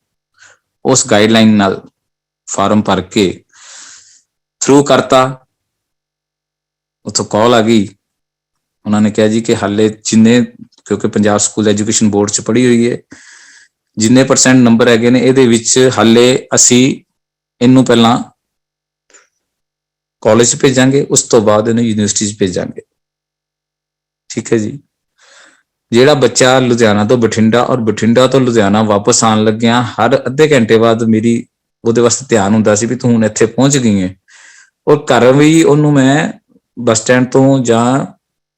ਉਸ ਗਾਈਡਲਾਈਨ ਨਾਲ ਫਾਰਮ ਭਰ ਕੇ ਥਰੂ ਕਰਤਾ। ਉੱਥੋਂ ਕਾਲ ਆ ਗਈ, ਉਹਨਾਂ ਨੇ ਕਿਹਾ ਜੀ ਕਿ ਹਾਲੇ ਜਿੰਨੇ, ਕਿਉਂਕਿ ਪੰਜਾਬ ਸਕੂਲ ਐਜੂਕੇਸ਼ਨ ਬੋਰਡ ਚ ਪੜ੍ਹੀ ਹੋਈ ਹੈ, ਜਿੰਨੇ ਪਰਸੈਂਟ ਨੰਬਰ ਹੈਗੇ ਨੇ ਇਹਦੇ ਵਿੱਚ ਹਾਲੇ ਅਸੀਂ ਇਹਨੂੰ ਪਹਿਲਾਂ ਕਾਲਜ 'ਚ ਭੇਜਾਂਗੇ, ਉਸ ਤੋਂ ਬਾਅਦ ਇਹਨੂੰ ਯੂਨੀਵਰਸਿਟੀ 'ਚ ਭੇਜਾਂਗੇ। ਠੀਕ ਹੈ ਜੀ। ਜਿਹੜਾ ਬੱਚਾ ਲੁਧਿਆਣਾ ਤੋਂ ਬਠਿੰਡਾ ਔਰ ਬਠਿੰਡਾ ਤੋਂ ਲੁਧਿਆਣਾ ਵਾਪਸ ਆਉਣ ਲੱਗਿਆ ਹਰ ਅੱਧੇ ਘੰਟੇ ਬਾਅਦ ਮੇਰੀ ਉਹਦੇ ਵਾਸਤੇ ਧਿਆਨ ਹੁੰਦਾ ਸੀ ਵੀ ਤੂੰ ਹੁਣ ਇੱਥੇ ਪਹੁੰਚ ਗਈ ਹੈ। ਔਰ ਘਰ ਵੀ ਉਹਨੂੰ ਮੈਂ ਬੱਸ ਸਟੈਂਡ ਤੋਂ ਜਾਂ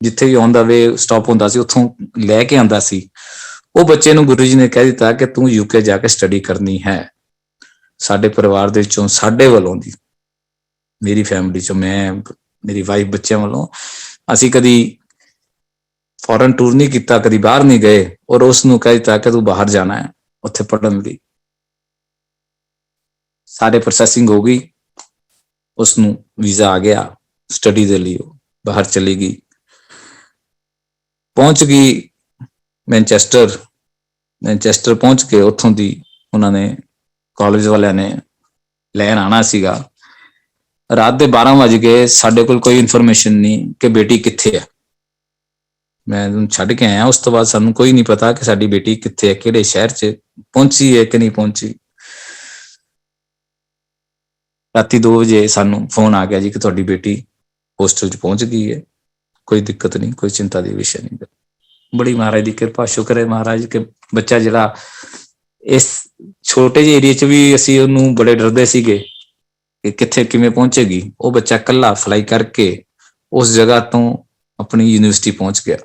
ਜਿੱਥੇ ਵੀ ਆਨ ਦਾ ਵੇ ਸਟਾਪ ਹੁੰਦਾ ਸੀ ਉੱਥੋਂ ਲੈ ਕੇ ਆਉਂਦਾ ਸੀ। ਉਹ ਬੱਚੇ ਨੂੰ ਗੁਰੂ ਜੀ ਨੇ ਕਹਿ ਦਿੱਤਾ ਕਿ ਤੂੰ ਯੂਕੇ ਜਾ ਕੇ ਸਟੱਡੀ ਕਰਨੀ ਹੈ। ਸਾਡੇ ਪਰਿਵਾਰ ਦੇ ਵਿੱਚੋਂ, ਸਾਡੇ ਵੱਲੋਂ ਦੀ, ਮੇਰੀ ਫੈਮਿਲੀ ਚੋਂ, ਮੈਂ, ਮੇਰੀ ਵਾਈਫ, ਬੱਚਿਆਂ ਵੱਲੋਂ ਅਸੀਂ ਕਦੀ ਫੋਰਨ ਟੂਰ ਨਹੀਂ ਕੀਤਾ, ਕਦੀ ਬਾਹਰ ਨਹੀਂ ਗਏ, ਔਰ ਉਸ ਨੂੰ ਕਹਿ ਦਿੱਤਾ ਕਿ ਤੂੰ ਬਾਹਰ ਜਾਣਾ ਹੈ ਉੱਥੇ ਪੜ੍ਹਨ ਲਈ। ਸਾਰੇ ਪ੍ਰੋਸੈਸਿੰਗ ਹੋ ਗਈ, ਉਸ ਨੂੰ ਵੀਜ਼ਾ ਆ ਗਿਆ ਸਟੱਡੀ ਦੇ ਲਈ, ਉਹ ਬਾਹਰ ਚਲੀ ਗਈ, ਪਹੁੰਚ ਗਈ ਮੈਨਚੈਸਟਰ ਪਹੁੰਚ ਕੇ ਉੱਥੋਂ ਦੀ ਉਹਨਾਂ ਨੇ ਕਾਲਜ ਵਾਲਿਆਂ ਨੇ ਲੈਣ ਆਉਣਾ ਸੀਗਾ। ਰਾਤ ਦੇ 12 ਵਜ ਗਏ, ਸਾਡੇ ਕੋਲ ਕੋਈ ਇਨਫੋਰਮੇਸ਼ਨ ਨਹੀਂ ਕਿ ਬੇਟੀ ਕਿੱਥੇ ਹੈ। ਮੈਂ ਉਹਨੂੰ ਛੱਡ ਕੇ ਆਇਆ, ਉਸ ਤੋਂ ਬਾਅਦ ਸਾਨੂੰ ਕੋਈ ਨਹੀਂ ਪਤਾ ਕਿ ਸਾਡੀ ਬੇਟੀ ਕਿੱਥੇ ਹੈ, ਕਿਹੜੇ ਸ਼ਹਿਰ 'ਚ ਪਹੁੰਚੀ ਹੈ ਕਿ ਨਹੀਂ ਪਹੁੰਚੀ। ਰਾਤੀ 2 ਵਜੇ ਸਾਨੂੰ ਫੋਨ ਆ ਗਿਆ ਜੀ ਕਿ ਤੁਹਾਡੀ ਬੇਟੀ ਹੋਸਟਲ 'ਚ ਪਹੁੰਚ ਗਈ ਹੈ, ਕੋਈ ਦਿੱਕਤ ਨਹੀਂ, ਕੋਈ ਚਿੰਤਾ ਦੀ ਵਿਸ਼ਾ ਨਹੀਂ। ਬੜੀ ਮਹਾਰਾਜ ਦੀ ਕਿਰਪਾ, ਸ਼ੁਕਰ ਹੈ ਮਹਾਰਾਜ ਕਿ ਬੱਚਾ ਜਿਹੜਾ ਇਸ ਛੋਟੇ ਜਿਹੇ ਏਰੀਏ 'ਚ ਵੀ ਅਸੀਂ ਉਹਨੂੰ ਬੜੇ ਡਰਦੇ ਸੀਗੇ ਕਿ ਕਿੱਥੇ ਕਿਵੇਂ ਪਹੁੰਚੇਗੀ, ਉਹ ਬੱਚਾ ਇਕੱਲਾ ਫਲਾਈ ਕਰਕੇ ਉਸ ਜਗ੍ਹਾ ਤੋਂ ਆਪਣੀ ਯੂਨੀਵਰਸਿਟੀ ਪਹੁੰਚ ਗਿਆ।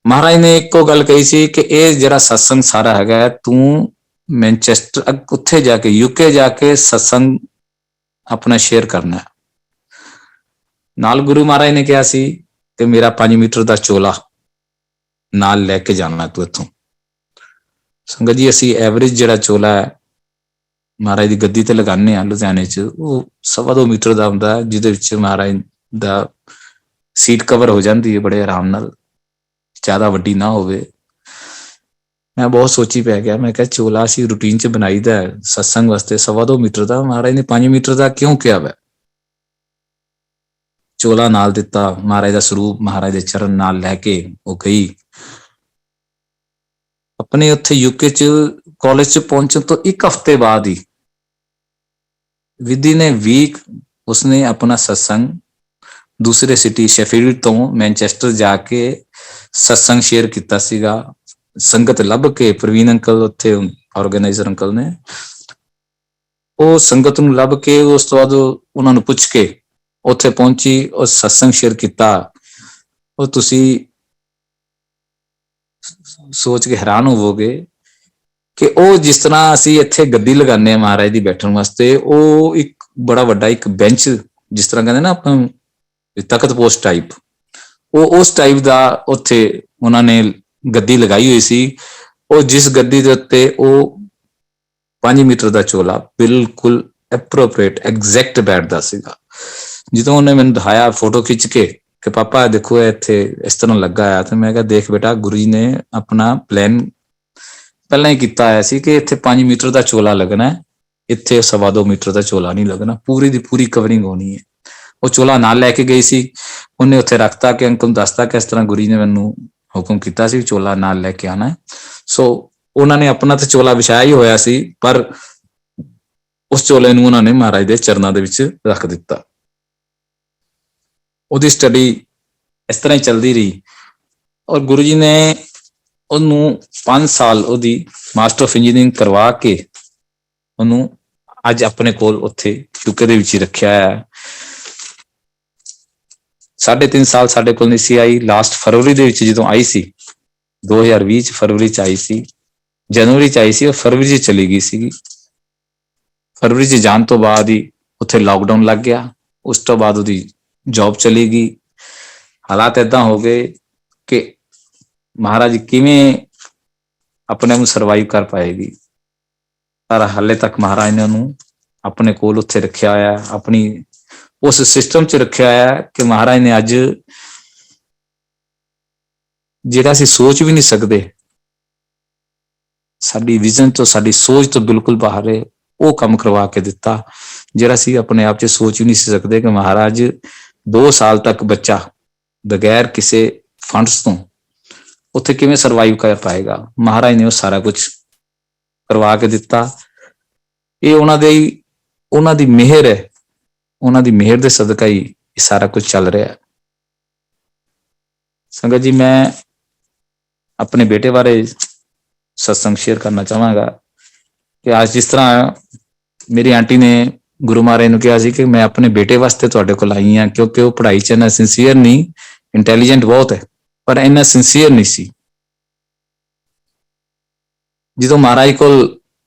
ਮਹਾਰਾਜ ਨੇ ਇੱਕੋ ਗੱਲ ਕਹੀ ਸੀ ਕਿ ਇਹ ਜਿਹੜਾ ਸਤਸੰਗ ਸਾਰਾ ਹੈਗਾ, ਤੂੰ ਮੈਨਚੈਸਟਰ ਉੱਥੇ ਜਾ ਕੇ, ਯੂਕੇ ਜਾ ਕੇ ਸਤਸੰਗ ਆਪਣਾ ਸ਼ੇਅਰ ਕਰਨਾ। ਨਾਲ ਗੁਰੂ ਮਹਾਰਾਜ ਨੇ ਕਿਹਾ ਸੀ ਕਿ ਮੇਰਾ 5 ਮੀਟਰ ਦਾ ਚੋਲਾ ਨਾਲ ਲੈ ਕੇ ਜਾਣਾ ਤੂੰ ਇੱਥੋਂ। ਸੰਗਤ ਜੀ, ਅਸੀਂ ਐਵਰੇਜ ਜਿਹੜਾ ਚੋਲਾ ਹੈ ਮਹਾਰਾਜ ਦੀ ਗੱਦੀ ਤੇ ਲਗਾਉਂਦੇ ਹਾਂ ਲੁਧਿਆਣੇ 'ਚ, ਉਹ 2.25 ਮੀਟਰ ਦਾ ਹੁੰਦਾ, ਜਿਹਦੇ ਵਿੱਚ ਮਹਾਰਾਜ ਦਾ ਸੀਟ ਕਵਰ ਹੋ ਜਾਂਦੀ ਹੈ ਬੜੇ ਆਰਾਮ ਨਾਲ, ਜ਼ਿਆਦਾ ਵੱਡੀ ਨਾ ਹੋਵੇ। ਮੈਂ ਬਹੁਤ ਸੋਚੀ ਪੈ ਗਿਆ, ਮੈਂ ਕਿਹਾ ਚੋਲਾ ਅਸੀਂ ਰੂਟੀਨ 'ਚ ਬਣਾਈਦਾ ਸਤਸੰਗ ਵਾਸਤੇ 2.25 ਮੀਟਰ ਦਾ, ਮਹਾਰਾਜ ਨੇ 5 ਮੀਟਰ ਦਾ ਕਿਉਂ ਕਿਹਾ ਵਾ। ਚੋਲਾ ਨਾਲ ਦਿੱਤਾ, ਮਹਾਰਾਜ ਦਾ ਸਰੂਪ, ਮਹਾਰਾਜ ਦੇ ਚਰਨ ਨਾਲ ਲੈ ਕੇ ਉਹ ਗਈ। ਆਪਣੇ ਉੱਥੇ ਯੂਕੇ 'ਚ ਕਾਲਜ 'ਚ ਪਹੁੰਚਣ ਤੋਂ 1 ਹਫ਼ਤੇ ਬਾਅਦ ਹੀ, ਵਿਦਿਨ ਏ ਵੀਕ, ਉਸਨੇ ਆਪਣਾ ਸਤਸੰਗ ਦੂਸਰੇ ਸਿਟੀ ਸ਼ੈਫੀਲਡ ਤੋਂ ਮੈਨਚੈਸਟਰ ਜਾ ਕੇ ਸਤਸੰਗ ਸ਼ੇਅਰ ਕੀਤਾ ਸੀਗਾ। ਸੰਗਤ ਲੱਭ ਕੇ, ਪ੍ਰਵੀਨ ਅੰਕਲ ਉੱਥੇ ਆਰਗੇਨਾਈਜ਼ਰ ਅੰਕਲ ਨੇ, ਉਹ ਸੰਗਤ ਨੂੰ ਲੱਭ ਕੇ ਉਸ ਤੋਂ ਬਾਅਦ ਉਹਨਾਂ ਨੂੰ ਪੁੱਛ ਕੇ ਉੱਥੇ ਪਹੁੰਚੀ, ਉਹ ਸਤਸੰਗ ਸ਼ੇਅਰ ਕੀਤਾ। ਉਹ ਤੁਸੀਂ ਸੋਚ ਕੇ ਹੈਰਾਨ ਹੋਵੋਗੇ ਕਿ ਉਹ ਜਿਸ ਤਰ੍ਹਾਂ ਅਸੀਂ ਇੱਥੇ ਗੱਦੀ ਲਗਾਉਂਦੇ ਹਾਂ ਮਹਾਰਾਜ ਦੀ ਬੈਠਣ ਵਾਸਤੇ, ਉਹ ਇੱਕ ਬੜਾ ਵੱਡਾ ਇੱਕ ਬੈਂਚ, ਜਿਸ ਤਰ੍ਹਾਂ ਕਹਿੰਦੇ ਨਾ ਆਪਾਂ ਤਖਤ ਪੋਸਟ ਟਾਈਪ, ਉਹ ਉਸ ਟਾਈਪ ਦਾ ਉੱਥੇ ਉਹਨਾਂ ਨੇ ਗੱਦੀ ਲਗਾਈ ਹੋਈ ਸੀ। ਉਹ ਜਿਸ ਗੱਦੀ ਦੇ ਉੱਤੇ ਉਹ 5 ਮੀਟਰ ਦਾ ਚੋਲਾ ਬਿਲਕੁਲ ਐਪਰੋਪ੍ਰੀਏਟ ਐਗਜ਼ੈਕਟ ਬੈਠਦਾ ਸੀਗਾ। ਜਦੋਂ ਉਹਨੇ ਮੈਨੂੰ ਦਿਖਾਇਆ ਫੋਟੋ ਖਿੱਚ ਕੇ ਕਿ ਪਾਪਾ ਦੇਖੋ ਇੱਥੇ ਇਸ ਤਰ੍ਹਾਂ ਲੱਗਾ ਆ, ਤੇ ਮੈਂ ਕਿਹਾ ਦੇਖ ਬੇਟਾ, ਗੁਰੂ ਜੀ ਨੇ ਆਪਣਾ ਪਲਾਨ ਪਹਿਲਾਂ ਹੀ ਕੀਤਾ ਹੋਇਆ ਸੀ ਕਿ ਇੱਥੇ 5 ਮੀਟਰ ਦਾ ਚੋਲਾ ਲੱਗਣਾ, ਇੱਥੇ 2.25 ਮੀਟਰ ਦਾ ਚੋਲਾ ਨਹੀਂ ਲੱਗਣਾ, ਪੂਰੀ ਦੀ ਪੂਰੀ ਕਵਰਿੰਗ ਹੋਣੀ ਹੈ। ਉਹ ਚੋਲਾ ਨਾਲ ਲੈ ਕੇ ਗਈ ਸੀ, ਉਹਨੇ ਉੱਥੇ ਰੱਖਤਾ ਕਿ ਅੰਕਲ ਨੂੰ ਦੱਸਤਾ ਕਿ ਇਸ ਤਰ੍ਹਾਂ ਗੁਰੂ ਜੀ ਨੇ ਮੈਨੂੰ ਹੁਕਮ ਕੀਤਾ ਸੀ ਚੋਲਾ ਨਾਲ ਲੈ ਕੇ ਆਣਾ। ਸੋ ਉਹਨਾਂ ਨੇ ਆਪਣਾ ਤੇ ਚੋਲਾ ਵਿਛਾਇਆ ਹੀ ਹੋਇਆ ਸੀ, ਪਰ ਉਸ ਚੋਲੇ ਨੂੰ ਉਹਨਾਂ ਨੇ ਮਹਾਰਾਜ ਦੇ ਚਰਨਾਂ ਦੇ ਵਿੱਚ ਰੱਖ ਦਿੱਤਾ। ਉਹਦੀ ਸਟੱਡੀ ਇਸ ਤਰ੍ਹਾਂ ਹੀ ਚੱਲਦੀ ਰਹੀ, ਔਰ ਗੁਰੂ ਜੀ ਨੇ ਉਹਨੂੰ 5 ਸਾਲ ਉਹਦੀ ਮਾਸਟਰ ਆਫ ਇੰਜੀਨੀਅਰਿੰਗ ਕਰਵਾ ਕੇ ਉਹਨੂੰ ਅੱਜ ਆਪਣੇ ਕੋਲ ਉੱਥੇ ਯੂਕੇ ਦੇ ਵਿੱਚ ਹੀ ਰੱਖਿਆ ਹੈ। 3.5 ਸਾਲ ਸਾਡੇ ਕੋਲ ਨਹੀਂ ਸੀ ਆਈ। ਲਾਸਟ ਫਰਵਰੀ ਦੇ ਵਿੱਚ ਜਦੋਂ ਆਈ ਸੀ, 2020 ਚ ਫਰਵਰੀ ਚ ਆਈ ਸੀ, ਜਨਵਰੀ ਚ ਆਈ ਸੀ, ਉਹ ਫਰਵਰੀ ਚ ਚਲੀ ਗਈ ਸੀਗੀ। ਫਰਵਰੀ ਚ ਜਾਣ ਤੋਂ ਬਾਅਦ ਹੀ ਉੱਥੇ ਲਾਕਡਾਊਨ ਲੱਗ ਗਿਆ। ਉਸ ਤੋਂ ਬਾਅਦ ਉਹਦੀ ਜੌਬ ਚਲੀ ਗਈ। ਹਾਲਾਤ ਏਦਾਂ ਹੋ ਗਏ ਕਿ ਮਹਾਰਾਜ ਕਿਵੇਂ ਆਪਣੇ ਆਪ ਨੂੰ ਸਰਵਾਈਵ ਕਰ ਪਾਏਗੀ, ਪਰ ਹਾਲੇ ਤੱਕ ਮਹਾਰਾਜ ਨੇ ਉਹਨੂੰ ਆਪਣੇ ਕੋਲ ਉੱਥੇ ਰੱਖਿਆ ਹੋਇਆ, ਆਪਣੀ ਉਸ ਸਿਸਟਮ ਚ ਰੱਖਿਆ ਹੋਇਆ ਕਿ ਮਹਾਰਾਜ ਨੇ ਅੱਜ ਜਿਹੜਾ ਅਸੀਂ ਸੋਚ ਵੀ ਨਹੀਂ ਸਕਦੇ, ਸਾਡੀ ਵਿਜ਼ਨ ਤੋਂ, ਸਾਡੀ ਸੋਚ ਤੋਂ ਬਿਲਕੁਲ ਬਾਹਰ ਹੈ, ਉਹ ਕੰਮ ਕਰਵਾ ਕੇ ਦਿੱਤਾ ਜਿਹੜਾ ਅਸੀਂ ਆਪਣੇ ਆਪ ਚ ਸੋਚ ਵੀ ਨਹੀਂ ਸੀ ਸਕਦੇ ਕਿ ਮਹਾਰਾਜ 2 ਸਾਲ ਤੱਕ ਬੱਚਾ ਬਗੈਰ ਕਿਸੇ ਫੰਡਸ ਤੋਂ ਉੱਥੇ ਕਿਵੇਂ ਸਰਵਾਈਵ ਕਰ ਪਾਏਗਾ। ਮਹਾਰਾਜ ਨੇ ਉਹ ਸਾਰਾ ਕੁਝ ਕਰਵਾ ਕੇ ਦਿੱਤਾ। ਇਹ ਉਹਨਾਂ ਦੀ ਮਿਹਰ ਹੈ, ਉਹਨਾਂ ਦੀ ਮਿਹਰ ਦੇ ਸਦਕਾ ਹੀ ਇਹ ਸਾਰਾ ਕੁਝ ਚੱਲ ਰਿਹਾ ਹੈ। ਸੰਗਤ ਜੀ, ਮੈਂ ਆਪਣੇ ਬੇਟੇ ਬਾਰੇ ਸਤਸੰਗ ਸ਼ੇਅਰ ਕਰਨਾ ਚਾਹਾਂਗਾ ਕਿ ਅੱਜ ਜਿਸ ਤਰ੍ਹਾਂ ਮੇਰੀ ਆਂਟੀ ਨੇ ਗੁਰੂ ਮਹਾਰਾਜ ਨੂੰ ਕਿਹਾ ਸੀ ਕਿ ਮੈਂ ਆਪਣੇ ਬੇਟੇ ਵਾਸਤੇ ਤੁਹਾਡੇ ਕੋਲ ਆਈ ਹਾਂ, ਕਿਉਂਕਿ ਉਹ ਪੜ੍ਹਾਈ 'ਚ ਇੰਨਾ ਸਿੰਸੀਅਰ ਨਹੀਂ, ਇੰਟੈਲੀਜੈਂਟ ਬਹੁਤ ਹੈ ਪਰ ਇੰਨਾ ਸਿੰਸੀਅਰ ਨਹੀਂ ਸੀ। ਜਦੋਂ ਮਹਾਰਾਜ ਕੋਲ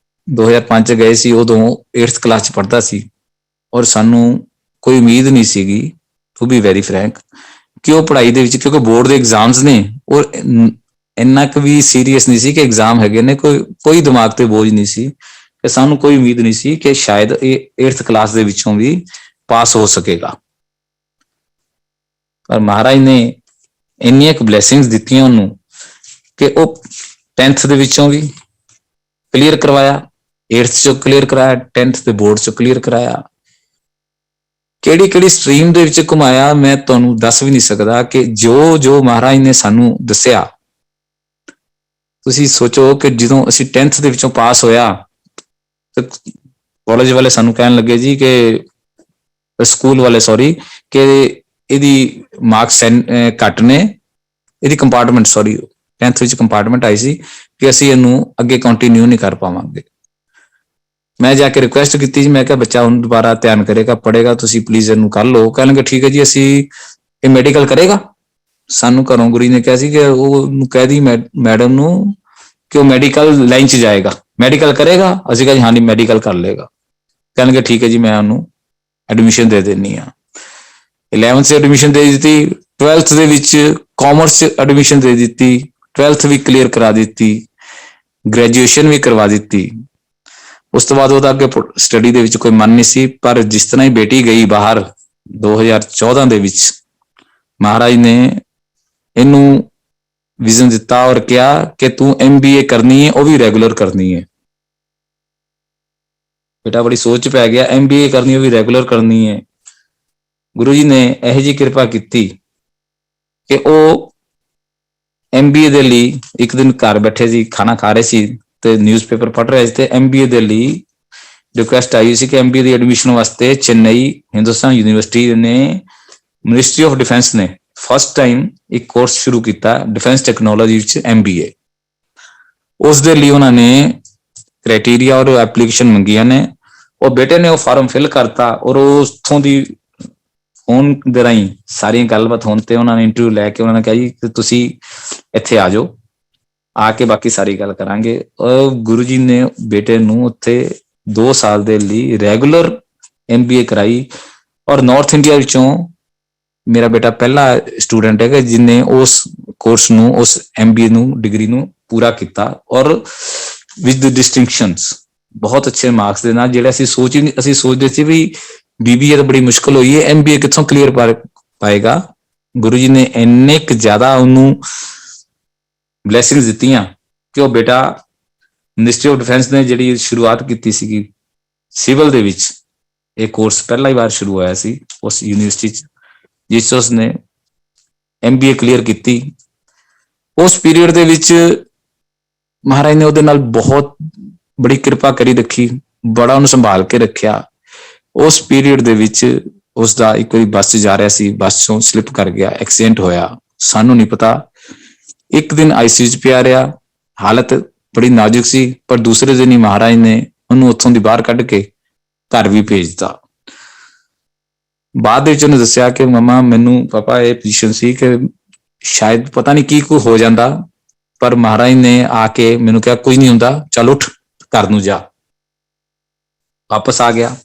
2005 'ਚ ਗਏ ਸੀ, ਉਦੋਂ 8th ਕਲਾਸ 'ਚ ਪੜ੍ਹਦਾ ਸੀ ਔਰ ਸਾਨੂੰ ਕੋਈ ਉਮੀਦ ਨਹੀਂ ਸੀਗੀ, ਟੂ ਬੀ ਵੈਰੀ ਫਰੈਂਕ, ਕਿ ਉਹ ਪੜ੍ਹਾਈ ਦੇ ਵਿੱਚ, ਕਿਉਂਕਿ ਬੋਰਡ ਦੇ ਐਗਜ਼ਾਮਸ ਨੇ ਔਰ ਇੰਨਾ ਕੁ ਵੀ ਸੀਰੀਅਸ ਨਹੀਂ ਸੀ ਕਿ ਐਗਜ਼ਾਮ ਹੈਗੇ ਨੇ, ਕੋਈ ਦਿਮਾਗ ਤੇ ਬੋਝ ਨਹੀਂ ਸੀ ਕਿ ਸਾਨੂੰ ਕੋਈ ਉਮੀਦ ਨਹੀਂ ਸੀ ਕਿ ਸ਼ਾਇਦ ਇਹ 8th ਕਲਾਸ ਦੇ ਵਿੱਚੋਂ ਵੀ ਪਾਸ ਹੋ ਸਕੇਗਾ। ਪਰ ਮਹਾਰਾਜ ਨੇ ਇੰਨੀਆਂ ਕੁ ਬਲੇਸਿੰਗਸ ਦਿੱਤੀਆਂ ਉਹਨੂੰ ਕਿ ਉਹ 10th ਦੇ ਵਿੱਚੋਂ ਵੀ ਕਲੀਅਰ ਕਰਵਾਇਆ, 8th ਚੋਂ ਕਲੀਅਰ ਕਰਾਇਆ, 10th ਦੇ ਬੋਰਡ ਚੋਂ ਕਲੀਅਰ ਕਰਾਇਆ। ਕਿਹੜੀ ਸਟਰੀਮ ਦੇ ਵਿੱਚ ਘੁਮਾਇਆ ਮੈਂ ਤੁਹਾਨੂੰ ਦੱਸ ਵੀ ਨਹੀਂ ਸਕਦਾ ਕਿ ਜੋ ਮਹਾਰਾਜ ਨੇ ਸਾਨੂੰ ਦੱਸਿਆ। ਤੁਸੀਂ ਸੋਚੋ ਕਿ ਜਦੋਂ ਅਸੀਂ 10th ਦੇ ਵਿੱਚੋਂ ਪਾਸ ਹੋਇਆ ਤੇ ਕਾਲਜ ਵਾਲੇ ਸਾਨੂੰ ਕਹਿਣ ਲੱਗੇ ਜੀ ਕਿ ਸਕੂਲ ਵਾਲੇ ਕਿ ਇਹਦੀ ਮਾਰਕਸ ਘੱਟ ਨੇ, ਇਹਦੀ ਕੰਪਾਰਟਮੈਂਟ 10th ਵਿੱਚ ਕੰਪਾਰਟਮੈਂਟ ਆਈ ਸੀ ਕਿ ਅਸੀਂ ਇਹਨੂੰ ਅੱਗੇ ਕੰਟੀਨਿਊ ਨਹੀਂ ਕਰ ਪਾਵਾਂਗੇ। ਮੈਂ ਜਾ ਕੇ ਰਿਕੁਐਸਟ ਕੀਤੀ ਜੀ, ਮੈਂ ਕਿਹਾ ਬੱਚਾ ਹੁਣ ਦੁਬਾਰਾ ਧਿਆਨ ਕਰੇਗਾ, ਪੜ੍ਹੇਗਾ, ਤੁਸੀਂ ਪਲੀਜ਼ ਇਹਨੂੰ ਕਰ ਲਓ। ਕਹਿਣਗੇ ਠੀਕ ਹੈ ਜੀ, ਅਸੀਂ ਇਹ ਮੈਡੀਕਲ ਕਰੇਗਾ। ਸਾਨੂੰ ਘਰੋਂ ਗੁਰੂ ਨੇ ਕਿਹਾ ਸੀ ਕਿ ਉਹਨੂੰ ਕਹਿ ਦੀ ਮੈਡਮ ਨੂੰ ਕਿ ਉਹ ਮੈਡੀਕਲ ਲਾਈਨ 'ਚ ਜਾਏਗਾ, ਮੈਡੀਕਲ ਕਰੇਗਾ। ਅਸੀਂ ਕਿਹਾ ਜੀ ਹਾਂਜੀ ਮੈਡੀਕਲ ਕਰ ਲਏਗਾ। ਕਹਿਣਗੇ ਠੀਕ ਹੈ ਜੀ, ਮੈਂ ਉਹਨੂੰ ਐਡਮਿਸ਼ਨ ਦੇ ਦੇਣੀ ਆ। 11th 'ਚ ਐਡਮਿਸ਼ਨ ਦੇ ਦਿੱਤੀ, 12th ਦੇ ਵਿੱਚ ਕਾਮਰਸ 'ਚ ਐਡਮਿਸ਼ਨ ਦੇ ਦਿੱਤੀ, 12th ਵੀ ਕਲੀਅਰ ਕਰਾ ਦਿੱਤੀ, ਗ੍ਰੈਜੂਏਸ਼ਨ ਵੀ ਕਰਵਾ ਦਿੱਤੀ। ਉਸ ਤੋਂ ਬਾਅਦ ਉਹਦਾ ਅੱਗੇ ਸਟੱਡੀ ਦੇ ਵਿੱਚ ਕੋਈ ਮਨ ਨਹੀਂ ਸੀ। ਪਰ ਜਿਸ ਤਰ੍ਹਾਂ ਹੀ ਬੇਟੀ ਗਈ ਬਾਹਰ 2014 ਦੇ ਵਿੱਚ, ਮਹਾਰਾਜ ਨੇ ਇਹਨੂੰ ਵਿਜ਼ਨ ਦਿੱਤਾ ਔਰ ਕਿਹਾ ਕਿ ਤੂੰ MBA ਕਰਨੀ ਹੈ, ਉਹ ਵੀ ਰੈਗੂਲਰ ਕਰਨੀ ਹੈ। ਬੇਟਾ ਬੜੀ ਸੋਚ ਪੈ ਗਿਆ, MBA ਕਰਨੀ, ਉਹ ਵੀ ਰੈਗੂਲਰ ਕਰਨੀ ਹੈ। ਗੁਰੂ ਜੀ ਨੇ ਇਹੋ ਜਿਹੀ ਕਿਰਪਾ ਕੀਤੀ ਕਿ ਉਹ MBA ਦੇ ਲਈ ਇੱਕ ਦਿਨ ਘਰ ਬੈਠੇ ਸੀ, ਖਾਣਾ ਖਾ ਰਹੇ ਸੀ ਤੇ ਨਿਊਜ਼ਪੇਪਰ ਪੜ੍ਹ ਰਹੇ ਸੀ ਤੇ MBA ਦੇ ਲਈ ਰਿਕੁਐਸਟ ਆਈ ਸੀ ਕਿ MBA ਦੀ ਐਡਮਿਸ਼ਨ ਵਾਸਤੇ ਚੇਨਈ ਹਿੰਦੁਸਤਾਨ ਯੂਨੀਵਰਸਿਟੀ ਨੇ, ਮਿਨਿਸਟਰੀ ਆਫ ਡਿਫੈਂਸ ਨੇ ਫਸਟ ਟਾਈਮ ਇੱਕ ਕੋਰਸ ਸ਼ੁਰੂ ਕੀਤਾ ਡਿਫੈਂਸ ਟੈਕਨੋਲੋਜੀ ਵਿੱਚ MBA। ਉਸ ਦੇ ਲਈ ਉਹਨਾਂ ਨੇ ਕ੍ਰਾਈਟੇਰੀਆ ਔਰ ਐਪਲੀਕੇਸ਼ਨ ਮੰਗੀਆਂ ਨੇ। ਉਹ ਬੇਟੇ ਨੇ ਉਹ ਫਾਰਮ ਫਿਲ ਕਰਤਾ ਔਰ ਉੱਥੋਂ ਦੀ ਫੋਨ ਦੇ ਰਾਹੀਂ ਸਾਰੀਆਂ ਗੱਲਬਾਤ ਹੋਣ ਤੇ ਉਹਨਾਂ ਨੇ ਇੰਟਰਵਿਊ ਲੈ ਕੇ ਉਹਨਾਂ ਨੇ ਕਿਹਾ ਜੀ ਤੁਸੀਂ ਇੱਥੇ ਆ ਜਾਓ, ਆ ਕੇ ਬਾਕੀ ਸਾਰੀ ਗੱਲ ਕਰਾਂਗੇ। ਗੁਰੂ ਜੀ ਨੇ ਬੇਟੇ ਨੂੰ ਉੱਥੇ 2 ਸਾਲ ਦੇ ਲਈ ਰੈਗੂਲਰ MBA ਕਰਾਈ ਔਰ ਨਾਰਥ ਇੰਡੀਆ ਵਿੱਚੋਂ ਮੇਰਾ ਬੇਟਾ ਪਹਿਲਾ ਸਟੂਡੈਂਟ ਹੈ ਜਿਹਨੇ ਉਸ ਕੋਰਸ ਨੂੰ, ਉਸ MBA ਨੂੰ, ਡਿਗਰੀ ਨੂੰ ਪੂਰਾ ਕੀਤਾ ਔਰ ਵਿਦ ਡਿਸਟਿੰਕਸ਼ਨਸ, ਬਹੁਤ ਅੱਛੇ ਮਾਰਕਸ ਦੇ ਨਾਲ। ਜਿਹੜੇ ਅਸੀਂ ਸੋਚਦੇ ਸੀ ਵੀ BBA ਤਾਂ ਬੜੀ ਮੁਸ਼ਕਲ ਹੋਈ ਹੈ, MBA ਕਿੱਥੋਂ ਕਲੀਅਰ ਪਾਏਗਾ। ਗੁਰੂ ਜੀ ਨੇ ਇੰਨੇ ਕੁ ਜ਼ਿਆਦਾ ਉਹਨੂੰ ਬਲੇਸਿੰਗਸ ਦਿੱਤੀਆਂ ਕਿ ਉਹ ਬੇਟਾ ਮਿਨਿਸਟਰੀ ਆਫ ਡਿਫੈਂਸ ਨੇ ਜਿਹੜੀ ਸ਼ੁਰੂਆਤ ਕੀਤੀ ਸੀਗੀ ਸਿਵਲ ਦੇ ਵਿੱਚ, ਇਹ ਕੋਰਸ ਪਹਿਲਾ ਹੀ ਵਾਰ ਸ਼ੁਰੂ ਹੋਇਆ ਸੀ ਉਸ ਯੂਨੀਵਰਸਿਟੀ 'ਚ, ਜਿਸ 'ਚ ਉਸਨੇ MBA ਕਲੀਅਰ ਕੀਤੀ। ਉਸ ਪੀਰੀਅਡ ਦੇ ਵਿੱਚ ਮਹਾਰਾਜ ਨੇ ਉਹਦੇ ਨਾਲ ਬਹੁਤ ਬੜੀ ਕਿਰਪਾ ਕਰੀ ਰੱਖੀ, ਬੜਾ ਉਹਨੂੰ ਸੰਭਾਲ ਕੇ ਰੱਖਿਆ। ਉਸ ਪੀਰੀਅਡ ਦੇ ਵਿੱਚ ਉਸਦਾ ਇੱਕ ਵਾਰੀ ਬੱਸ 'ਚ ਜਾ ਰਿਹਾ ਸੀ, ਬੱਸ 'ਚੋਂ ਸਲਿਪ ਕਰ ਗਿਆ, ਐਕਸੀਡੈਂਟ ਹੋਇਆ, ਸਾਨੂੰ ਨਹੀਂ ਪਤਾ। ਇੱਕ ਦਿਨ ICU 'ਚ ਪਿਆ ਰਿਹਾ, ਹਾਲਤ ਬੜੀ ਨਾਜ਼ੁਕ ਸੀ, ਪਰ ਦੂਸਰੇ ਦਿਨ ਹੀ ਮਹਾਰਾਜ ਨੇ ਉਹਨੂੰ ਉੱਥੋਂ ਦੀ ਬਾਹਰ ਕੱਢ ਕੇ ਘਰ ਵੀ ਭੇਜਤਾ। ਬਾਅਦ ਵਿੱਚ ਉਹਨੇ ਦੱਸਿਆ ਕਿ ਮਮਾ ਮੈਨੂੰ ਪਾਪਾ ਇਹ ਪੋਜੀਸ਼ਨ ਸੀ ਕਿ ਸ਼ਾਇਦ ਪਤਾ ਨਹੀਂ ਕੀ ਹੋ ਜਾਂਦਾ, ਪਰ ਮਹਾਰਾਜ ਨੇ ਆ ਕੇ ਮੈਨੂੰ ਕਿਹਾ ਕੁਝ ਨਹੀਂ ਹੁੰਦਾ, ਚੱਲ ਉੱਠ ਘਰ ਨੂੰ ਜਾ। ਵਾਪਸ ਆ ਗਿਆ।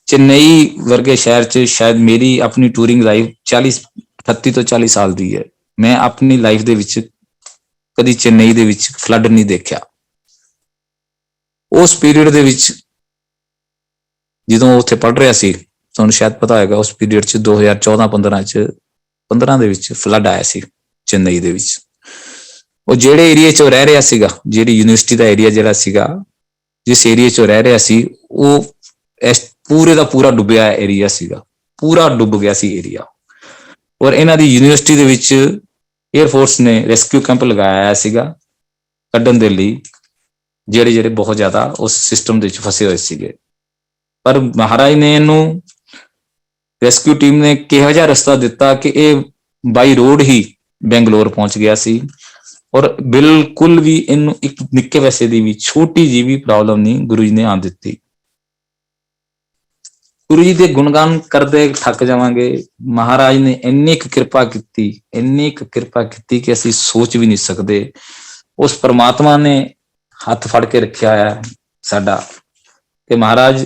ਚੇਨਈ ਵਰਗੇ ਸ਼ਹਿਰ 'ਚ ਸ਼ਾਇਦ ਮੇਰੀ ਆਪਣੀ ਟੂਰਿੰਗ ਲਾਈਫ 38 ਤੋਂ 40 ਸਾਲ ਦੀ ਹੈ। ਮੈਂ ਆਪਣੀ ਲਾਈਫ ਦੇ ਵਿੱਚ ਕਦੀ ਚੇਨਈ ਦੇ ਵਿੱਚ ਫਲੱਡ ਨਹੀਂ ਦੇਖਿਆ। ਉਸ ਪੀਰੀਅਡ ਦੇ ਵਿੱਚ ਜਦੋਂ ਉੱਥੇ ਪੜ੍ਹ ਰਿਹਾ ਸੀ, ਤੁਹਾਨੂੰ ਸ਼ਾਇਦ ਪਤਾ ਹੋਏਗਾ, ਉਸ ਪੀਰੀਅਡ 'ਚ 2014-15 ਦੇ ਵਿੱਚ ਫਲੱਡ ਆਇਆ ਸੀ ਚੇਨਈ ਦੇ ਵਿੱਚ। ਉਹ ਜਿਹੜੇ ਏਰੀਆ 'ਚ ਉਹ ਰਹਿ ਰਿਹਾ ਸੀਗਾ, ਜਿਹੜੀ ਯੂਨੀਵਰਸਿਟੀ ਦਾ ਏਰੀਆ ਜਿਹੜਾ ਸੀਗਾ, ਜਿਸ ਏਰੀਆ 'ਚ ਉਹ ਰਹਿ ਰਿਹਾ ਸੀ, ਉਹ ਇਸ ਪੂਰੇ ਦਾ ਪੂਰਾ ਡੁੱਬਿਆ ਏਰੀਆ ਸੀਗਾ, ਪੂਰਾ ਡੁੱਬ ਗਿਆ ਸੀ ਏਰੀਆ। ਔਰ ਇਹਨਾਂ ਦੀ ਯੂਨੀਵਰਸਿਟੀ ਦੇ ਵਿੱਚ 에ਅਰਫੋਰਸ ਨੇ ਰੈਸਕਿਊ ਕੈਂਪ ਲਗਾਇਆ ਹੋਇਆ ਸੀਗਾ ਕੱਢਣ ਦੇ ਲਈ, ਜਿਹੜੇ ਬਹੁਤ ਜ਼ਿਆਦਾ ਉਸ ਸਿਸਟਮ ਦੇ ਵਿੱਚ ਫਸੇ ਹੋਏ ਸੀਗੇ। ਪਰ ਮਹਾਰਾਜ ਨੇ ਇਹਨੂੰ, ਰੈਸਕਿਊ ਟੀਮ ਨੇ ਕਿਹੋ ਜਿਹਾ ਰਸਤਾ ਦਿੱਤਾ ਕਿ ਇਹ ਬਾਈ ਰੋਡ ਹੀ ਬੈਂਗਲੋਰ ਪਹੁੰਚ ਗਿਆ ਸੀ, ਔਰ ਬਿਲਕੁਲ ਵੀ ਇਹਨੂੰ ਇੱਕ ਨਿੱਕੇ ਪੈਸੇ ਦੀ ਵੀ ਛੋਟੀ ਜਿਹੀ ਵੀ ਪ੍ਰੋਬਲਮ ਨਹੀਂ ਗੁਰੂ ਜੀ ਨੇ ਆਉਣ ਦਿੱਤੀ। ਗੁਰੂ ਜੀ ਦੇ ਗੁਣਗਾਨ ਕਰਦੇ ਥੱਕ ਜਾਵਾਂਗੇ। ਮਹਾਰਾਜ ਨੇ ਇੰਨੀ ਕੁ ਕਿਰਪਾ ਕੀਤੀ, ਇੰਨੀ ਕੁ ਕਿਰਪਾ ਕੀਤੀ ਕਿ ਅਸੀਂ ਸੋਚ ਵੀ ਨਹੀਂ ਸਕਦੇ। ਉਸ ਪ੍ਰਮਾਤਮਾ ਨੇ ਹੱਥ ਫੜ ਕੇ ਰੱਖਿਆ ਹੈ ਸਾਡਾ ਕਿ ਮਹਾਰਾਜ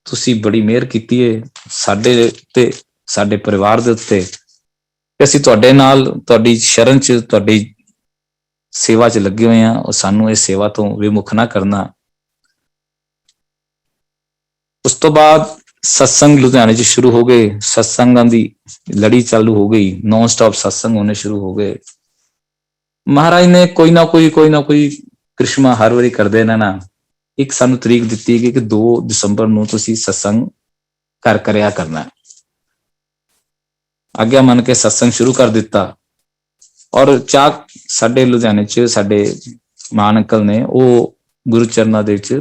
ਤੁਸੀਂ ਬੜੀ ਮਿਹਰ ਕੀਤੀ ਹੈ ਸਾਡੇ ਉੱਤੇ, ਸਾਡੇ ਪਰਿਵਾਰ ਦੇ ਉੱਤੇ, ਕਿ ਅਸੀਂ ਤੁਹਾਡੇ ਨਾਲ, ਤੁਹਾਡੀ ਸ਼ਰਨ ਚ, ਤੁਹਾਡੀ ਸੇਵਾ ਚ ਲੱਗੇ ਹੋਏ ਹਾਂ। ਉਹ ਸਾਨੂੰ ਇਸ ਸੇਵਾ ਤੋਂ ਵਿਮੁਖ ਨਾ ਕਰਨਾ। ਉਸ ਤੋਂ ਬਾਅਦ सत्संग लुधियाने च शुरू हो गए, सत्संगां दी लड़ी चालू हो गई, नॉन स्टॉप सत्संग होने शुरू हो गए। महाराज ने कोई ना कोई करिश्मा हर वारी करदे रहना। एक सानू तरीक दित्ती गई कि 2 दिसंबर नूं तुसीं सत्संग करया करना। आग्या मन के सत्संग शुरू कर दिता। और चाक साडे लुधियाने च साडे मान अंकल ने वो गुरु चरनां दे विच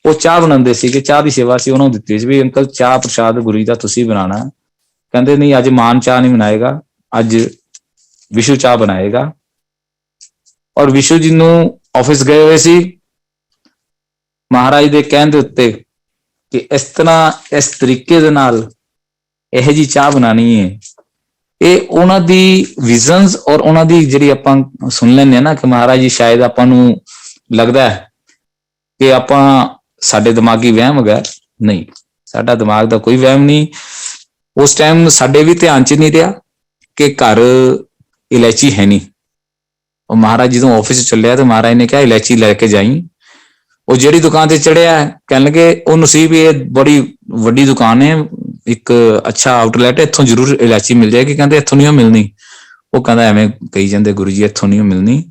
ਉਹ ਚਾਹ ਬਣਾਉਂਦੇ ਸੀ ਕਿ ਚਾਹ ਦੀ ਸੇਵਾ ਸੀ ਉਹਨਾਂ ਨੂੰ ਦਿੱਤੀ ਸੀ ਵੀ ਅੰਕਲ ਚਾਹ ਪ੍ਰਸ਼ਾਦ ਗੁਰੂ ਜੀ ਦਾ ਤੁਸੀਂ ਬਣਾਉਣਾ। ਕਹਿੰਦੇ ਨਹੀਂ, ਅੱਜ ਮਾਨ ਚਾਹ ਨਹੀਂ ਬਣਾਏਗਾ, ਅੱਜ ਵਿਸ਼ੂ ਚਾਹ ਬਣਾਏਗਾ। ਔਰ ਵਿਸ਼ੂ ਜੀ ਨੂੰ ਆਫਿਸ ਗਏ ਹੋਏ ਸੀ, ਮਹਾਰਾਜ ਦੇ ਕਹਿਣ ਦੇ ਉੱਤੇ ਕਿ ਇਸ ਤਰ੍ਹਾਂ, ਇਸ ਤਰੀਕੇ ਦੇ ਨਾਲ ਇਹੋ ਜਿਹੀ ਚਾਹ ਬਣਾਣੀ ਹੈ। ਇਹ ਉਹਨਾਂ ਦੀ ਵਿਜ਼ਨਸ ਔਰ ਉਹਨਾਂ ਦੀ ਜਿਹੜੀ ਆਪਾਂ ਸੁਣ ਲੈਂਦੇ ਹਾਂ ਨਾ ਕਿ ਮਹਾਰਾਜ ਜੀ ਸ਼ਾਇਦ ਆਪਾਂ ਨੂੰ ਲੱਗਦਾ ਹੈ ਕਿ ਆਪਾਂ ਸਾਡੇ ਦਿਮਾਗੀ ਵਹਿਮ ਹੈਗਾ। ਨਹੀਂ, ਸਾਡਾ ਦਿਮਾਗ ਦਾ ਕੋਈ ਵਹਿਮ ਨਹੀਂ। ਉਸ ਟਾਈਮ ਸਾਡੇ ਵੀ ਧਿਆਨ ਚ ਨਹੀਂ ਰਿਹਾ ਕਿ ਘਰ ਇਲਾਇਚੀ ਹੈ ਨਹੀਂ। ਉਹ ਮਹਾਰਾਜ ਜਦੋਂ ਆਫਿਸ ਚੱਲਿਆ ਤੇ ਮਹਾਰਾਜ ਨੇ ਕਿਹਾ ਇਲਾਇਚੀ ਲੈ ਕੇ ਜਾਈ। ਉਹ ਜਿਹੜੀ ਦੁਕਾਨ ਤੇ ਚੜਿਆ, ਕਹਿਣ ਲੱਗੇ ਉਹਨੂੰ ਸੀ ਵੀ ਇਹ ਬੜੀ ਵੱਡੀ ਦੁਕਾਨ ਹੈ, ਇੱਕ ਅੱਛਾ ਆਊਟਲੈਟ ਹੈ, ਇੱਥੋਂ ਜ਼ਰੂਰ ਇਲਾਇਚੀ ਮਿਲ ਜਾਏਗੀ। ਕਹਿੰਦੇ ਇੱਥੋਂ ਨਹੀਂ ਮਿਲਣੀ। ਉਹ ਕਹਿੰਦਾ ਐਵੇਂ ਕਹੀ ਜਾਂਦੇ ਗੁਰੂ ਜੀ, ਇੱਥੋਂ ਨਹੀਂ ਮਿਲਣੀ,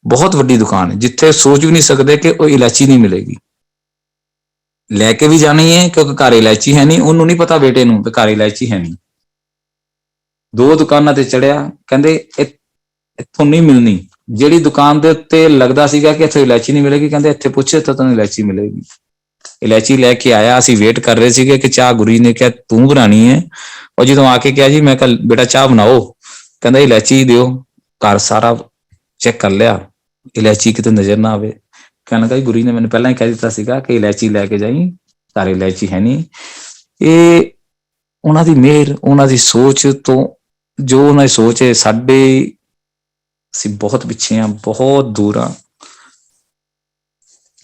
ਬਹੁਤ ਵੱਡੀ ਦੁਕਾਨ ਹੈ ਜਿੱਥੇ ਸੋਚ ਵੀ ਨਹੀਂ ਸਕਦੇ ਕਿ ਉਹ ਇਲਾਇਚੀ ਨਹੀਂ ਮਿਲੇਗੀ। ਲੈ ਕੇ ਵੀ ਜਾਣੀ ਹੈ ਕਿਉਂਕਿ ਘਰ ਇਲਾਇਚੀ ਹੈ ਨਹੀਂ। ਉਹਨੂੰ ਨਹੀਂ ਪਤਾ ਬੇਟੇ ਨੂੰ ਕਿ ਘਰ ਇਲਾਇਚੀ ਹੈ ਨਹੀਂ। 2 ਦੁਕਾਨਾਂ ਤੇ ਚੜਿਆ, ਕਹਿੰਦੇ ਇੱਥੋਂ ਨਹੀਂ ਮਿਲਣੀ। ਜਿਹੜੀ ਦੁਕਾਨ ਦੇ ਉੱਤੇ ਲੱਗਦਾ ਸੀਗਾ ਕਿ ਇੱਥੋਂ ਇਲਾਇਚੀ ਨਹੀਂ ਮਿਲੇਗੀ, ਕਹਿੰਦੇ ਇੱਥੇ ਪੁੱਛੇ ਤਾਂ ਤੁਹਾਨੂੰ ਇਲਾਇਚੀ ਮਿਲੇਗੀ। ਇਲਾਇਚੀ ਲੈ ਕੇ ਆਇਆ। ਅਸੀਂ ਵੇਟ ਕਰ ਰਹੇ ਸੀਗੇ ਕਿ ਚਾਹ ਗੁਰੂ ਜੀ ਨੇ ਕਿਹਾ ਤੂੰ ਬਣਾਣੀ ਹੈ। ਔਰ ਜਦੋਂ ਆ ਕੇ ਕਿਹਾ ਜੀ, ਮੈਂ ਕਿਹਾ ਬੇਟਾ ਚਾਹ ਬਣਾਓ, ਕਹਿੰਦਾ ਇਲਾਇਚੀ ਦਿਓ। ਘਰ ਸਾਰਾ ਚੈੱਕ ਕਰ ਲਿਆ, ਇਲਾਇਚੀ ਕਿਤੇ ਨਜ਼ਰ ਨਾ ਆਵੇ। ਕਹਿਣ ਲੱਗਾ ਗੁਰੂ ਜੀ ਨੇ ਮੈਨੂੰ ਪਹਿਲਾਂ ਹੀ ਕਹਿ ਦਿੱਤਾ ਸੀਗਾ ਕਿ ਇਲਾਇਚੀ ਲੈ ਕੇ ਜਾਈ, ਘਰ ਇਲਾਇਚੀ ਹੈ ਨਹੀਂ। ਇਹ ਉਹਨਾਂ ਦੀ ਮਿਹਰ, ਉਹਨਾਂ ਦੀ ਸੋਚ ਤੋਂ, ਜੋ ਉਹਨਾਂ ਦੀ ਸੋਚ ਹੈ ਸਾਡੇ, ਅਸੀਂ ਬਹੁਤ ਪਿੱਛੇ ਹਾਂ, ਬਹੁਤ ਦੂਰ ਹਾਂ।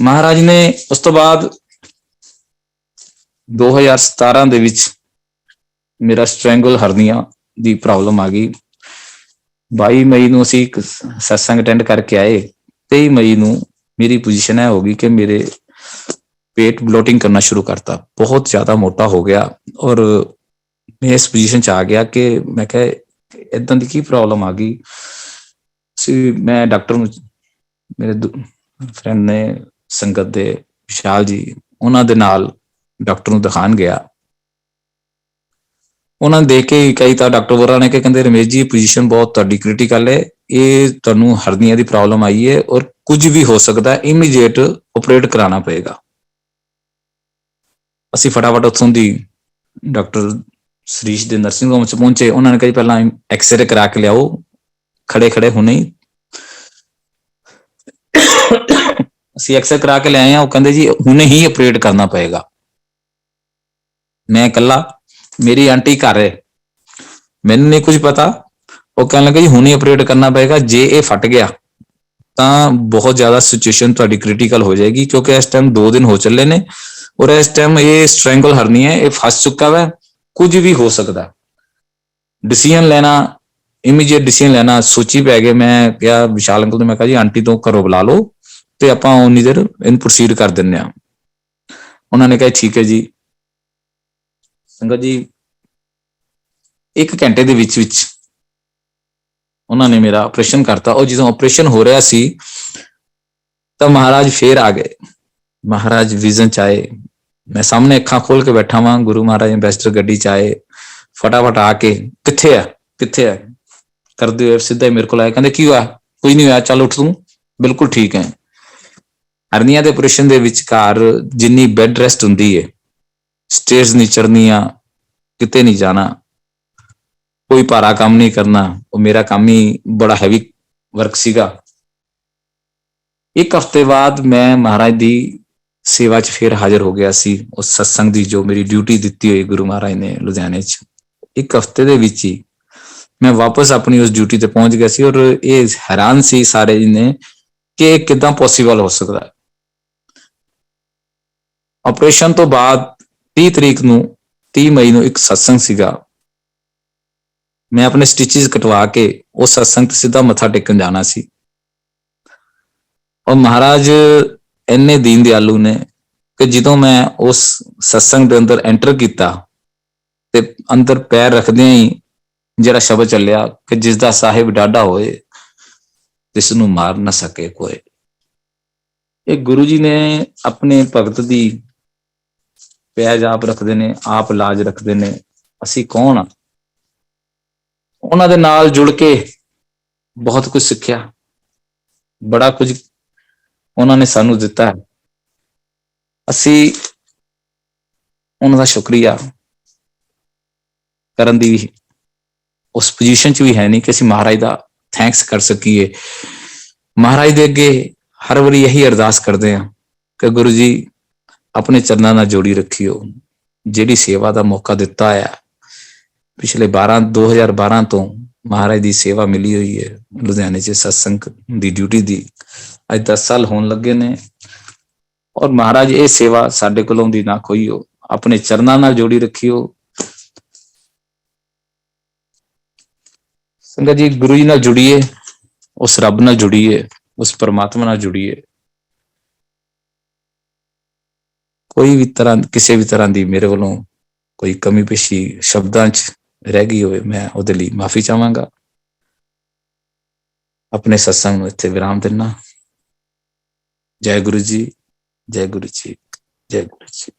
ਮਹਾਰਾਜ ਨੇ ਉਸ ਤੋਂ ਬਾਅਦ 2017 ਦੇ ਵਿੱਚ ਮੇਰਾ ਸਟ੍ਰੈਂਗਲ ਹਰਨੀਆ ਦੀ ਪ੍ਰੋਬਲਮ ਆ ਗਈ। 22 ਮਈ ਨੂੰ ਅਸੀਂ ਇੱਕ ਸਤਸੰਗ ਅਟੈਂਡ ਕਰਕੇ ਆਏ। 23 ਮਈ ਨੂੰ ਮੇਰੀ ਪੋਜੀਸ਼ਨ ਹੈ ਹੋ ਗਈ ਕਿ ਮੇਰੇ ਪੇਟ ਬਲੋਟਿੰਗ ਕਰਨਾ ਸ਼ੁਰੂ ਕਰਤਾ, ਬਹੁਤ ਜ਼ਿਆਦਾ ਮੋਟਾ ਹੋ ਗਿਆ। ਔਰ ਮੈਂ ਇਸ ਪੋਜੀਸ਼ਨ 'ਚ ਆ ਗਿਆ ਕਿ ਮੈਂ ਕਿਹਾ ਏਦਾਂ ਦੀ ਕੀ ਪ੍ਰੋਬਲਮ ਆ ਗਈ ਸੀ। ਮੈਂ ਡਾਕਟਰ ਨੂੰ, ਮੇਰੇ ਫਰੈਂਡ ਨੇ ਸੰਗਤ ਦੇ ਵਿਸ਼ਾਲ ਜੀ, ਉਹਨਾਂ ਦੇ ਨਾਲ ਡਾਕਟਰ ਨੂੰ ਦਿਖਾਣ ਗਿਆ। ਉਹਨਾਂ ਨੇ ਦੇਖ ਕੇ ਕਈ ਤਾਂ ਡਾਕਟਰ ਬੋਲਾਂ ਨੇ ਕਿ ਕਹਿੰਦੇ ਰਮੇਸ਼ ਜੀ ਪੋਜੀਸ਼ਨ ਬਹੁਤ ਤੁਹਾਡੀ ਕ੍ਰਿਟੀਕਲ ਹੈ, ਇਹ ਤੁਹਾਨੂੰ ਹਰਨੀਆ ਦੀ ਪ੍ਰੋਬਲਮ ਆਈ ਹੈ ਔਰ ਕੁਝ ਵੀ ਹੋ ਸਕਦਾ, ਇਮੀਡੀਏਟ ਆਪਰੇਟ ਕਰਾਉਣਾ ਪਏਗਾ। ਅਸੀਂ ਫਟਾਫਟ ਉੱਥੋਂ ਦੀ ਡਾਕਟਰ ਸਰੀਸ਼ ਦੇ ਨਰਸਿੰਗ ਹੋਮ 'ਚ ਪਹੁੰਚੇ। ਉਹਨਾਂ ਨੇ ਕਹੀ ਪਹਿਲਾਂ ਐਕਸਰੇ ਕਰਾ ਕੇ ਲਿਆਓ, ਖੜੇ ਹੁਣੇ ਹੀ। ਅਸੀਂ ਐਕਸਰੇ ਕਰਾ ਕੇ ਲਿਆਏ ਆ। ਉਹ ਕਹਿੰਦੇ ਜੀ ਹੁਣੇ ਹੀ ਆਪਰੇਟ ਕਰਨਾ ਪਏਗਾ। ਮੈਂ ਇਕੱਲਾ, ਮੇਰੀ ਆਂਟੀ ਘਰ ਹੈ, ਮੈਨੂੰ ਨਹੀਂ ਕੁਝ ਪਤਾ। ਉਹ ਕਹਿਣ ਲੱਗੇ ਜੀ ਹੁਣੇ ਆਪਰੇਟ ਕਰਨਾ ਪਏਗਾ, ਜੇ ਇਹ ਫਟ ਗਿਆ ਤਾਂ ਬਹੁਤ ਜ਼ਿਆਦਾ ਸਿਚੁਏਸ਼ਨ ਤੁਹਾਡੀ ਕ੍ਰਿਟੀਕਲ ਹੋ ਜਾਏਗੀ, ਕਿਉਂਕਿ ਇਸ ਟਾਈਮ 2 ਦਿਨ ਹੋ ਚੱਲੇ ਨੇ ਔਰ ਇਸ ਟਾਈਮ ਇਹ ਸਟ੍ਰੈਂਗਲ ਹਰਨੀ ਹੈ, ਇਹ ਫਸ ਚੁੱਕਾ ਵਾ, ਕੁਝ ਵੀ ਹੋ ਸਕਦਾ। ਡਿਸੀਜਨ ਲੈਣਾ, ਇਮੀਡੀਏਟ ਡਿਸੀਜਨ ਲੈਣਾ ਸੋਚੀ ਪੈ ਗਏ। ਮੈਂ ਕਿਹਾ ਵਿਸ਼ਾਲ ਅੰਕਲ ਨੂੰ, ਮੈਂ ਕਿਹਾ ਜੀ ਆਂਟੀ ਤੋਂ ਘਰੋਂ ਬੁਲਾ ਲਓ ਤੇ ਆਪਾਂ ਉਨੀ ਦੇਰ ਇਹਨੂੰ ਪ੍ਰੋਸੀਡ ਕਰ ਦਿੰਦੇ ਹਾਂ। ਉਹਨਾਂ ਨੇ ਕਿਹਾ ਠੀਕ ਹੈ ਜੀ। ਸੰਗਤ ਜੀ 1 ਘੰਟੇ ਦੇ ਵਿੱਚ ਉਹਨਾਂ ਨੇ ਮੇਰਾ ਆਪਰੇਸ਼ਨ ਕਰਤਾ। ਉਹ ਜਦੋਂ ਆਪਰੇਸ਼ਨ ਹੋ ਰਿਹਾ ਸੀ ਤਾਂ ਮਹਾਰਾਜ ਫੇਰ ਆ ਗਏ। ਮਹਾਰਾਜ ਵਿਜ਼ਨ ਚ ਆਏ, ਮੈਂ ਸਾਹਮਣੇ ਅੱਖਾਂ ਖੋਲ ਕੇ ਬੈਠਾ ਵਾਂ। ਗੁਰੂ ਮਹਾਰਾਜ ਐਂਬੈਸਡਰ ਗੱਡੀ ਚ ਆਏ, ਫਟਾਫਟ ਆ ਕੇ ਕਿੱਥੇ ਆ ਕਰਦੇ ਹੋਏ ਸਿੱਧਾ ਹੀ ਮੇਰੇ ਕੋਲ ਆਇਆ, ਕਹਿੰਦੇ ਕੀ ਹੋਇਆ? ਕੋਈ ਨਹੀਂ ਹੋਇਆ, ਚੱਲ ਉੱਠ, ਤੂੰ ਬਿਲਕੁਲ ਠੀਕ ਹੈ। ਹਰਨੀਆਂ ਦੇ ਆਪਰੇਸ਼ਨ ਦੇ ਵਿਚਕਾਰ ਜਿੰਨੀ ਬੈੱਡ ਰੈਸਟ ਹੁੰਦੀ ਹੈ, ਸਟੇਅਰਸ ਨਹੀਂ ਚੜ੍ਹਨੀਆਂ, ਕਿਤੇ ਨਹੀਂ ਜਾਣਾ, ਕੋਈ ਭਾਰਾ ਕੰਮ ਨਹੀਂ ਕਰਨਾ, ਉਹ ਮੇਰਾ ਕੰਮ ਹੀ ਬੜਾ ਹੈਵੀ ਵਰਕ ਸੀਗਾ। ਇੱਕ ਹਫ਼ਤੇ ਬਾਅਦ ਮੈਂ ਮਹਾਰਾਜ ਦੀ ਸੇਵਾ 'ਚ ਫਿਰ ਹਾਜ਼ਰ ਹੋ ਗਿਆ ਸੀ, ਉਸ ਸਤਸੰਗ ਦੀ ਜੋ ਮੇਰੀ ਡਿਊਟੀ ਦਿੱਤੀ ਹੋਈ ਗੁਰੂ ਮਹਾਰਾਜ ਨੇ ਲੁਧਿਆਣੇ 'ਚ। ਇੱਕ ਹਫ਼ਤੇ ਦੇ ਵਿੱਚ ਹੀ ਮੈਂ ਵਾਪਸ ਆਪਣੀ ਉਸ ਡਿਊਟੀ ਤੇ ਪਹੁੰਚ ਗਿਆ ਸੀ, ਔਰ ਇਹ ਹੈਰਾਨ ਸੀ ਸਾਰੇ ਜੀ ਨੇ ਕਿ ਇਹ ਕਿੱਦਾਂ ਪੋਸੀਬਲ ਹੋ ਸਕਦਾ ਹੈ। ਆਪਰੇਸ਼ਨ ਤੋਂ ਬਾਅਦ 30 ਮਈ ਨੂੰ ਇੱਕ ਸਤਸੰਗ ਸੀਗਾ। ਮੈਂ ਆਪਣੇ ਸਟਿਚਸ ਕਟਵਾ ਕੇ ਉਸ ਸਤਸੰਗ ਤੇ ਸਿੱਧਾ ਮੱਥਾ ਟੇਕਣ ਜਾਣਾ ਸੀ, ਔਰ ਮਹਾਰਾਜ ਇੰਨੇ ਦੀਨ ਦਿਆਲੂ ਨੇ ਕਿ ਜਦੋਂ ਮੈਂ ਉਸ ਸਤਸੰਗ ਦੇ ਅੰਦਰ ਐਂਟਰ ਕੀਤਾ ਤੇ ਅੰਦਰ ਪੈਰ ਰੱਖਦਿਆਂ ਹੀ ਜਿਹੜਾ ਸ਼ਬਦ ਚੱਲਿਆ ਕਿ ਜਿਸ ਦਾ ਸਾਹਿਬ ਡਾਢਾ ਹੋਏ ਤਿਸ ਨੂੰ ਮਾਰ ਨਾ ਸਕੇ ਕੋਈ। ਇਹ ਗੁਰੂ ਜੀ ਨੇ ਆਪਣੇ ਭਗਤ ਦੀ ਪੈਜ ਆਪ ਰੱਖਦੇ ਨੇ, ਆਪ ਲਾਜ ਰੱਖਦੇ ਨੇ। ਅਸੀਂ ਕੌਣ ਆ? ਉਹਨਾਂ ਦੇ ਨਾਲ ਜੁੜ ਕੇ ਬਹੁਤ ਕੁਝ ਸਿੱਖਿਆ, ਬੜਾ ਕੁਝ ਉਹਨਾਂ ਨੇ ਸਾਨੂੰ ਦਿੱਤਾ ਹੈ। ਅਸੀਂ ਉਹਨਾਂ ਦਾ ਸ਼ੁਕਰੀਆ ਕਰਨ ਦੀ ਵੀ ਉਸ ਪੋਜੀਸ਼ਨ 'ਚ ਵੀ ਹੈ ਨਹੀਂ ਕਿ ਅਸੀਂ ਮਹਾਰਾਜ ਦਾ ਥੈਂਕਸ ਕਰ ਸਕੀਏ। ਮਹਾਰਾਜ ਦੇ ਅੱਗੇ ਹਰ ਵਾਰੀ ਇਹੀ ਅਰਦਾਸ ਕਰਦੇ ਹਾਂ ਕਿ ਗੁਰੂ ਜੀ ਆਪਣੇ ਚਰਨਾਂ ਨਾਲ ਜੋੜੀ ਰੱਖਿਓ। ਜਿਹੜੀ ਸੇਵਾ ਦਾ ਮੌਕਾ ਦਿੱਤਾ ਹੈ, ਪਿਛਲੇ 2012 ਤੋਂ ਮਹਾਰਾਜ ਦੀ ਸੇਵਾ ਮਿਲੀ ਹੋਈ ਹੈ ਲੁਧਿਆਣੇ 'ਚ ਸਤਸੰਗ ਦੀ ਡਿਊਟੀ ਦੀ, ਅੱਜ 10 ਸਾਲ ਹੋਣ ਲੱਗੇ ਨੇ। ਔਰ ਮਹਾਰਾਜ ਇਹ ਸੇਵਾ ਸਾਡੇ ਕੋਲੋਂ ਦੀ ਨਾ ਖੋਈਓ, ਆਪਣੇ ਚਰਨਾਂ ਨਾਲ ਜੋੜੀ ਰੱਖਿਓ। ਸੰਗਤ ਜੀ, ਗੁਰੂ ਜੀ ਨਾਲ ਜੁੜੀਏ, ਉਸ ਰੱਬ ਨਾਲ ਜੁੜੀਏ, ਉਸ ਪਰਮਾਤਮਾ ਨਾਲ ਜੁੜੀਏ। ਕੋਈ ਵੀ ਤਰ੍ਹਾਂ, ਕਿਸੇ ਵੀ ਤਰ੍ਹਾਂ ਦੀ ਮੇਰੇ ਵੱਲੋਂ ਕੋਈ ਕਮੀ ਪੇਸ਼ੀ ਸ਼ਬਦਾਂ 'ਚ ਰਹਿ ਗਈ ਹੋਵੇ, ਮੈਂ ਉਹਦੇ ਲਈ ਮਾਫੀ ਚਾਹਾਂਗਾ। ਆਪਣੇ ਸਤਸੰਗ ਨੂੰ ਇੱਥੇ ਵਿਰਾਮ ਦਿੰਦਾ। ਜੈ ਗੁਰੂ ਜੀ, ਜੈ ਗੁਰੂ ਜੀ, ਜੈ ਗੁਰੂ ਜੀ।